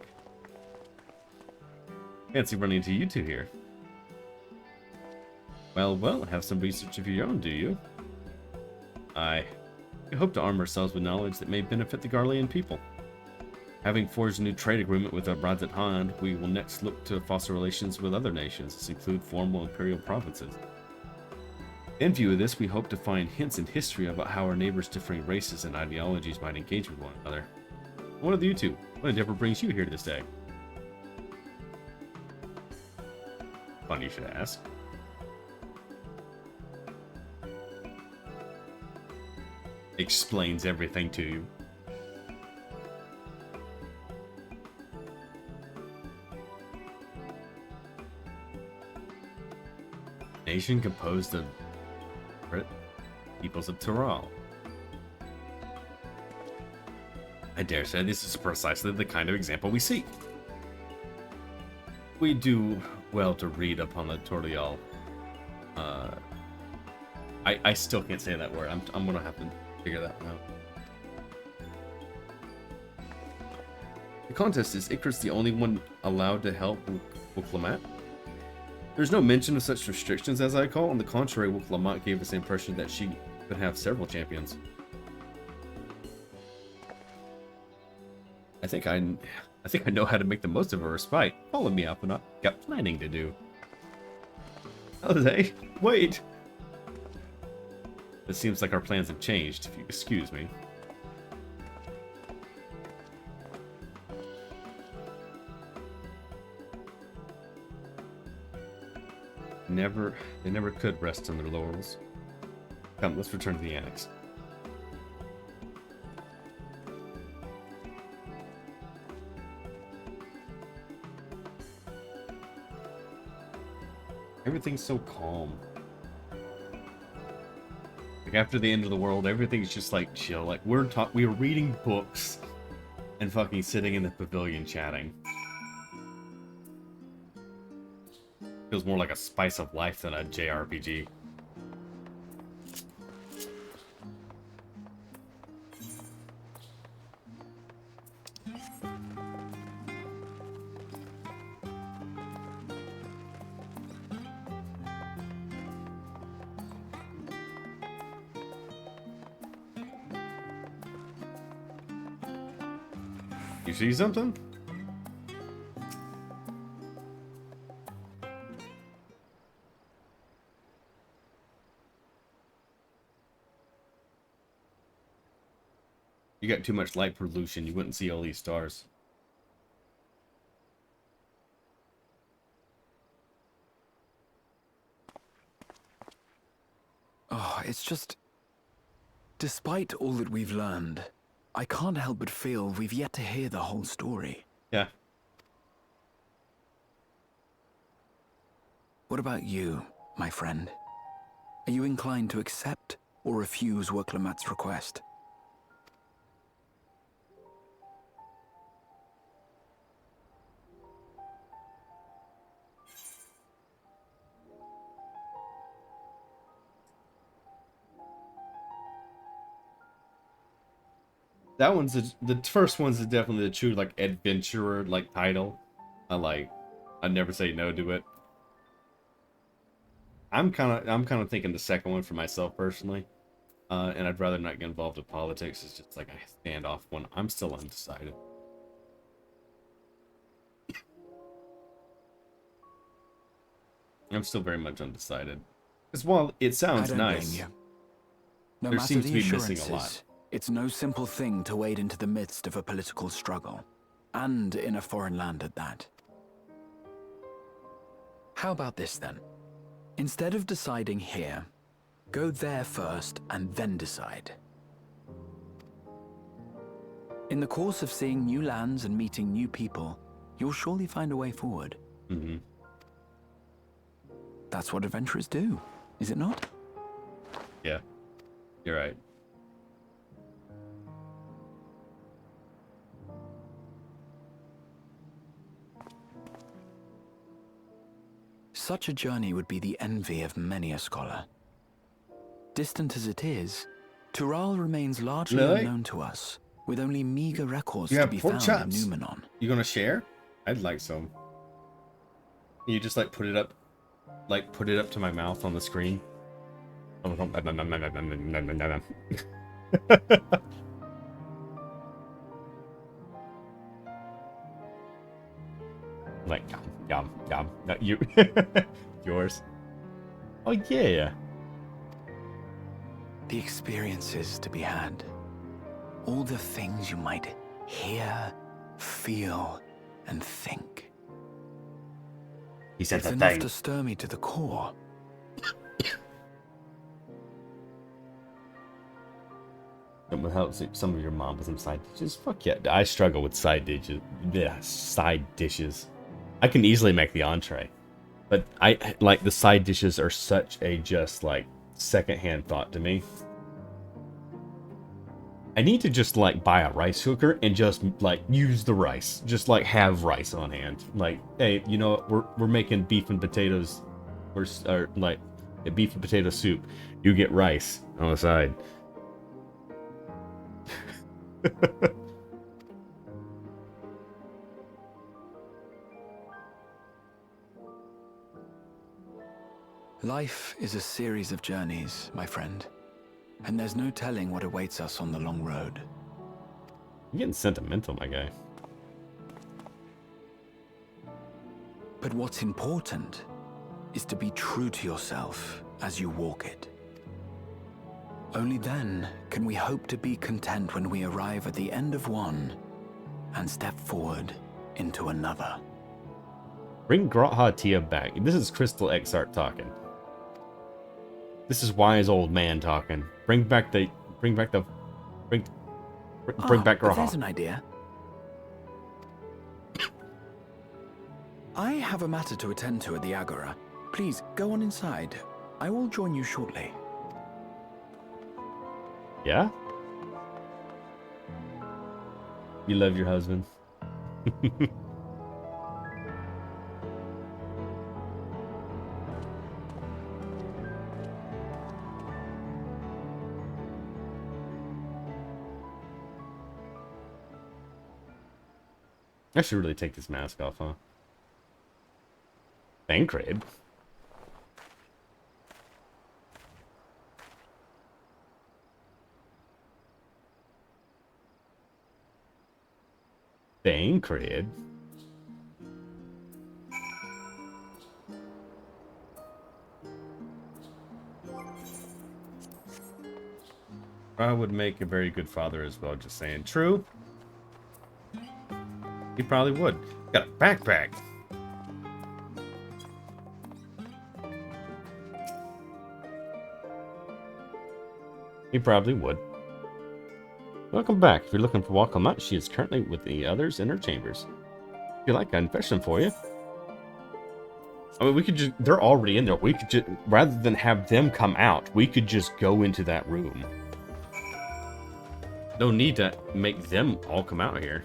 Fancy running into you two here. Well, have some research of your own, do you? We hope to arm ourselves with knowledge that may benefit the Garlean people. Having forged a new trade agreement with Radat Han, we will next look to foster relations with other nations. This include formal imperial provinces. In view of this, we hope to find hints in history about how our neighbors' differing races and ideologies might engage with one another. One of you two, what endeavor brings you here this day? Funny you should ask. Explains everything to you. Nation composed of peoples of Tyrol. I dare say this is precisely the kind of example we seek. We do well to read upon the Toriel. I still can't say that word. I'm gonna have to figure that one out. The contest is Icarus the only one allowed to help Wuklamat? There's no mention of such restrictions as I recall. On the contrary, Wuklamat gave us the impression that she could have several champions. I think I know how to make the most of her respite. Follow me up, and I've got planning to do. Jose, wait! It seems like our plans have changed, if you excuse me. They never could rest on their laurels. Come, let's return to the annex. Everything's so calm. Like after the end of the world, everything's just like chill. Like we were reading books and fucking sitting in the pavilion chatting. Feels more like a spice of life than a JRPG. You see something? You got too much light pollution, you wouldn't see all these stars. Oh, it's just... Despite all that we've learned, I can't help but feel we've yet to hear the whole story. Yeah. What about you, my friend? Are you inclined to accept or refuse Worklamat's request? That one's the first one's definitely the true like adventurer like title. I'd never say no to it. I'm kind of thinking the second one for myself personally, and I'd rather not get involved with politics. It's just like a standoff one. I'm still undecided. I'm still very much undecided. Because while it sounds nice, no there matter seems the to be missing a assurances, lot. it's no simple thing to wade into the midst of a political struggle, and in a foreign land at that. How about this then? Instead of deciding here, go there first and then decide. In the course of seeing new lands and meeting new people, you'll surely find a way forward. Mm-hmm. That's what adventurers do, is it not? Yeah, you're right. Such a journey would be the envy of many a scholar. Distant as it is, Tural remains largely Really? unknown to us, with only meager records You to have be pork found chops? in Numenon. You gonna share? I'd like some. You just like put it up to my mouth on the screen. Like yum. Not you. Yours. Oh yeah. The experiences to be had. All the things you might hear, feel, and think. He said It's the enough thing. to stir me to the core. It would help some of your mom with some side dishes. Fuck yeah. I struggle with side dishes. Yeah, side dishes. I can easily make the entree. But I like the side dishes are such a just like secondhand thought to me. I need to just like buy a rice cooker and just like use the rice. Just like have rice on hand. Like, hey, you know what? We're making beef and potatoes, or like a beef and potato soup. You get rice on the side. Life is a series of journeys, my friend. And there's no telling what awaits us on the long road. You're getting sentimental, my guy. But what's important is to be true to yourself as you walk it. Only then can we hope to be content when we arrive at the end of one and step forward into another. Bring Grotha Tia back. This is Crystal Exart talking. This is wise old man talking. Bring back But Grotha. there's an idea. I have a matter to attend to at the Agora. Please, go on inside. I will join you shortly. Yeah? You love your husband? I should really take this mask off, huh? Bancrade? Bancrade? I would make a very good father as well, just saying. True. He probably would. Got a backpack. He probably would. Welcome back. If you're looking for Walkamat, she is currently with the others in her chambers. If you like, I can fetch them for you. I mean, we could just... They're already in there. We could just... Rather than have them come out, we could just go into that room. No need to make them all come out here.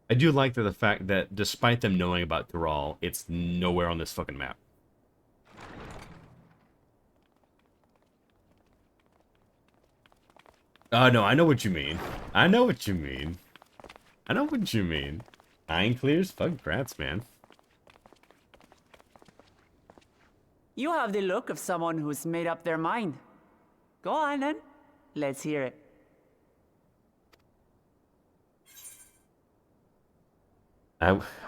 I do like the fact that despite them knowing about Thrall, it's nowhere on this fucking map. No, I know what you mean. I know what you mean. I know what you mean. Nine clears? Fuck grats, man. You have the look of someone who's made up their mind. Go on then. Let's hear it.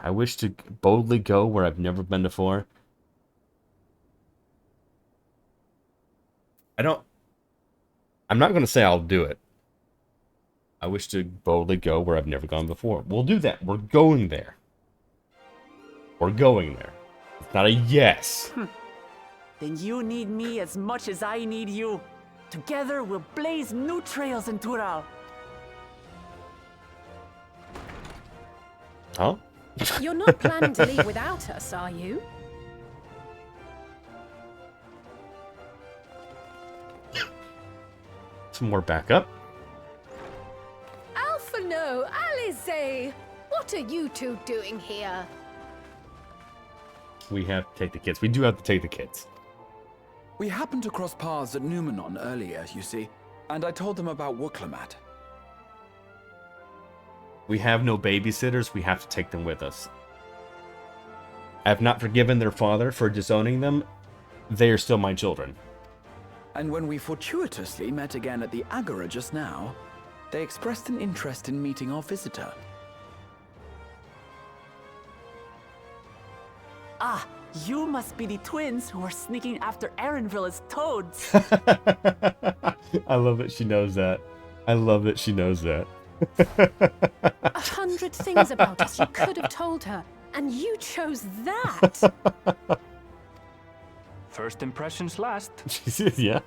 I wish to boldly go where I've never been before. I'm not going to say I'll do it. I wish to boldly go where I've never gone before. We'll do that. We're going there. We're going there. It's not a yes. Then you need me as much as I need you. Together we'll blaze new trails in Tural. Huh? You're not planning to leave without us, are you? Some more backup. Alphino, Alize, what are you two doing here? We have to take the kids. We do have to take the kids. We happened to cross paths at Numenon earlier, you see, and I told them about Wooklamat. We have no babysitters. We have to take them with us. I have not forgiven their father for disowning them. They are still my children. And when we fortuitously met again at the Agora just now, they expressed an interest in meeting our visitor. Ah, you must be the twins who are sneaking after Erenville as toads. I love that she knows that. I love that she knows that. 100 things about us you could have told her, and you chose that. First impressions last. Yeah.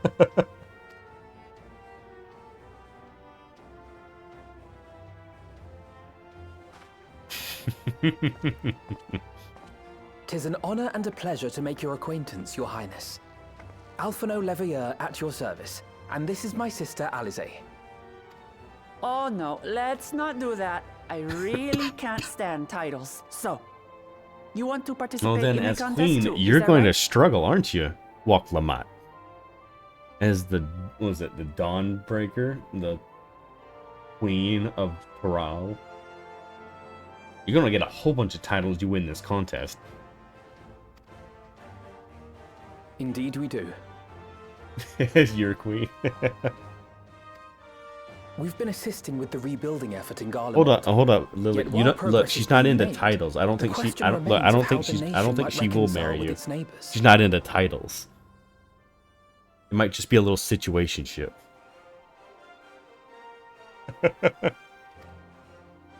Tis an honor and a pleasure to make your acquaintance, Your Highness. Alphino Leveilleur at your service, and this is my sister Alize. Oh no, let's not do that. I really can't stand titles. So, you want to participate Well then, in the as contest queen, too, you're is that going to right? struggle, aren't you, Walklamat? As the, what was it, the Dawnbreaker? The queen of Thrall? You're going to get a whole bunch of titles you win this contest. Indeed we do. As your queen. We've been assisting with the rebuilding effort in Garlemald. Hold up, Lily. Yet You while know, look, progress she's is not being into made, titles. I don't the think she. question I don't remains of think how the she's. I don't nation think might she will reconcile marry with you. its neighbors. She's not into titles. It might just be a little situationship.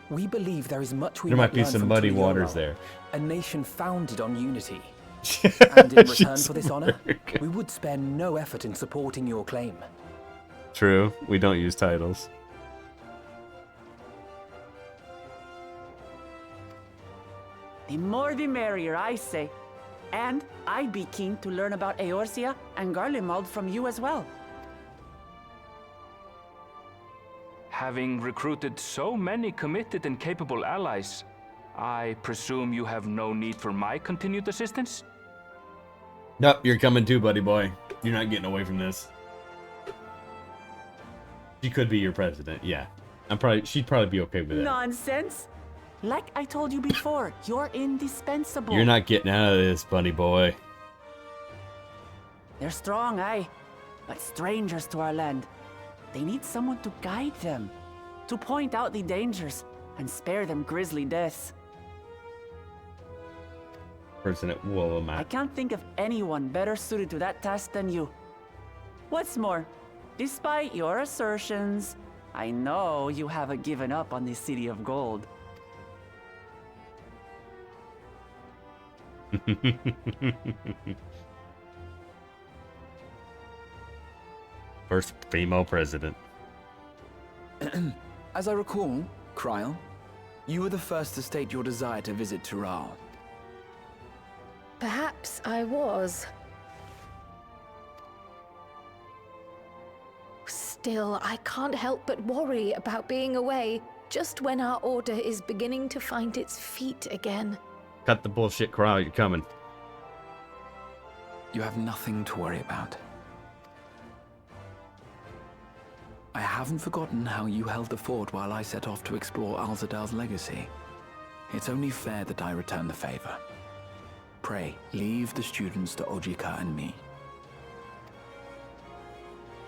We believe there is much we There might be learn some from muddy Tural, waters there. a nation founded on unity. And in return for this honor, we would spare no effort in supporting your claim. True. We don't use titles. The more the merrier, I say. And I'd be keen to learn about Eorzea and Garlemald from you as well. Having recruited so many committed and capable allies, I presume you have no need for my continued assistance? Nope, you're coming too, buddy boy. You're not getting away from this. She could be your president, yeah. She'd probably be okay with that. Nonsense! Like I told you before, you're indispensable. You're not getting out of this, buddy boy. They're strong, aye, but strangers to our land. They need someone to guide them, to point out the dangers, and spare them grisly deaths. President I Willamette. can't think of anyone better suited to that task than you. What's more, despite your assertions, I know you haven't given up on the City of Gold. First female president. As I recall, Kryl, you were the first to state your desire to visit Tural. Perhaps I was. Still, I can't help but worry about being away just when our order is beginning to find its feet again. Cut the bullshit, Corral. You're coming. You have nothing to worry about. I haven't forgotten how you held the fort while I set off to explore Alzadal's legacy. It's only fair that I return the favor. Pray, leave the students to Ojika and me.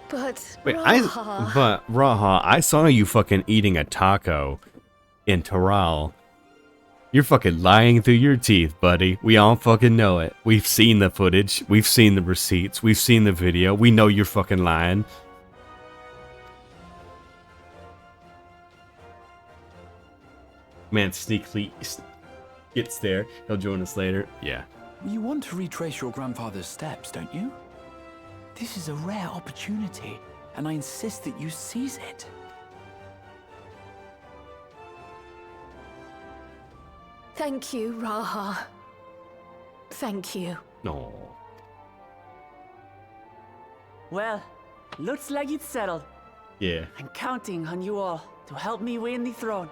But Wait, Raha, Raha, I saw you fucking eating a taco in Toral. You're fucking lying through your teeth, buddy. We all fucking know it. We've seen the footage. We've seen the receipts. We've seen the video. We know you're fucking lying. Man, sneakily gets there. He'll join us later. Yeah. You want to retrace your grandfather's steps, don't you? This is a rare opportunity, and I insist that you seize it. thank you, Raha. Thank you. No. Well, looks like it's settled. Yeah. I'm counting on you all to help me win the throne.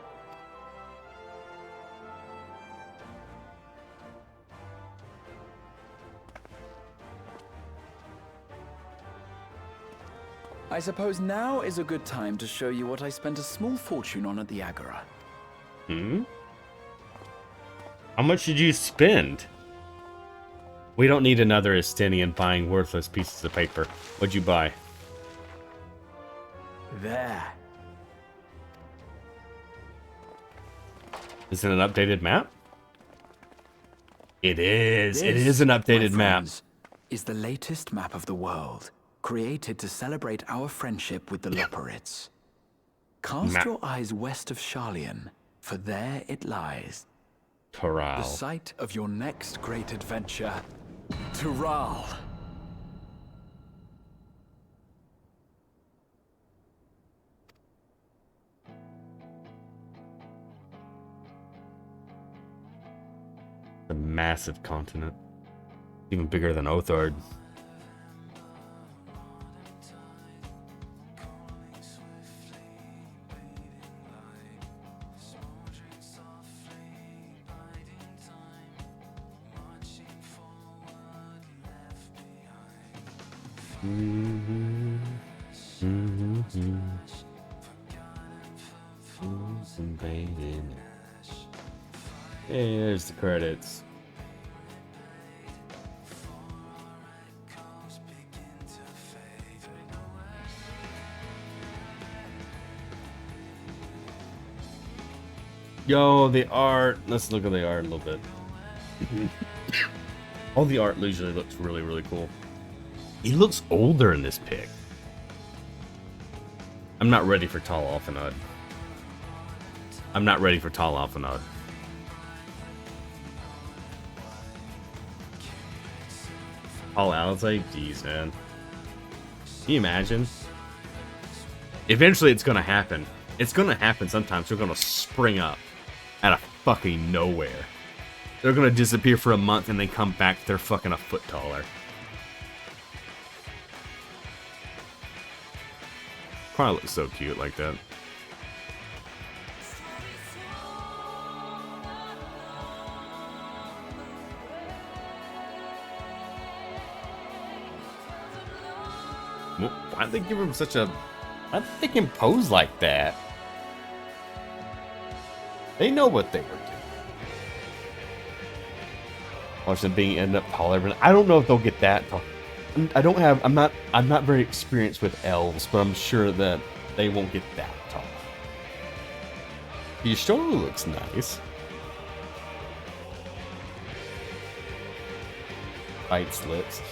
I suppose now is a good time to show you what I spent a small fortune on at the Agora. Hmm? How much did you spend? We don't need another Estinian buying worthless pieces of paper. What'd you buy? There. Is it an updated map? It is. It This, is an my updated map. friends, is the latest map of the world, created to celebrate our friendship with the Loperids. Cast Map. your eyes west of Sharlayan, for there it lies. The Toral. site of your next great adventure, Tural. A massive continent. Even bigger than Othard. Hey, there's the credits. Yo, the art. Let's look at the art a little bit. All the art usually looks really, really cool. He looks older in this pic. I'm not ready for Tall Alphanod. I'm not ready for Tall Alphanod. Tall Alizé? Jeez, man. Can you imagine? Eventually it's gonna happen. It's gonna happen sometimes. They're gonna spring up out of fucking nowhere. They're gonna disappear for a month and then come back, they're fucking a foot taller. Probably looks so cute like that. Why'd they give him such a... Why'd they make him pose like that? They know what they were doing. Watch them being end up taller, but I don't know if they'll get that tall. I'm not very experienced with elves, but I'm sure that they won't get that tall. Your shoulder looks nice. Tight slips.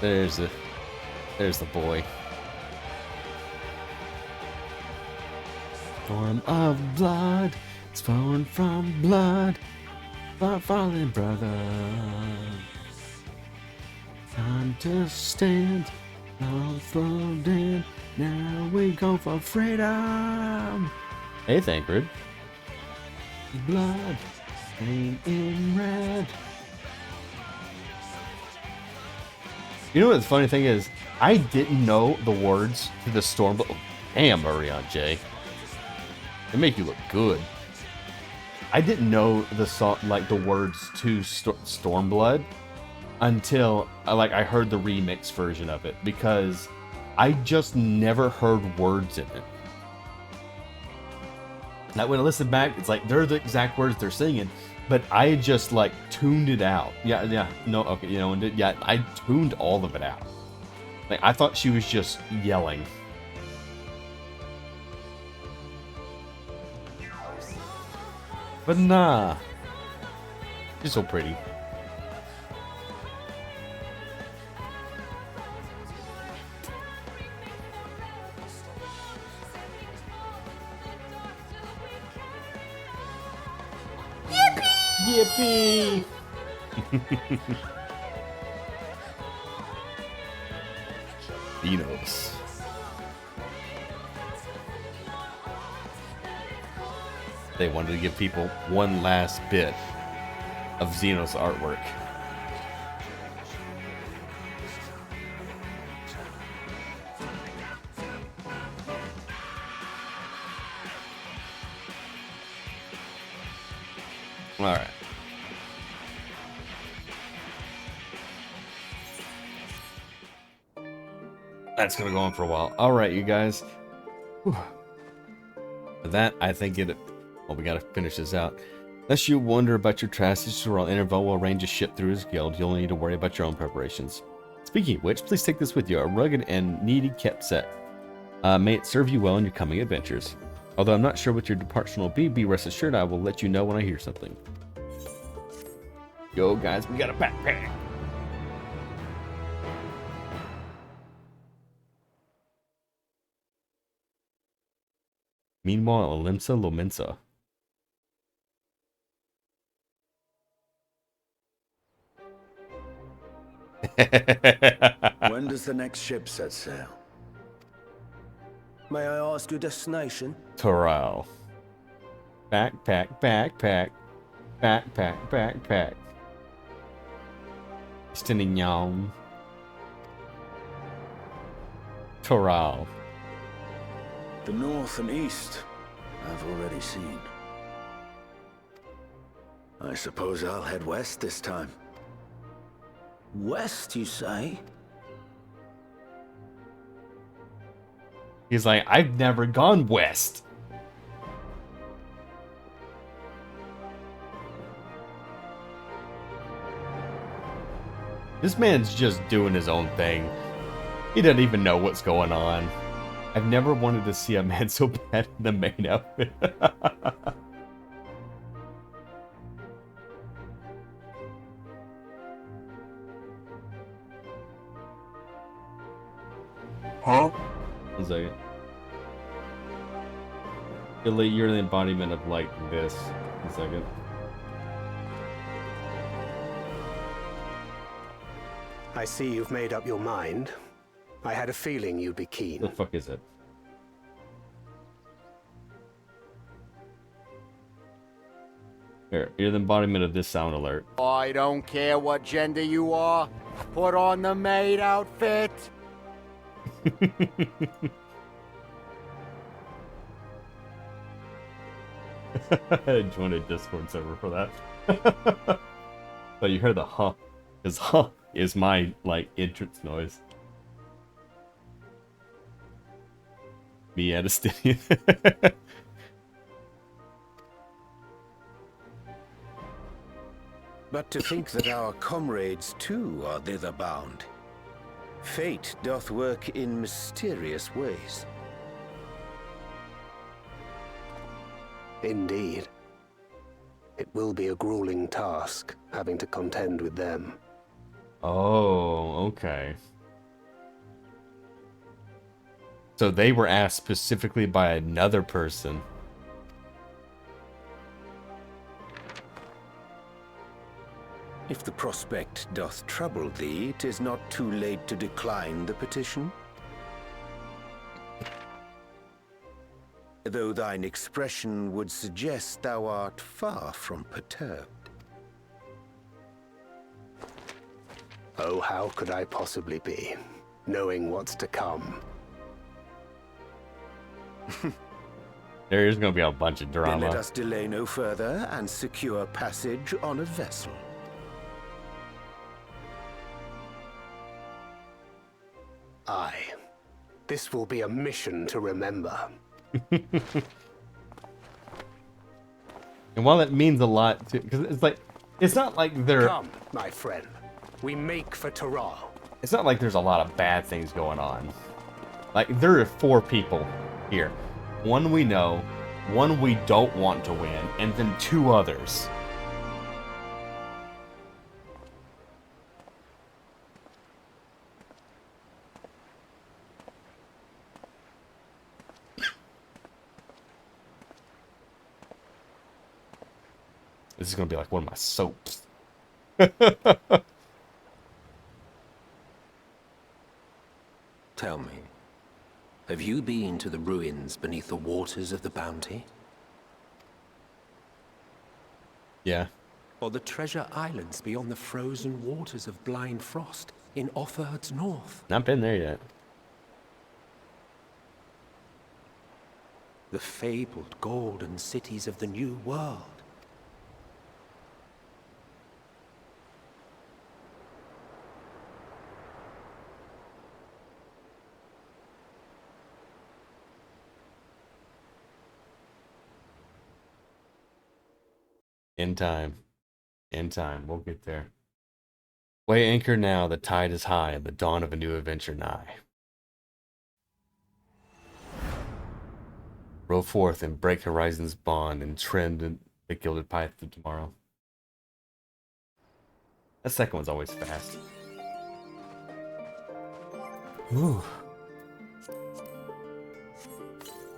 There's the boy. Storm of blood, it's flowing from blood, falling brother. Time to stand, all floating. Now we go for freedom. Hey, Thancred. Blood, ain't in red. You know what the funny thing is? I didn't know the words to the Storm. Damn, Marion J. They make you look good. I didn't know the song, like the words to Stormblood, until I heard the remix version of it, because I just never heard words in it. Now when I listen back, it's like they're the exact words they're singing, but I just like tuned it out. Yeah, no, okay, you know, and yeah, I tuned all of it out. Like I thought she was just yelling. But nah, she's so pretty. Yippee! Dinos. They wanted to give people one last bit of Xenos artwork. All right. That's gonna go on for a while. All right, you guys. Whew. With that, I think well, we gotta finish this out. Unless you wonder about your passage to Interval will arrange a ship through his guild, you'll need to worry about your own preparations. Speaking of which, please take this with you, a rugged and needy kept set. May it serve you well in your coming adventures. Although I'm not sure what your departure will be rest assured I will let you know when I hear something. Yo, guys, we got a backpack. Meanwhile, Olimsa Lomensa. When does the next ship set sail? May I ask your destination? Toral. Backpack, backpack. Backpack, backpack. Stinignon. Toral. The north and east, I've already seen. I suppose I'll head west this time. West, you say? He's like, I've never gone west. This man's just doing his own thing. He doesn't even know what's going on. I've never wanted to see a man so bad in the main outfit. Huh? 1 second. You're the embodiment of like this. 1 second. I see you've made up your mind. I had a feeling you'd be keen. The fuck is it? Here, you're the embodiment of this sound alert. I don't care what gender you are. Put on the maid outfit. I joined a Discord server for that. So you heard the huh. Because huh is my, like, entrance noise. Me at a stadium. But to think that our comrades too are thither bound. Fate doth work in mysterious ways. Indeed. It will be a grueling task, having to contend with them. Oh, okay. So they were asked specifically by another person. If the prospect doth trouble thee, 'tis not too late to decline the petition. Though thine expression would suggest thou art far from perturbed. Oh, how could I possibly be, knowing what's to come? There is going to be a bunch of Then let drama. us delay no further and secure passage on a vessel. Aye. This will be a mission to remember. And while it means a lot to, because it's not like they're. Come, my friend. We make for Taral. It's not like there's a lot of bad things going on. Like, there are 4 people here. One we know, one we don't want to win, and then 2 others. This is gonna be like one of my soaps. Tell me, have you been to the ruins beneath the waters of the Bounty? Yeah. Or the treasure islands beyond the frozen waters of Blind Frost in Offerd's north? Not been there yet. The fabled golden cities of the New World. In time. In time. We'll get there. Weigh anchor now, the tide is high, and the dawn of a new adventure nigh. Row forth and break horizon's bond and trend in the gilded path of tomorrow. That second one's always fast. Ooh.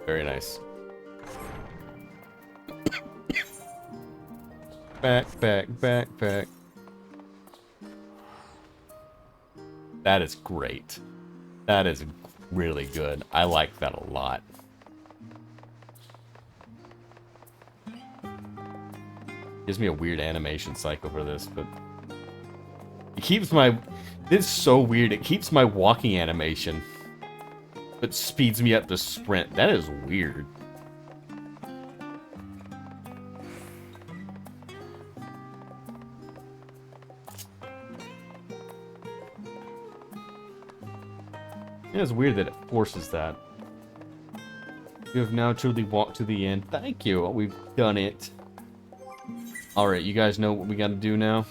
Very nice. Back. That is great. That is really good. I like that a lot. Gives me a weird animation cycle for this, but it keeps my... It's so weird. It keeps my walking animation, but speeds me up to sprint. That is weird. It is weird that it forces that. You have now truly walked to the end. Thank you. We've done it. Alright, you guys know what we gotta do now?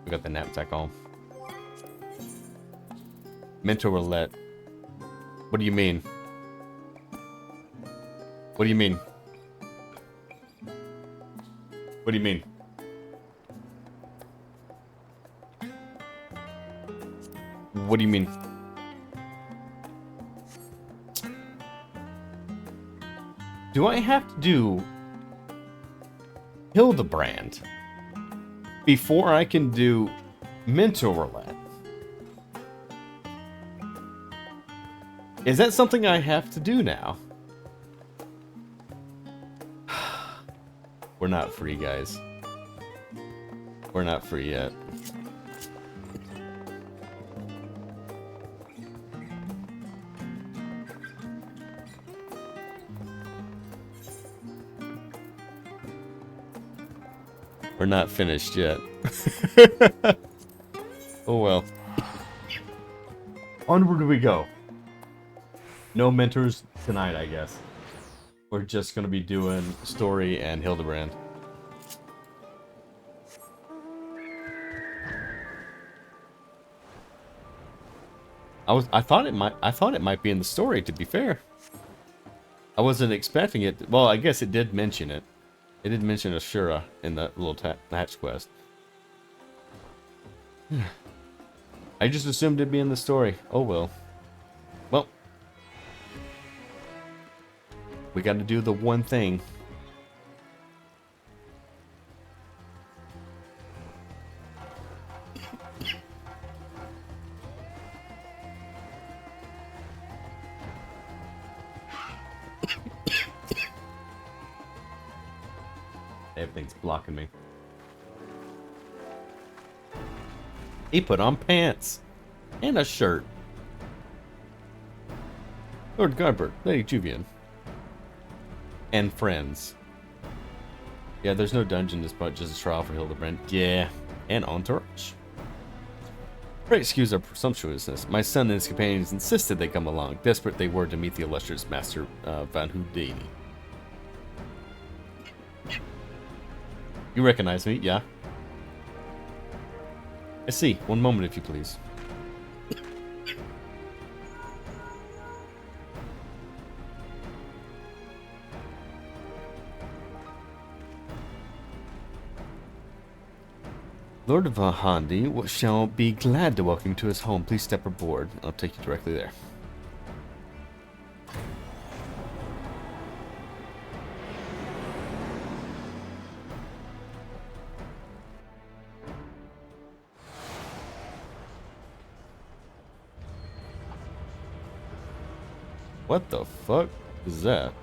We got the knapsack on. Mentor Roulette. What do you mean? What do you mean? What do you mean? What do you mean? Do I have to do Hildebrand before I can do Mentor Roulette? Is that something I have to do now? We're not free, guys. We're not free yet. We're not finished yet. Oh well. Onward we go. No mentors tonight, I guess. We're just gonna be doing story and Hildebrand. I thought it might be in the story, to be fair. I wasn't expecting it. Well, I guess it did mention it. It did mention Ashura in that little hatch quest. I just assumed it'd be in the story. Oh well. Well, we got to do the one thing. Everything's blocking me. He put on pants and a shirt. Lord Garbert, Lady Juvian, and friends. Yeah, there's no dungeon this part, just a trial for Hildebrand. Yeah, and entourage. Pray excuse our presumptuousness. My son and his companions insisted they come along. Desperate they were to meet the illustrious Master Van Houdini. You recognize me, yeah? I see. One moment, if you please. Lord Vahandi shall be glad to welcome you to his home. Please step aboard. I'll take you directly there. What the fuck is that?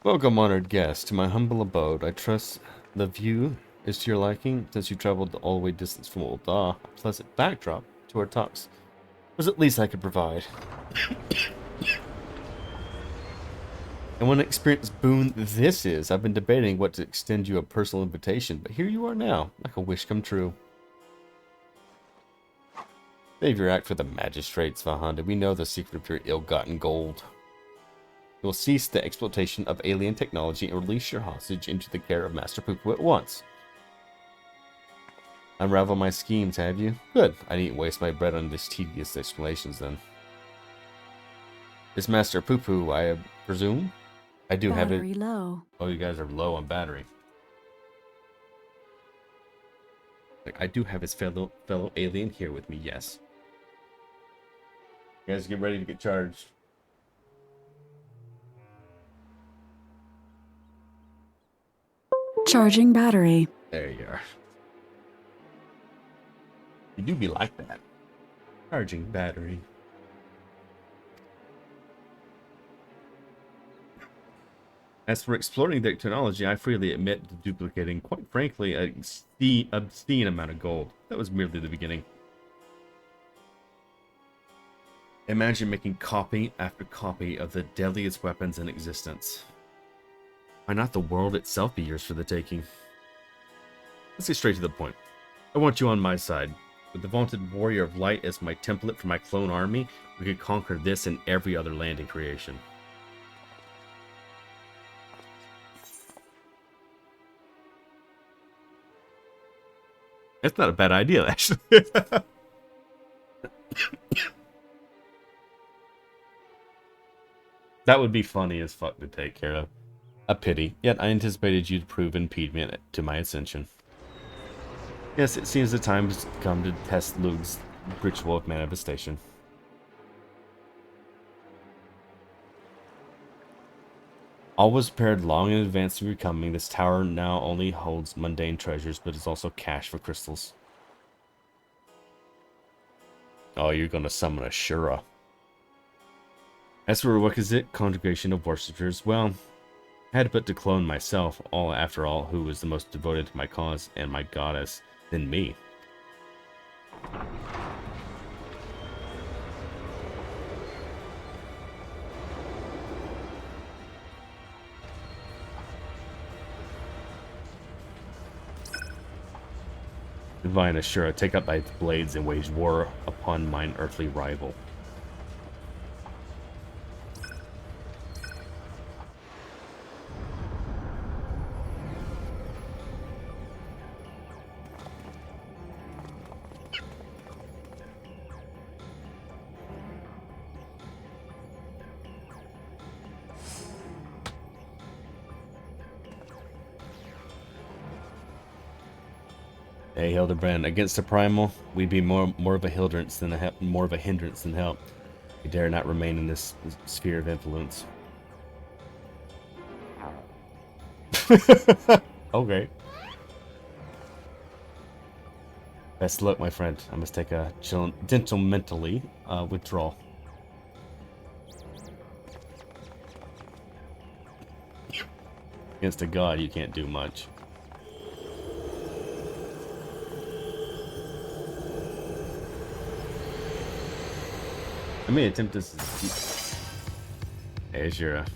Welcome, honored guest, to my humble abode. I trust the view is to your liking, since you traveled all the way distance from Old Da. A pleasant backdrop to our talks was at least I could provide. And what an experience boon this is. I've been debating what to extend you a personal invitation, but here you are now, like a wish come true. Save your act for the magistrates, Vahanda. We know the secret of your ill-gotten gold. You will cease the exploitation of alien technology and release your hostage into the care of Master Poo-Poo at once. Unravel my schemes, have you? Good. I needn't waste my breath on these tedious explanations, then. Is Master Poo-Poo, I presume? I do have it. Low. Oh, you guys are low on battery. I do have his fellow alien here with me, yes. You guys get ready to get charged. Charging battery. There you are. You do be like that. Charging battery. As for exploring the technology, I freely admit to duplicating, quite frankly, an obscene amount of gold. That was merely the beginning. Imagine making copy after copy of the deadliest weapons in existence. Why not the world itself be yours for the taking? Let's get straight to the point. I want you on my side. With the vaunted warrior of light as my template for my clone army, we could conquer this and every other land in creation. That's not a bad idea, actually. That would be funny as fuck to take care of. A pity, yet I anticipated you to prove impediment to my ascension. Yes, it seems the time has come to test Lug's ritual of manifestation. All was prepared long in advance of your coming. This tower now only holds mundane treasures, but is also cache for crystals. Oh, you're gonna summon a Shura. As for what is it? Congregation of worshippers. Well, I had but to clone myself, all after all, who was the most devoted to my cause and my goddess than me. Divine Ashura, take up thy blades and wage war upon mine earthly rival. Hey, Hildebrand, against the primal, we'd be more of a hindrance than help. You dare not remain in this sphere of influence. Okay. Best luck, my friend. I must take a gentlemanly withdrawal. Against a god, you can't do much. I may attempt this. There's your.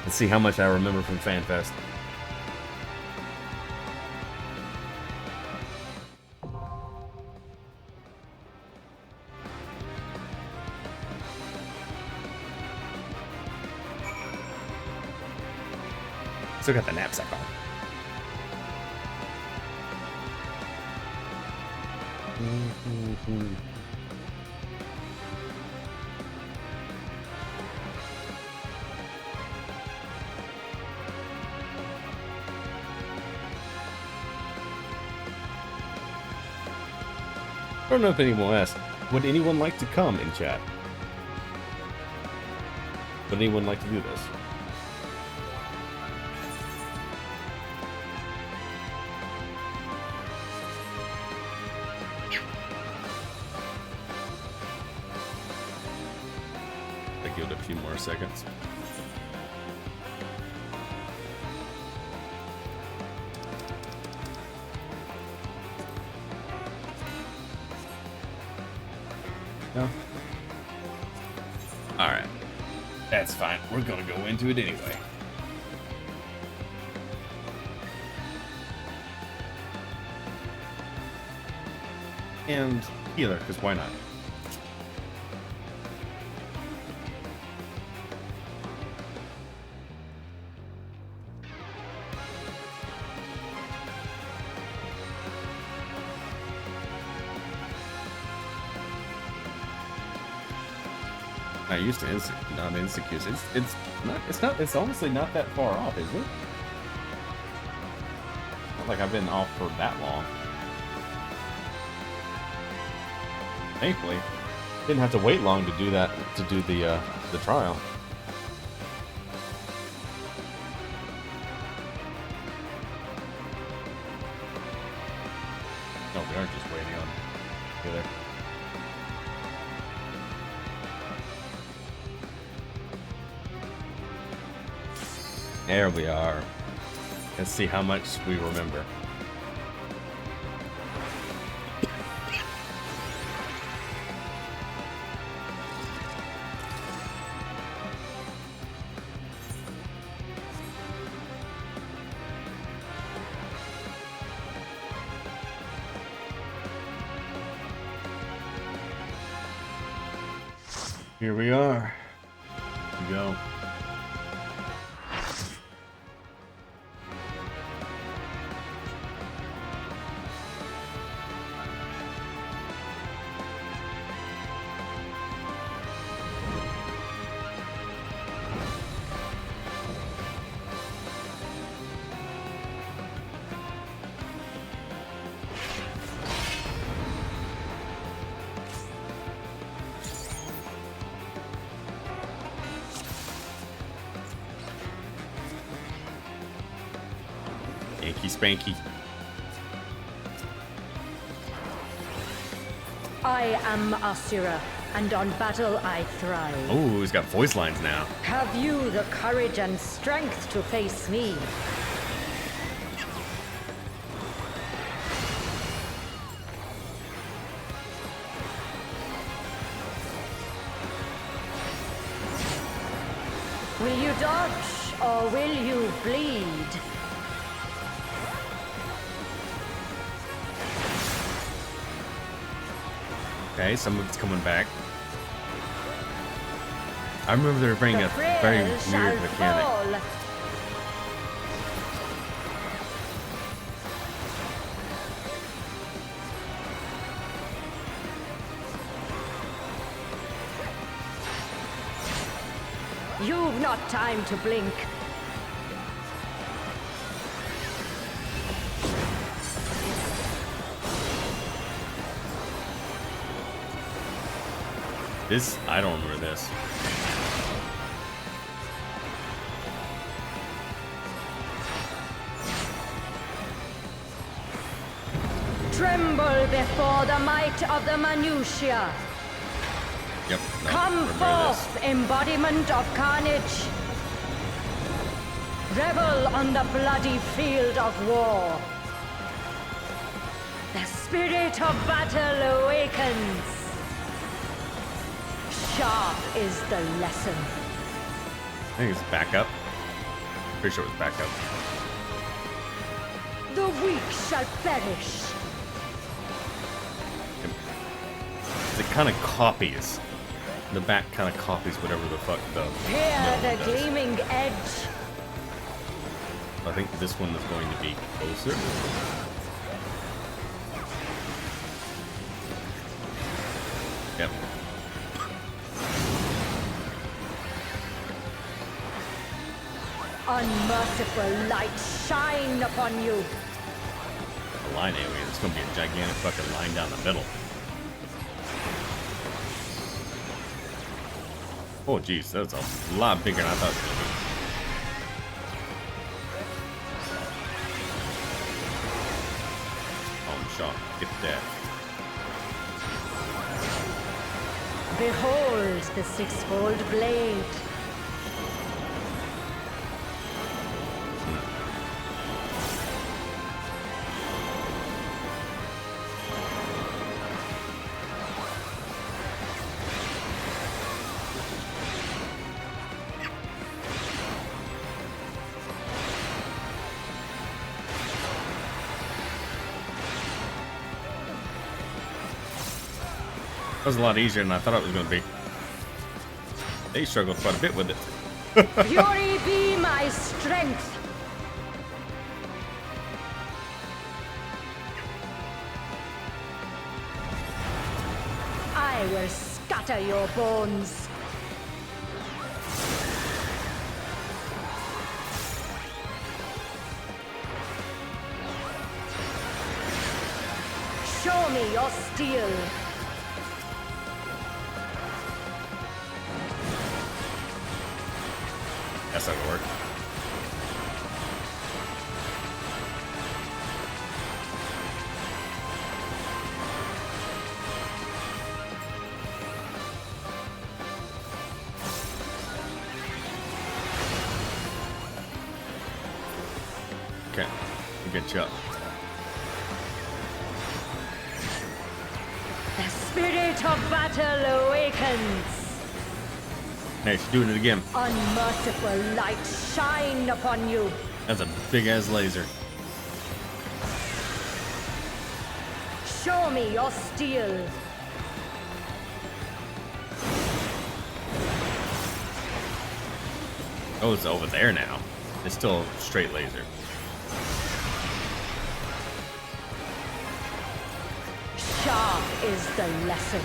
Let's see how much I remember from FanFest. Still got the knapsack on. I don't know if anyone will ask. Would anyone like to come in chat? Would anyone like to do this? I give it a few more seconds. No? Alright. That's fine. We're gonna go into it anyway. And healer, because why not? I used to not insecure. It's honestly not that far off, is it? Not like I've been off for that long. Thankfully, didn't have to wait long to do that, to do the trial. No, we aren't just waiting on either. There we are. Let's see how much we remember. Here we are. Here we go. Yankee Spanky. I am Asura, and on battle I thrive. Oh, he's got voice lines now. Have you the courage and strength to face me? Will you dodge, or will you bleed? Okay, some of it's coming back. I remember they were bringing a very weird mechanic. Fall. You've not time to blink. This, I don't remember this. Tremble before the might of the minutiae. Yep. No, Come remember forth, embodiment of carnage. Revel on the bloody field of war. The spirit of battle awakens. Sharp is the lesson. I think it's backup. Pretty sure it was backup. The weak shall perish. It kind of copies. The back kind of copies whatever the fuck the Hear the middle does. gleaming edge. I think this one is going to be closer. Yep. Unmerciful light shine upon you. A line alien. It's going to be a gigantic fucking line down the middle. Oh, jeez, that's a lot bigger than I thought it was going to be. Oh, I'm shocked. Get that. Behold the sixfold blade. That was a lot easier than I thought it was going to be. They struggled quite a bit with it. Fury be my strength. I will scatter your bones. Show me your steel. That's not gonna work. Okay, we'll get you up. The spirit of battle awakens. Hey, she's doing it again. Unmerciful light shine upon you. That's a big ass laser. Show me your steel. Oh, it's over there now. It's still a straight laser. Sharp is the lesson.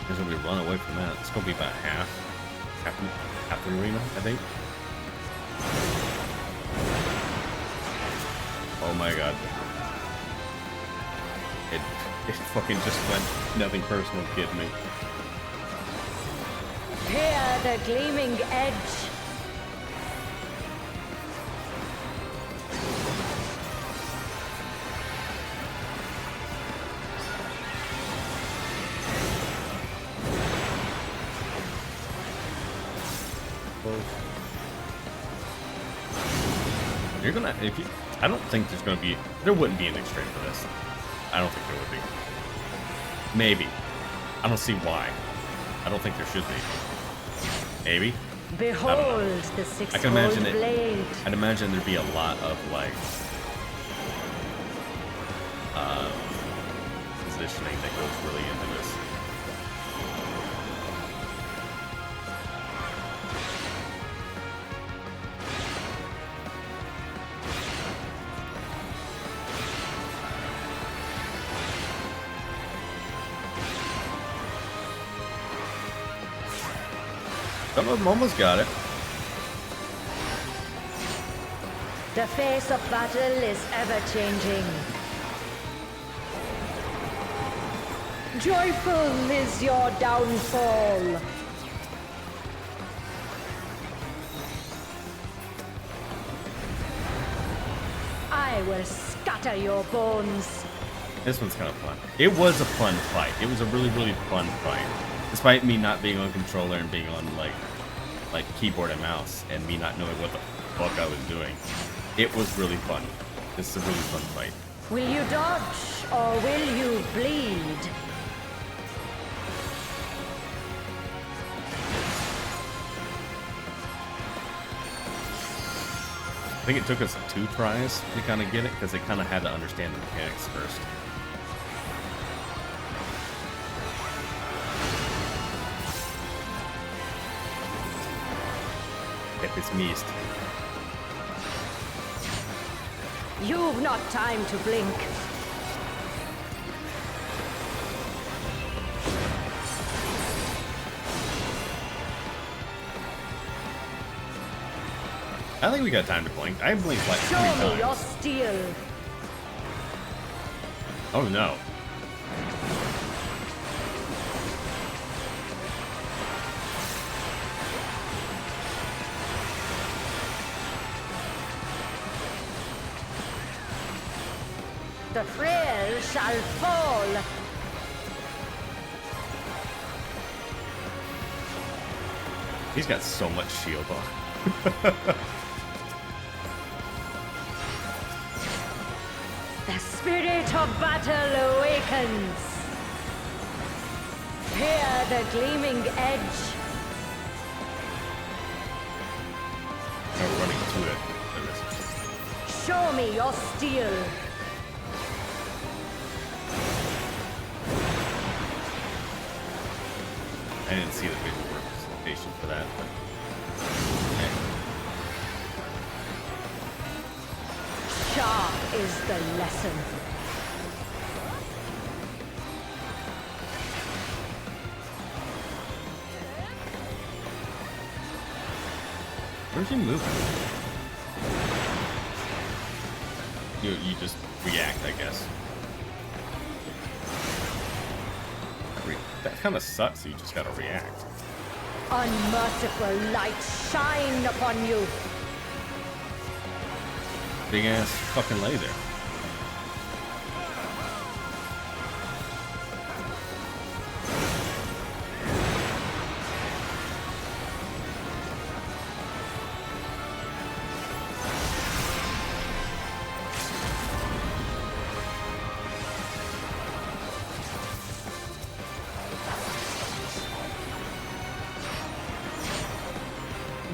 There's gonna be run away from that. It's gonna be about half the arena, I think. Oh my god. It fucking just went nothing personal, kid me. Hear the gleaming edge. You're gonna, if you, I don't think there's gonna be, there wouldn't be an extreme for this. I don't think there would be. Maybe. I don't see why. I don't think there should be. Maybe. Behold the I sixfold can imagine it. blade. I'd imagine there'd be a lot of like positioning that goes really into this. Some of them almost got it. The face of battle is ever changing. Joyful is your downfall. I will scatter your bones. This one's kind of fun. It was a fun fight. It was a really, really fun fight. Despite me not being on controller and being on like keyboard and mouse and me not knowing what the fuck I was doing. It was really fun. This is a really fun fight. Will you dodge or will you bleed? I think it took us 2 tries to kind of get it because they kind of had to understand the mechanics first. It's missed. You've not time to blink. I think we got time to blink. I blinked like 3 Show me your times. steel. Oh no. The frail shall fall. He's got so much shield on. The spirit of battle awakens. Hear the gleaming edge. I'm running to it. Show me your steel. I didn't see the visual representation for that, but okay. Sharp is the lesson. Where's he moving? You just react, I guess. That kind of sucks. You just gotta react. Unmerciful light shine upon you. Big ass fucking laser.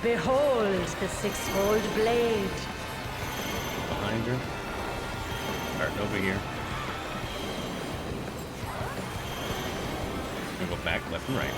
Behold the six-fold blade. Behind her. Starting over here. Gonna go back, left, and right.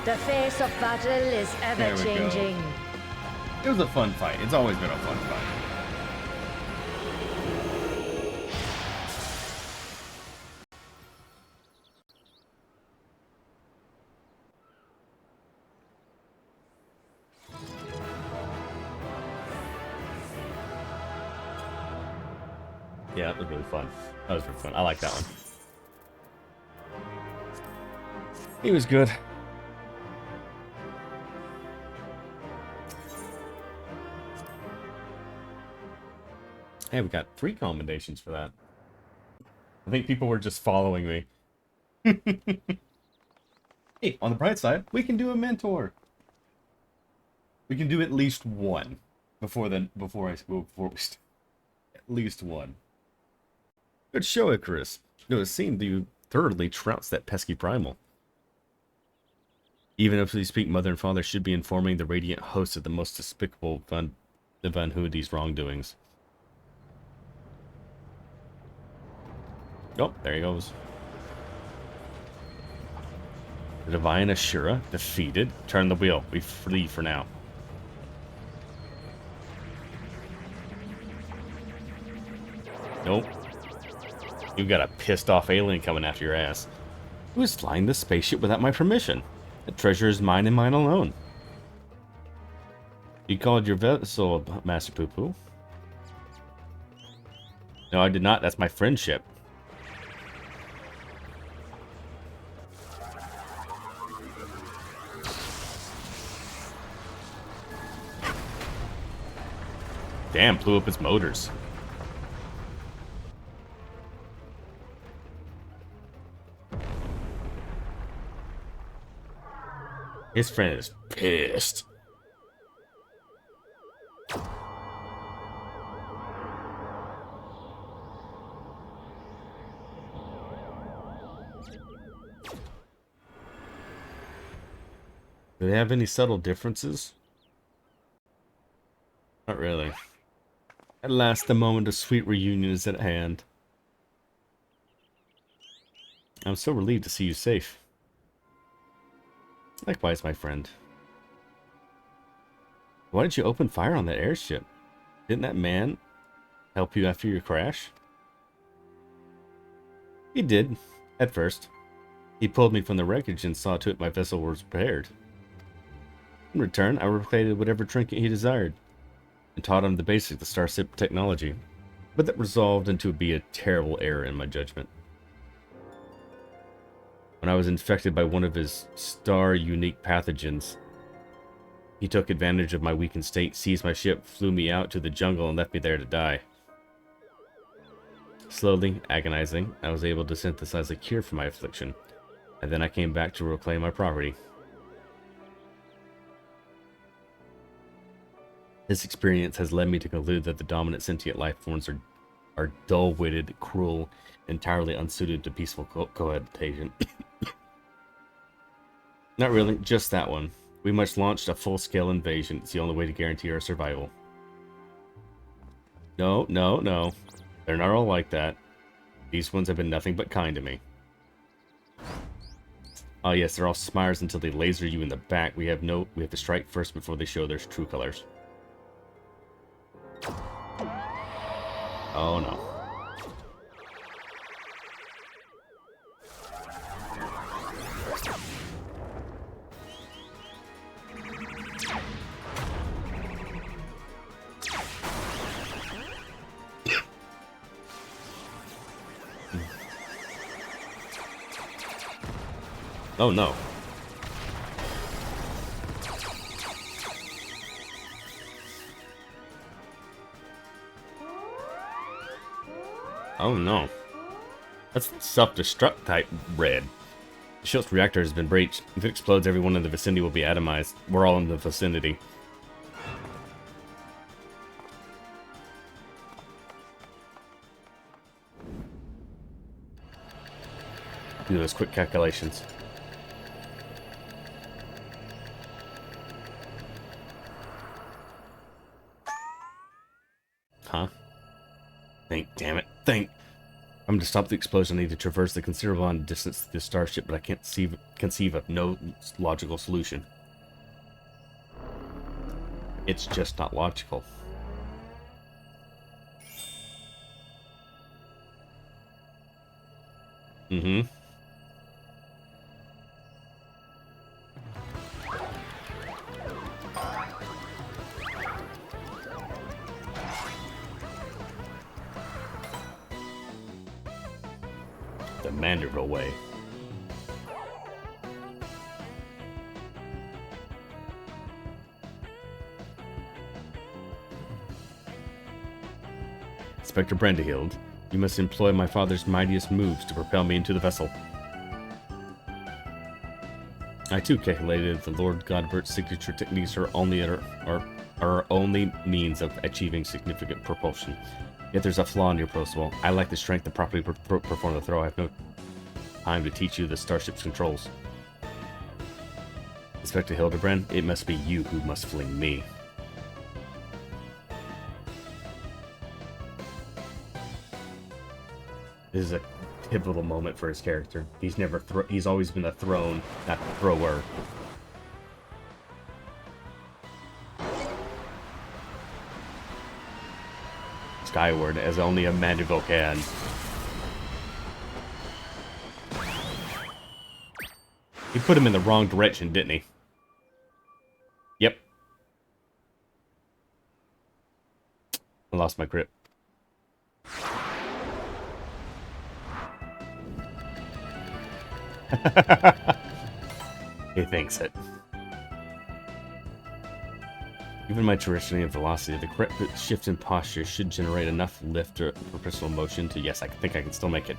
The face of battle is ever changing. It was a fun fight. It's always been a fun fight. Yeah, that was really fun. That was really fun. I like that one. He was good. Hey, we got 3 commendations for that. I think people were just following me. Hey, on the bright side, we can do a mentor. We can do at least one before we start. At least one. Good show, Icarus. It would seem you thoroughly trounced that pesky primal. Even if we speak, mother and father should be informing the radiant host of the most despicable Van Hoodie's wrongdoings. Oh, there he goes. The Divine Ashura defeated. Turn the wheel. We flee for now. Nope. You've got a pissed off alien coming after your ass. Who is flying this spaceship without my permission? The treasure is mine and mine alone. You called your vessel Master Poo Poo? No, I did not. That's my friendship. Damn, blew up its motors. His friend is pissed. Do they have any subtle differences? Not really. At last, the moment of sweet reunion is at hand. I'm so relieved to see you safe. Likewise, my friend. Why did you open fire on that airship? Didn't that man help you after your crash? He did, at first. He pulled me from the wreckage and saw to it my vessel was repaired. In return, I replicated whatever trinket he desired, and taught him the basics of the starship technology, but that resolved into be a terrible error in my judgment. When I was infected by one of his star-unique pathogens, he took advantage of my weakened state, seized my ship, flew me out to the jungle, and left me there to die. Slowly, agonizing, I was able to synthesize a cure for my affliction, and then I came back to reclaim my property. This experience has led me to conclude that the dominant sentient life forms are dull-witted, cruel, entirely unsuited to peaceful cohabitation. Not really, just that one. We must launch a full-scale invasion. It's the only way to guarantee our survival. No, no, no. They're not all like that. These ones have been nothing but kind to me. Oh yes, they're all smires until they laser you in the back. We have to strike first before they show their true colors. Oh no. Oh no. Oh no. That's self-destruct type red. The ship's reactor has been breached. If it explodes, everyone in the vicinity will be atomized. We're all in the vicinity. Do those quick calculations. Huh? Think, damn it, think. I'm going to stop the explosion. I need to traverse the considerable distance to the starship, but I can't conceive of no logical solution. It's just not logical. Mm-hmm. The Manderville way. Inspector Brandehild, you must employ my father's mightiest moves to propel me into the vessel. I too calculated the Lord Godbert's signature techniques are our only means of achieving significant propulsion. Yet there's a flaw in your proposal. I lack the strength to properly perform the throw. I have no time to teach you the starship's controls. Inspector Hildebrand, it must be you who must fling me. This is a pivotal moment for his character. He's always been a thrown, not the thrower. skyward as only a Mandeville can. He put him in the wrong direction, didn't he? Yep. I lost my grip. He thinks it. Given my terrestrial velocity, the correct shift in posture should generate enough lift for personal motion to... Yes, I think I can still make it.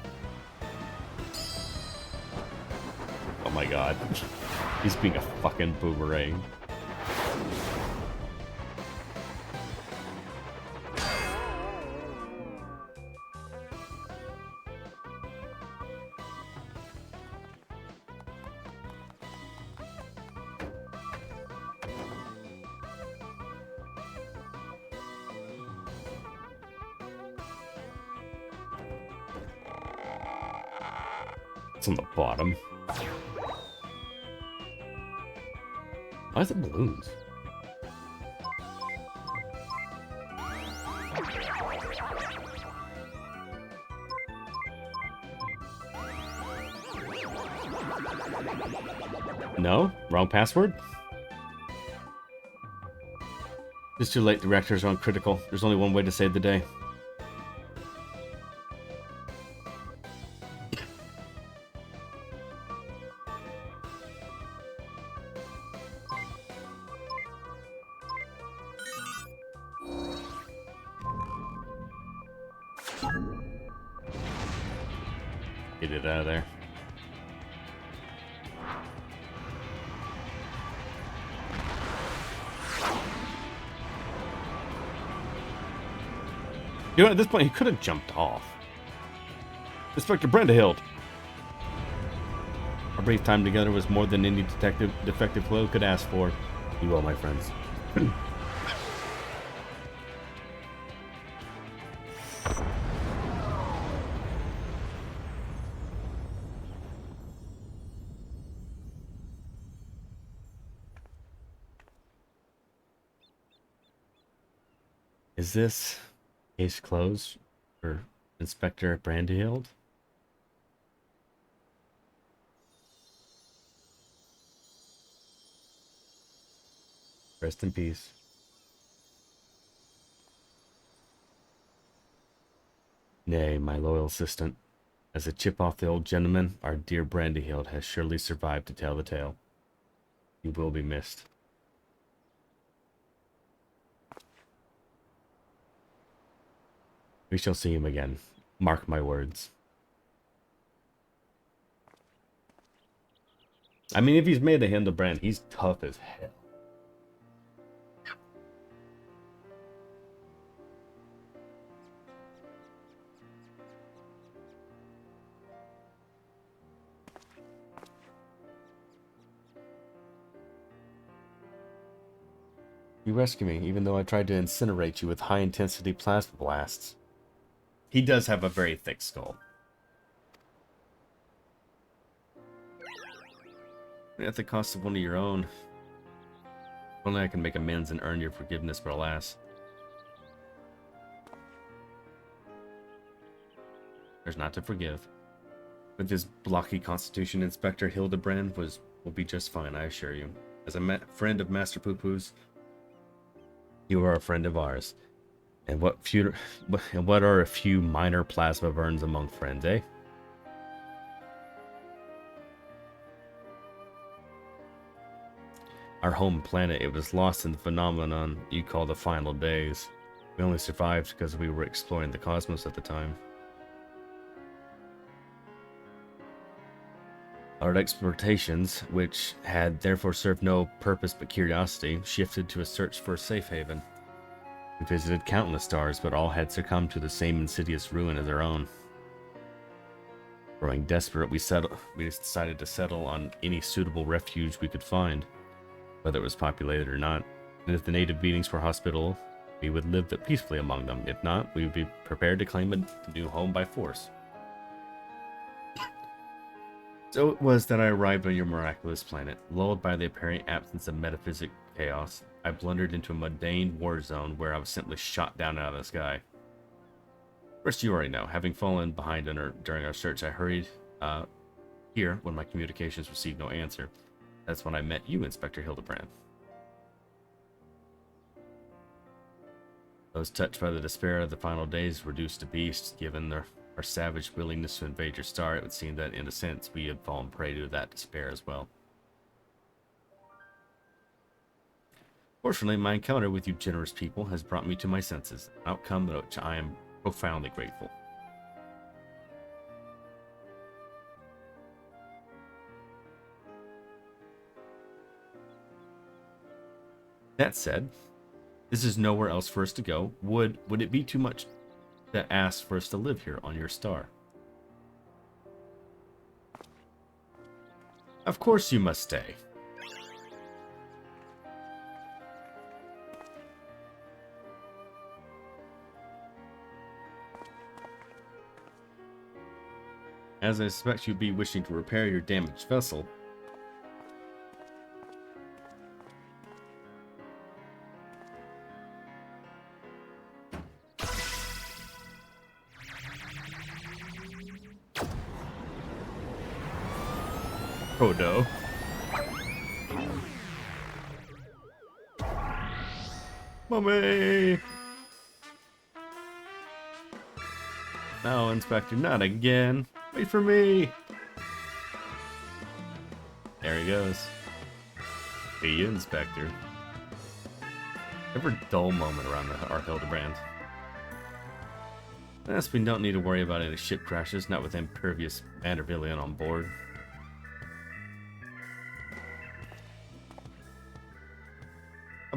Oh my god. He's being a fucking boomerang. It's on the bottom. Why is it balloons? No? Wrong password? It's too late. The reactors are uncritical. There's only one way to save the day. Get it out of there. You know, at this point, he could have jumped off. Inspector Brendahild. Our brief time together was more than any defective flow could ask for. You all, my friends. Is this case closed for Inspector Brandyhild? Rest in peace. Nay, my loyal assistant. As a chip off the old gentleman, our dear Brandyhild has surely survived to tell the tale. You will be missed. We shall see him again. Mark my words. I mean, if he's made a Hildebrand, he's tough as hell. You rescue me, even though I tried to incinerate you with high-intensity plasma blasts. He does have a very thick skull. At the cost of one of your own. If only I can make amends and earn your forgiveness, but alas. There's not to forgive. With his blocky constitution, Inspector Hildebrand will be just fine, I assure you. As a friend of Master Poo-Poo's, you are a friend of ours. And what are a few minor plasma burns among friends, eh? Our home planet, it was lost in the phenomenon you call the final days. We only survived because we were exploring the cosmos at the time. Our explorations, which had therefore served no purpose but curiosity, shifted to a search for a safe haven. We visited countless stars, but all had succumbed to the same insidious ruin as our own. Growing desperate, we decided to settle on any suitable refuge we could find, whether it was populated or not. And if the native beings were hospitable, we would live peacefully among them. If not, we would be prepared to claim a new home by force. So it was that I arrived on your miraculous planet. Lulled by the apparent absence of metaphysic chaos, I blundered into a mundane war zone where I was simply shot down out of the sky. First, you already know. Having fallen behind during our search, I hurried here when my communications received no answer. That's when I met you, Inspector Hildebrand. Those touched by the despair of the final days reduced to beasts. Given our savage willingness to invade your star, it would seem that, in a sense, we had fallen prey to that despair as well. Fortunately, my encounter with you generous people has brought me to my senses, an outcome for which I am profoundly grateful. That said, this is nowhere else for us to go. Would it be too much to ask for us to live here on your star? Of course you must stay. As I suspect you'd be wishing to repair your damaged vessel. Oh no. Mommy! No, Inspector, not again. Wait for me. There he goes. See you, Inspector. Never a dull moment around our Hildebrand. Yes, we don't need to worry about any ship crashes, not with impervious Vandervillian on board.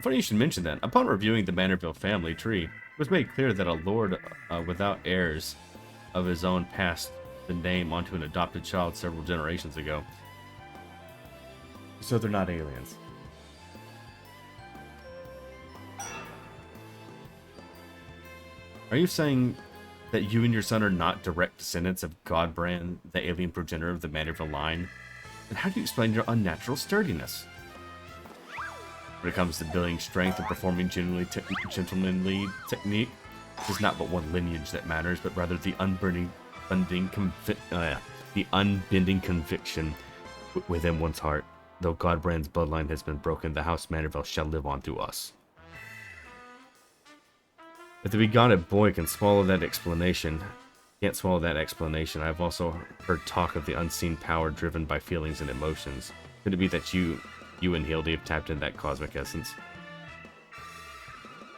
Funny you should mention that. Upon reviewing the Manorville family tree, it was made clear that a lord without heirs of his own passed the name onto an adopted child several generations ago. So they're not aliens. Are you saying that you and your son are not direct descendants of Godbrand, the alien progenitor of the Manorville line? And how do you explain your unnatural sturdiness? When it comes to building strength and performing gentlemanly technique, it is not but one lineage that matters, but rather the unbending conviction within one's heart. Though Godbrand's bloodline has been broken, the House Manorville shall live on through us. If the begotten boy can swallow that explanation, I've also heard talk of the unseen power driven by feelings and emotions. Could it be that you and Hildy have tapped into that cosmic essence?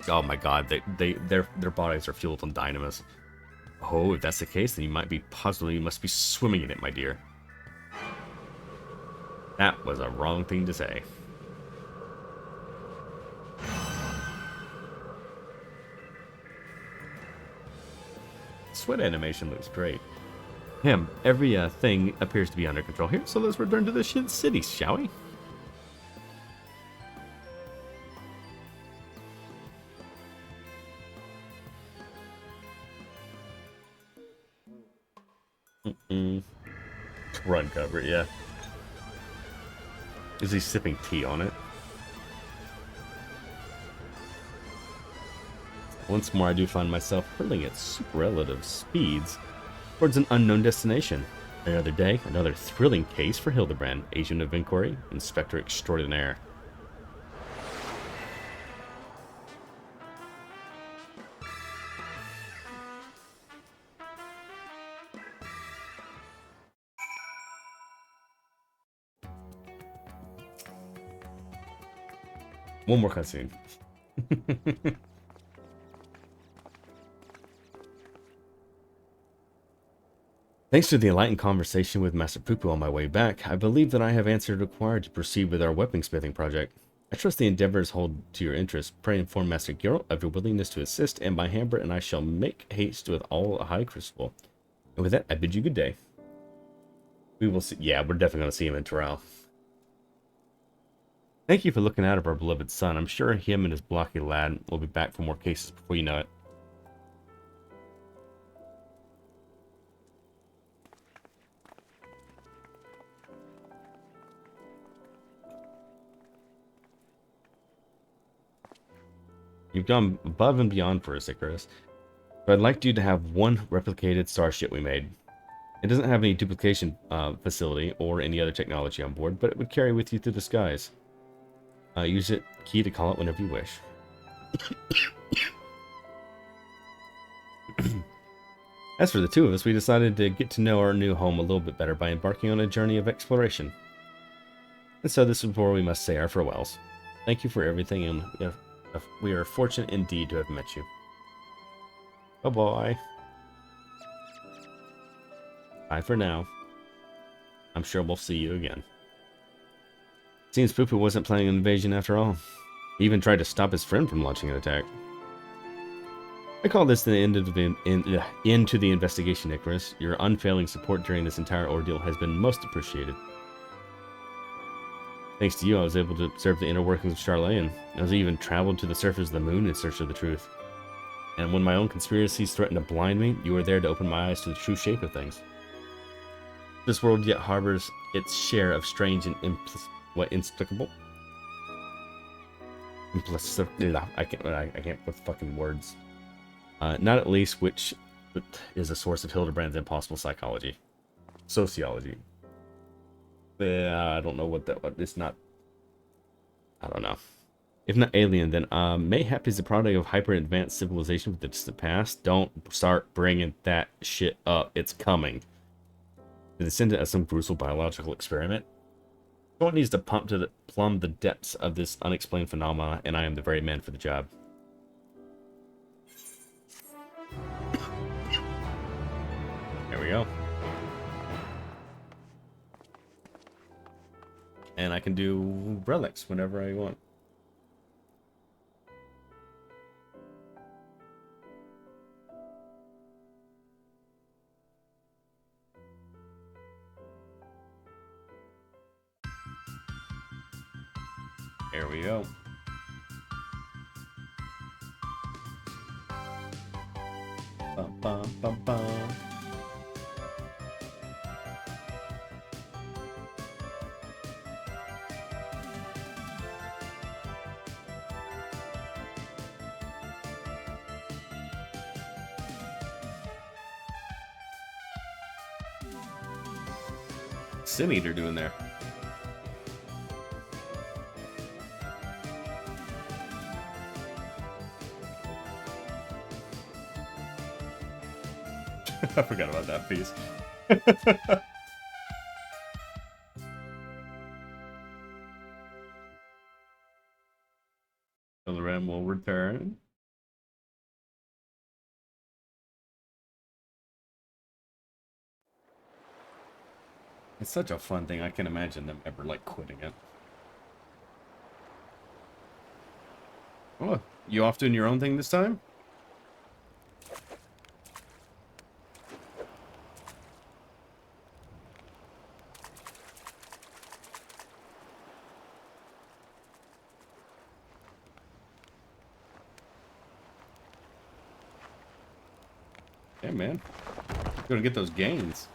Oh my god, their bodies are fueled on dynamis. Oh, if that's the case, then you must be swimming in it, my dear. That was a wrong thing to say. Sweat animation looks great. Every thing appears to be under control here, so let's return to the city, shall we? Run cover, yeah. Is he sipping tea on it? Once more, I do find myself hurling at superlative speeds towards an unknown destination. Another day, another thrilling case for Hildebrand, agent of inquiry, inspector extraordinaire. One more cutscene. Thanks to the enlightened conversation with Master Pupu on my way back, I believe that I have answered required to proceed with our weaponsmithing project. I trust the endeavors hold to your interest. Pray inform Master Geralt of your willingness to assist, and by Hamber and I shall make haste with all a high crucible. And with that, I bid you good day. We will see. Yeah, we're definitely going to see him in Terrell. Thank you for looking out of our beloved son. I'm sure him and his blocky lad will be back for more cases before you know it. You've gone above and beyond for us, Icarus. So I'd like you to have one replicated starship we made. It doesn't have any duplication facility or any other technology on board, but it would carry with you through the skies. Use it key to call it whenever you wish. As for the two of us, we decided to get to know our new home a little bit better by embarking on a journey of exploration. And so this is where we must say our farewells. Thank you for everything, and we are fortunate indeed to have met you. Bye-bye. Bye for now. I'm sure we'll see you again. Seems Poo-Poo wasn't planning an invasion after all. He even tried to stop his friend from launching an attack. I call this the end of the end to the investigation, Icarus. Your unfailing support during this entire ordeal has been most appreciated. Thanks to you, I was able to observe the inner workings of Charlotte, and I was even traveled to the surface of the moon in search of the truth. And when my own conspiracies threatened to blind me, you were there to open my eyes to the true shape of things. This world yet harbors its share of strange and inexplicable. I can't put fucking words. Not at least which is a source of Hildebrand's impossible psychology. Sociology. I don't know what that... It's not... I don't know. If not alien, then mayhap is a product of hyper-advanced civilization with the distant past. Don't start bringing that shit up. It's coming. The descendant of some gruesome biological experiment. Someone needs to plumb the depths of this unexplained phenomena, and I am the very man for the job. There we go. And I can do relics whenever I want. There we go. Bum, bum, bum, bum. Sin Eater doing there? I forgot about that piece. The Ram will return. It's such a fun thing. I can't imagine them ever like quitting it. Oh, you off doing your own thing this time? Yeah, man. Gonna get those gains.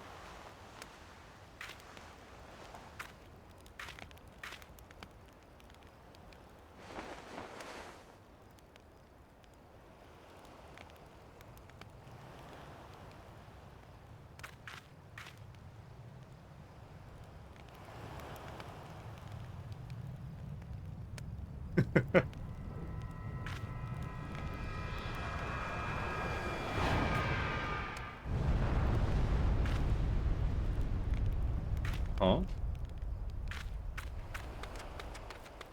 Huh?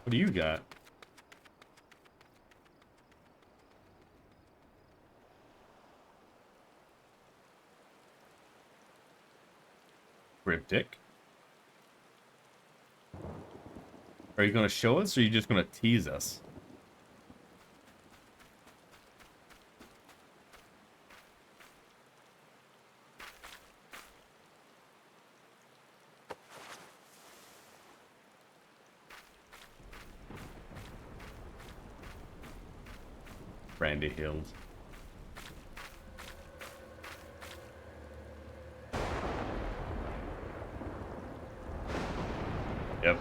What do you got? Cryptic? Are you going to show us, or are you just going to tease us? Brandy Hills. Yep.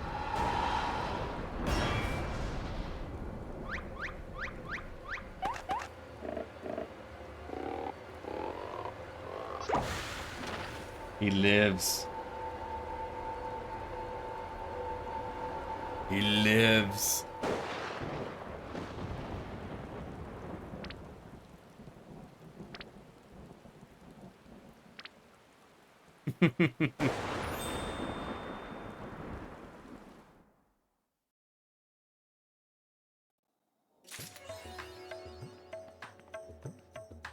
He lives. He lives.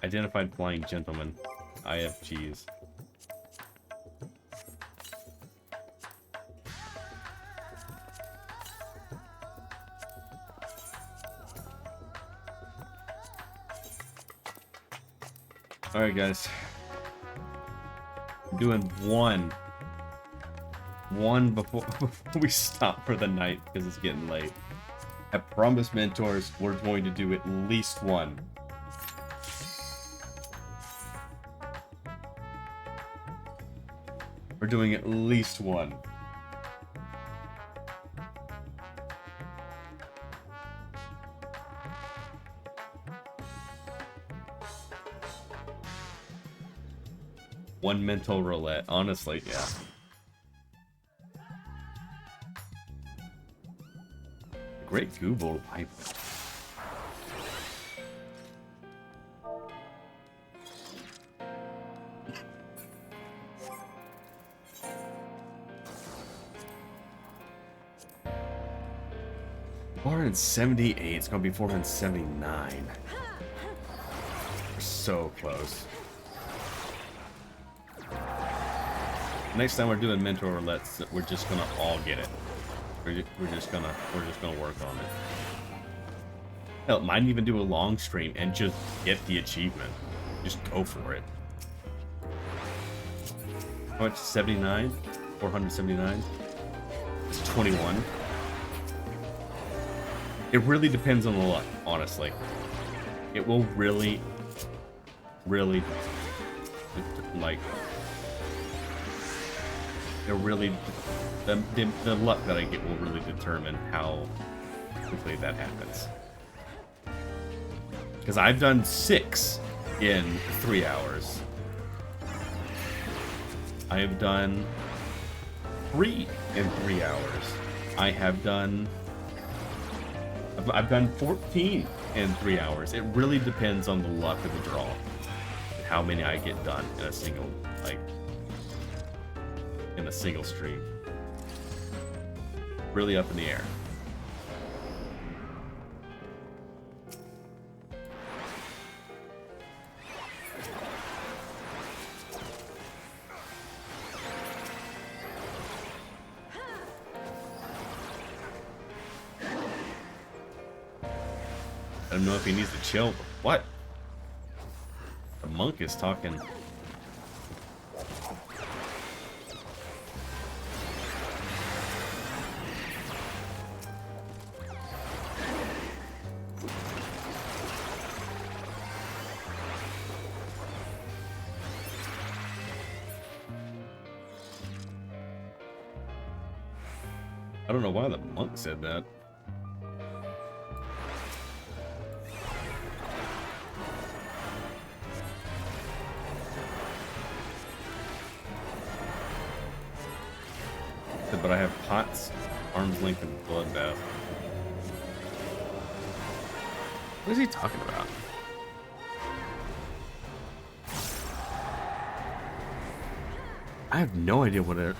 Identified flying gentleman. IFGs. Alright, guys. I'm doing one before we stop for the night because it's getting late. I promise, mentors, we're going to do at least one. We're doing at least one. One mental roulette, honestly, yeah. Great Google pipe. $478. It's gonna be 479. We're so close. Next time we're doing mentor roulettes, we're just gonna all get it. We're just gonna work on it. Hell, might even do a long stream and just get the achievement. Just go for it. How much? 79? 479? It's 21. It really depends on the luck, honestly. It will really, like, it really, the luck that I get will really determine how quickly that happens. Because I've done 6 in 3 hours. I have done 3 in 3 hours. I've done 14 in 3 hours. It really depends on the luck of the draw. And how many I get done in a single, in a single stream. Really up in the air. I don't know if he needs to chill. What? The monk is talking. I don't know why the monk said that. But I have pots, arm's length, and bloodbath. What is he talking about? I have no idea what this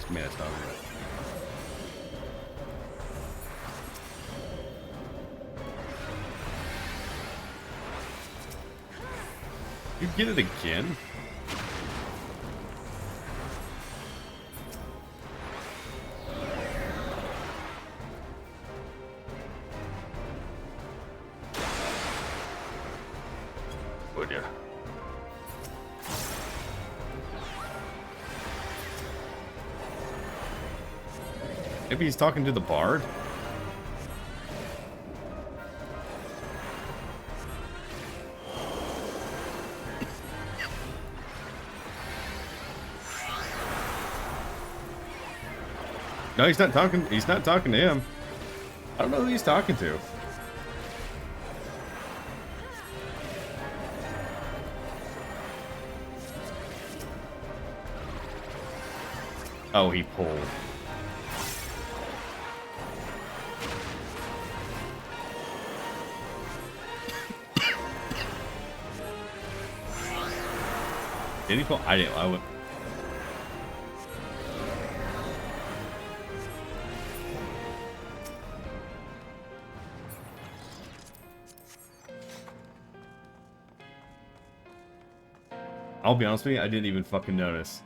man is talking about. You get it again? Would ya? Maybe he's talking to the bard? No, he's not talking. He's not talking to him. I don't know who he's talking to. Oh, he pulled. Did he pull? I didn't. I would. I'll be honest with you, I didn't even fucking notice.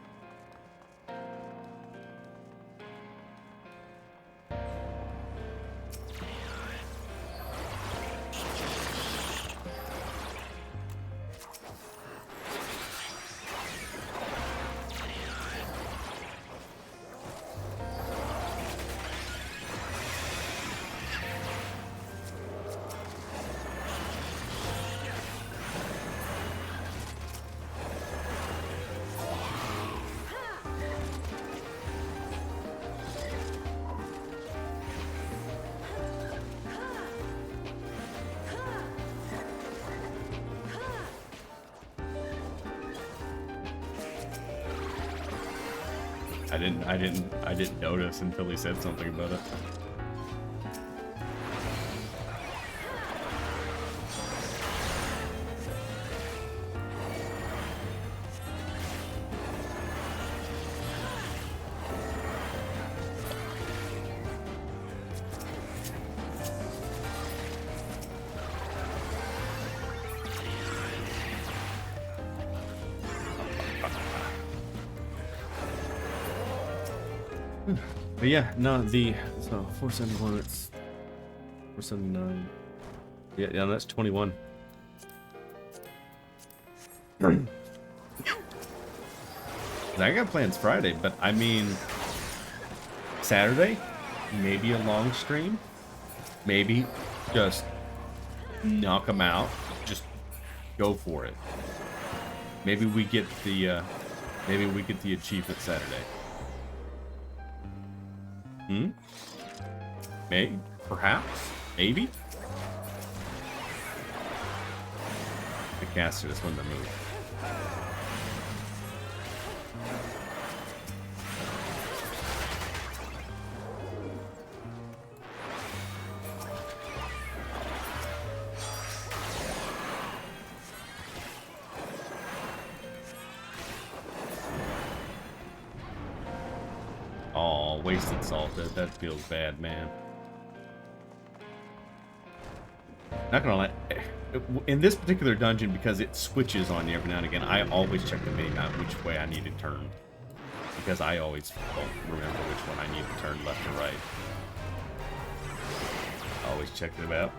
I didn't notice until he said something about it. But yeah, no, so 471, it's 479. Yeah, that's 21. I got plans Friday, but I mean, Saturday, maybe a long stream, maybe just knock them out, just go for it. Maybe we get the achievement Saturday. Maybe, perhaps, maybe. The caster is one to move. Oh, wasted salt. That feels bad, man. Not gonna lie. In this particular dungeon, because it switches on you every now and again, I always check the mini-map which way I need to turn. Because I always don't remember which one I need to turn, left or right. Always check it out.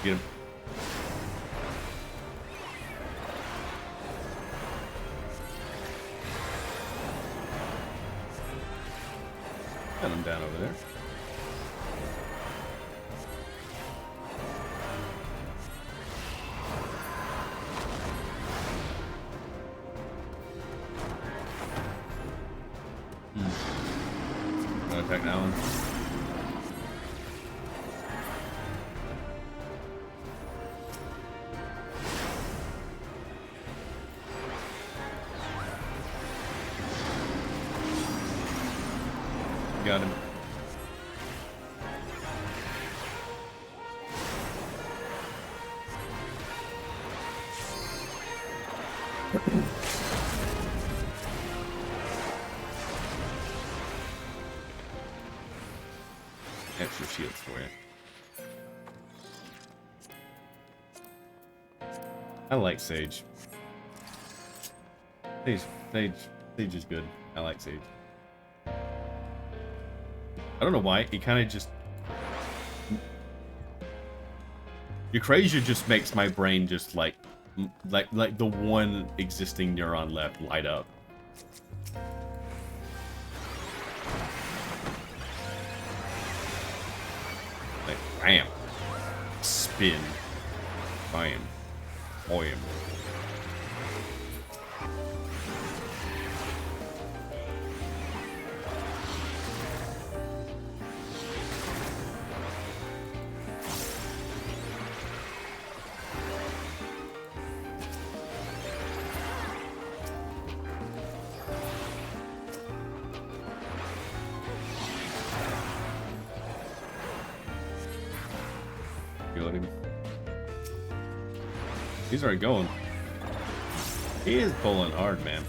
Get him. Got him down over there. Gonna attack that one. Got him. Extra shields for you. I like Sage. Sage is good. I like Sage. I don't know why, he kind of just... Eucrasia just makes my brain just like the one existing neuron left light up. Like, bam. Spin. Bam. Bam. Got him. He's already going. He is pulling hard, man.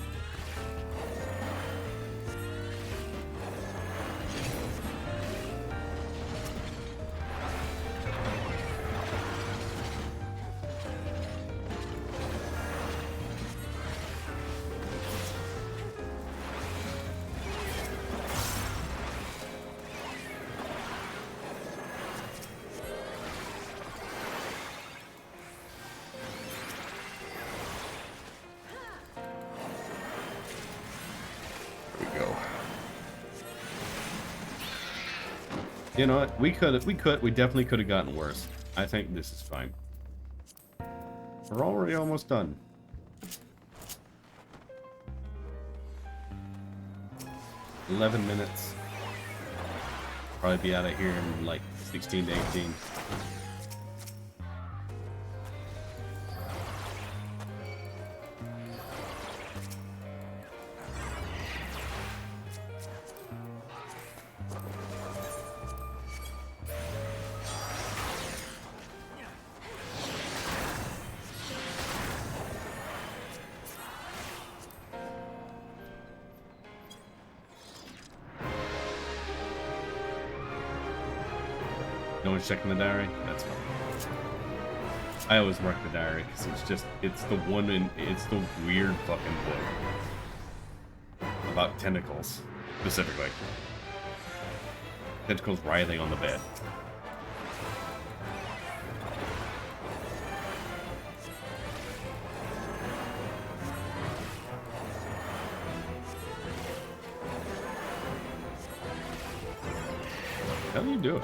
You know what? We definitely could have gotten worse. I think this is fine. We're already almost done. 11 minutes. Probably be out of here in like 16 to 18. No one's checking the diary? That's fine. I always mark the diary because it's the one it's the weird fucking book about tentacles, specifically. Tentacles writhing on the bed. How do you do it?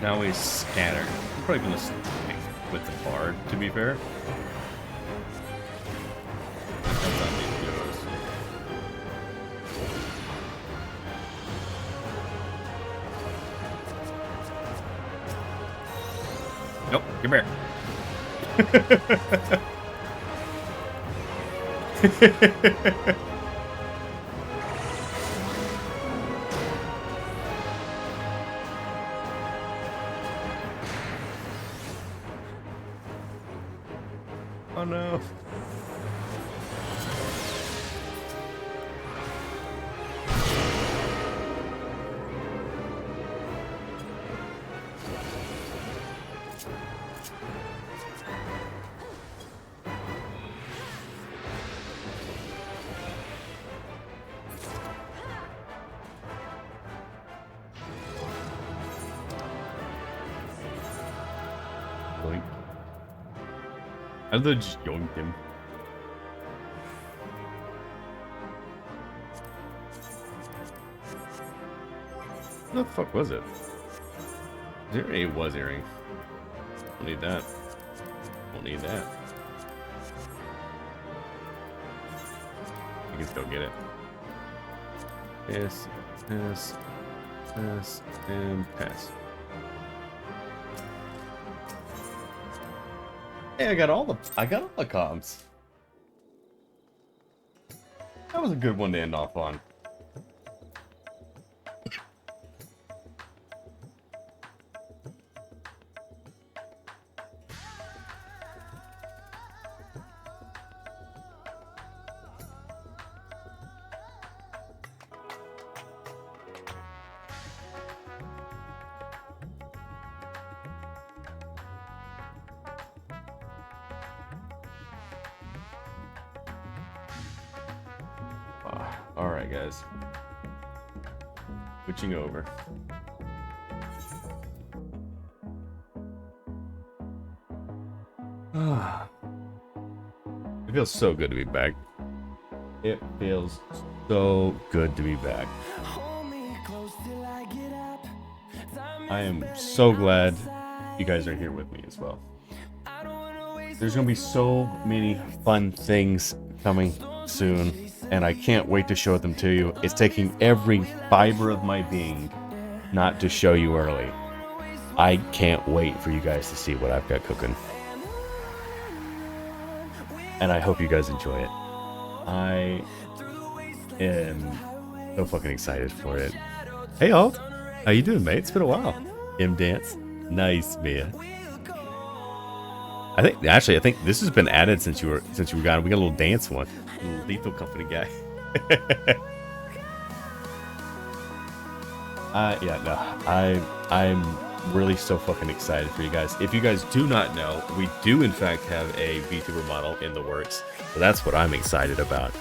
Now he's scattered. I'm probably gonna stick with the bard, to be fair. That's how he goes. Nope, come here. Oh no. Boink. I literally just yoinked him. What the fuck was it? It was earring. Don't need that. Don't need that. You can still get it. Pass, pass, pass, and pass. Hey, I got all the comps. That was a good one to end off on. All right, guys. Switching over. It feels so good to be back. It feels so good to be back. I am so glad you guys are here with me as well. There's gonna be so many fun things coming soon, and I can't wait to show them to you. It's taking every fiber of my being not to show you early. I can't wait for you guys to see what I've got cooking. And I hope you guys enjoy it. I am so fucking excited for it. Hey, Alt. How you doing, mate? It's been a while. M-Dance. Nice, man. I think this has been added since you were gone. We got a little dance one. A little Lethal Company guy. I'm really so fucking excited for you guys. If you guys do not know, we do in fact have a VTuber model in the works. So that's what I'm excited about.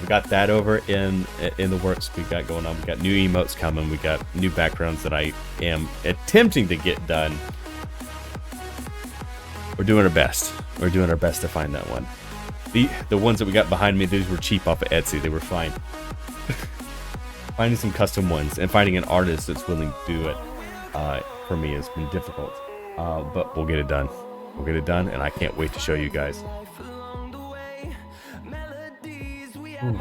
We got that over in the works. We got going on. We got new emotes coming. We got new backgrounds that I am attempting to get done. We're doing our best. We're doing our best to find that one. The ones that we got behind me, these were cheap off of Etsy. They were fine. Finding some custom ones and finding an artist that's willing to do it for me has been difficult. But we'll get it done. We'll get it done, and I can't wait to show you guys. Ooh.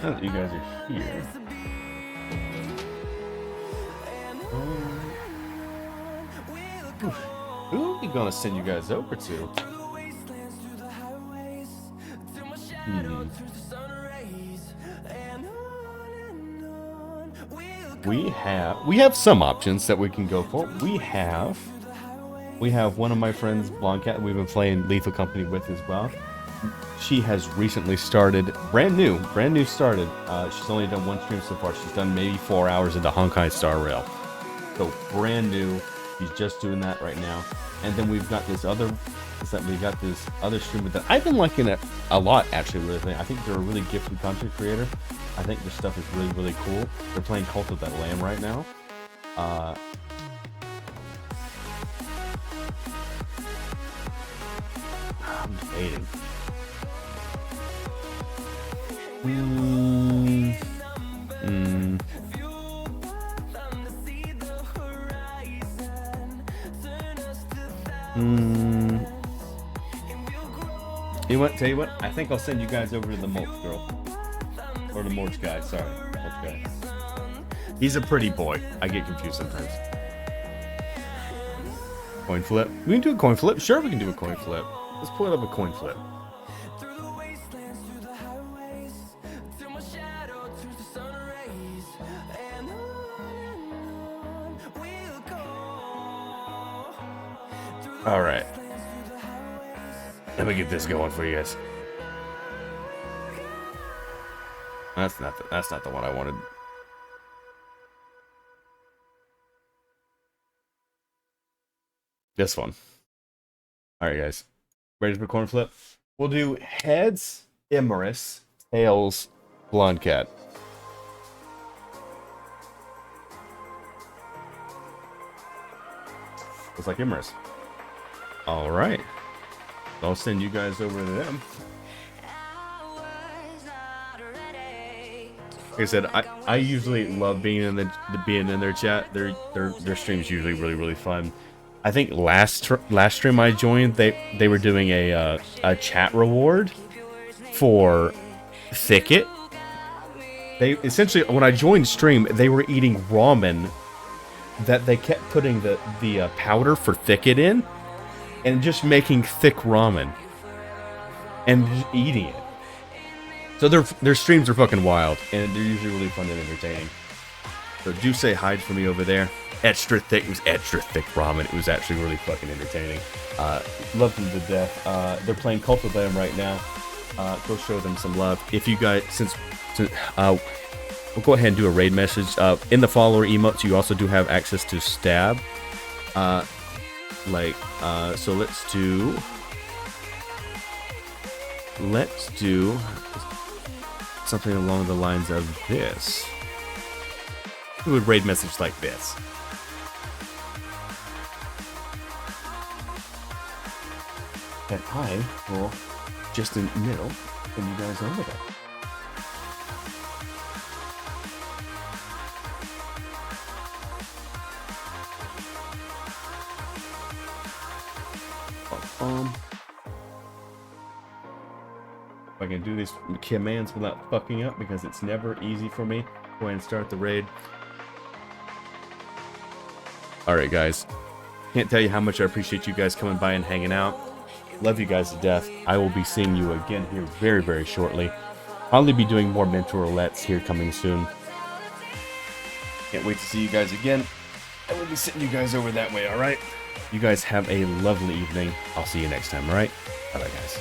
Now that you guys are here, who are we gonna send you guys over to? We have some options that we can go for. We have one of my friends, Blondcat, we've been playing Lethal Company with as well. She has recently started, brand new started. She's only done one stream so far. She's done maybe 4 hours into Honkai Star Rail. So brand new. She's just doing that right now. And then we've got this other streamer that I've been liking it a lot, actually. Really, I think they're a really gifted content creator. I think their stuff is really, really cool. They're playing Cult of that Lamb right now. I'm debating. Tell you what, I think I'll send you guys over to the Mulch girl. Or the Mulch guy, sorry. Mulch guy. He's a pretty boy. I get confused sometimes. Coin flip. We can do a coin flip. Sure, we can do a coin flip. Let's pull it up a coin flip. All right. Let me get this going for you guys. That's not the one I wanted. This one. All right, guys. Ready for coin flip? We'll do heads, Imerus, tails, Blonde Cat. Looks like Imerus. All right. I'll send you guys over to them. Like I said, I usually love being in their chat. Their stream's usually really, really fun. I think last stream I joined, they were doing a chat reward for Thicket, They essentially, when I joined stream, they were eating ramen that they kept putting the powder for thicket in, and just making thick ramen and just eating it. So their streams are fucking wild, and they're usually really fun and entertaining. So do say hi for me over there. Extra thick. It was extra thick ramen. It was actually really fucking entertaining. Love them to death. They're playing Cult of Lamb right now. Go show them some love. If you guys, since we'll go ahead and do a raid message. In the follower emotes, you also do have access to stab. So let's do something along the lines of this. Do a raid message like this. And I will just in the middle send you guys over there. If I can do these commands without fucking up, because it's never easy for me. Go ahead and start the raid. Alright guys, can't tell you how much I appreciate you guys coming by and hanging out. Love you guys to death. I will be seeing you again here very, very shortly. I'll be doing more Mentor Roulettes here coming soon. Can't wait to see you guys again. I will be sending you guys over that way, alright? You guys have a lovely evening. I'll see you next time, alright? Bye-bye, guys.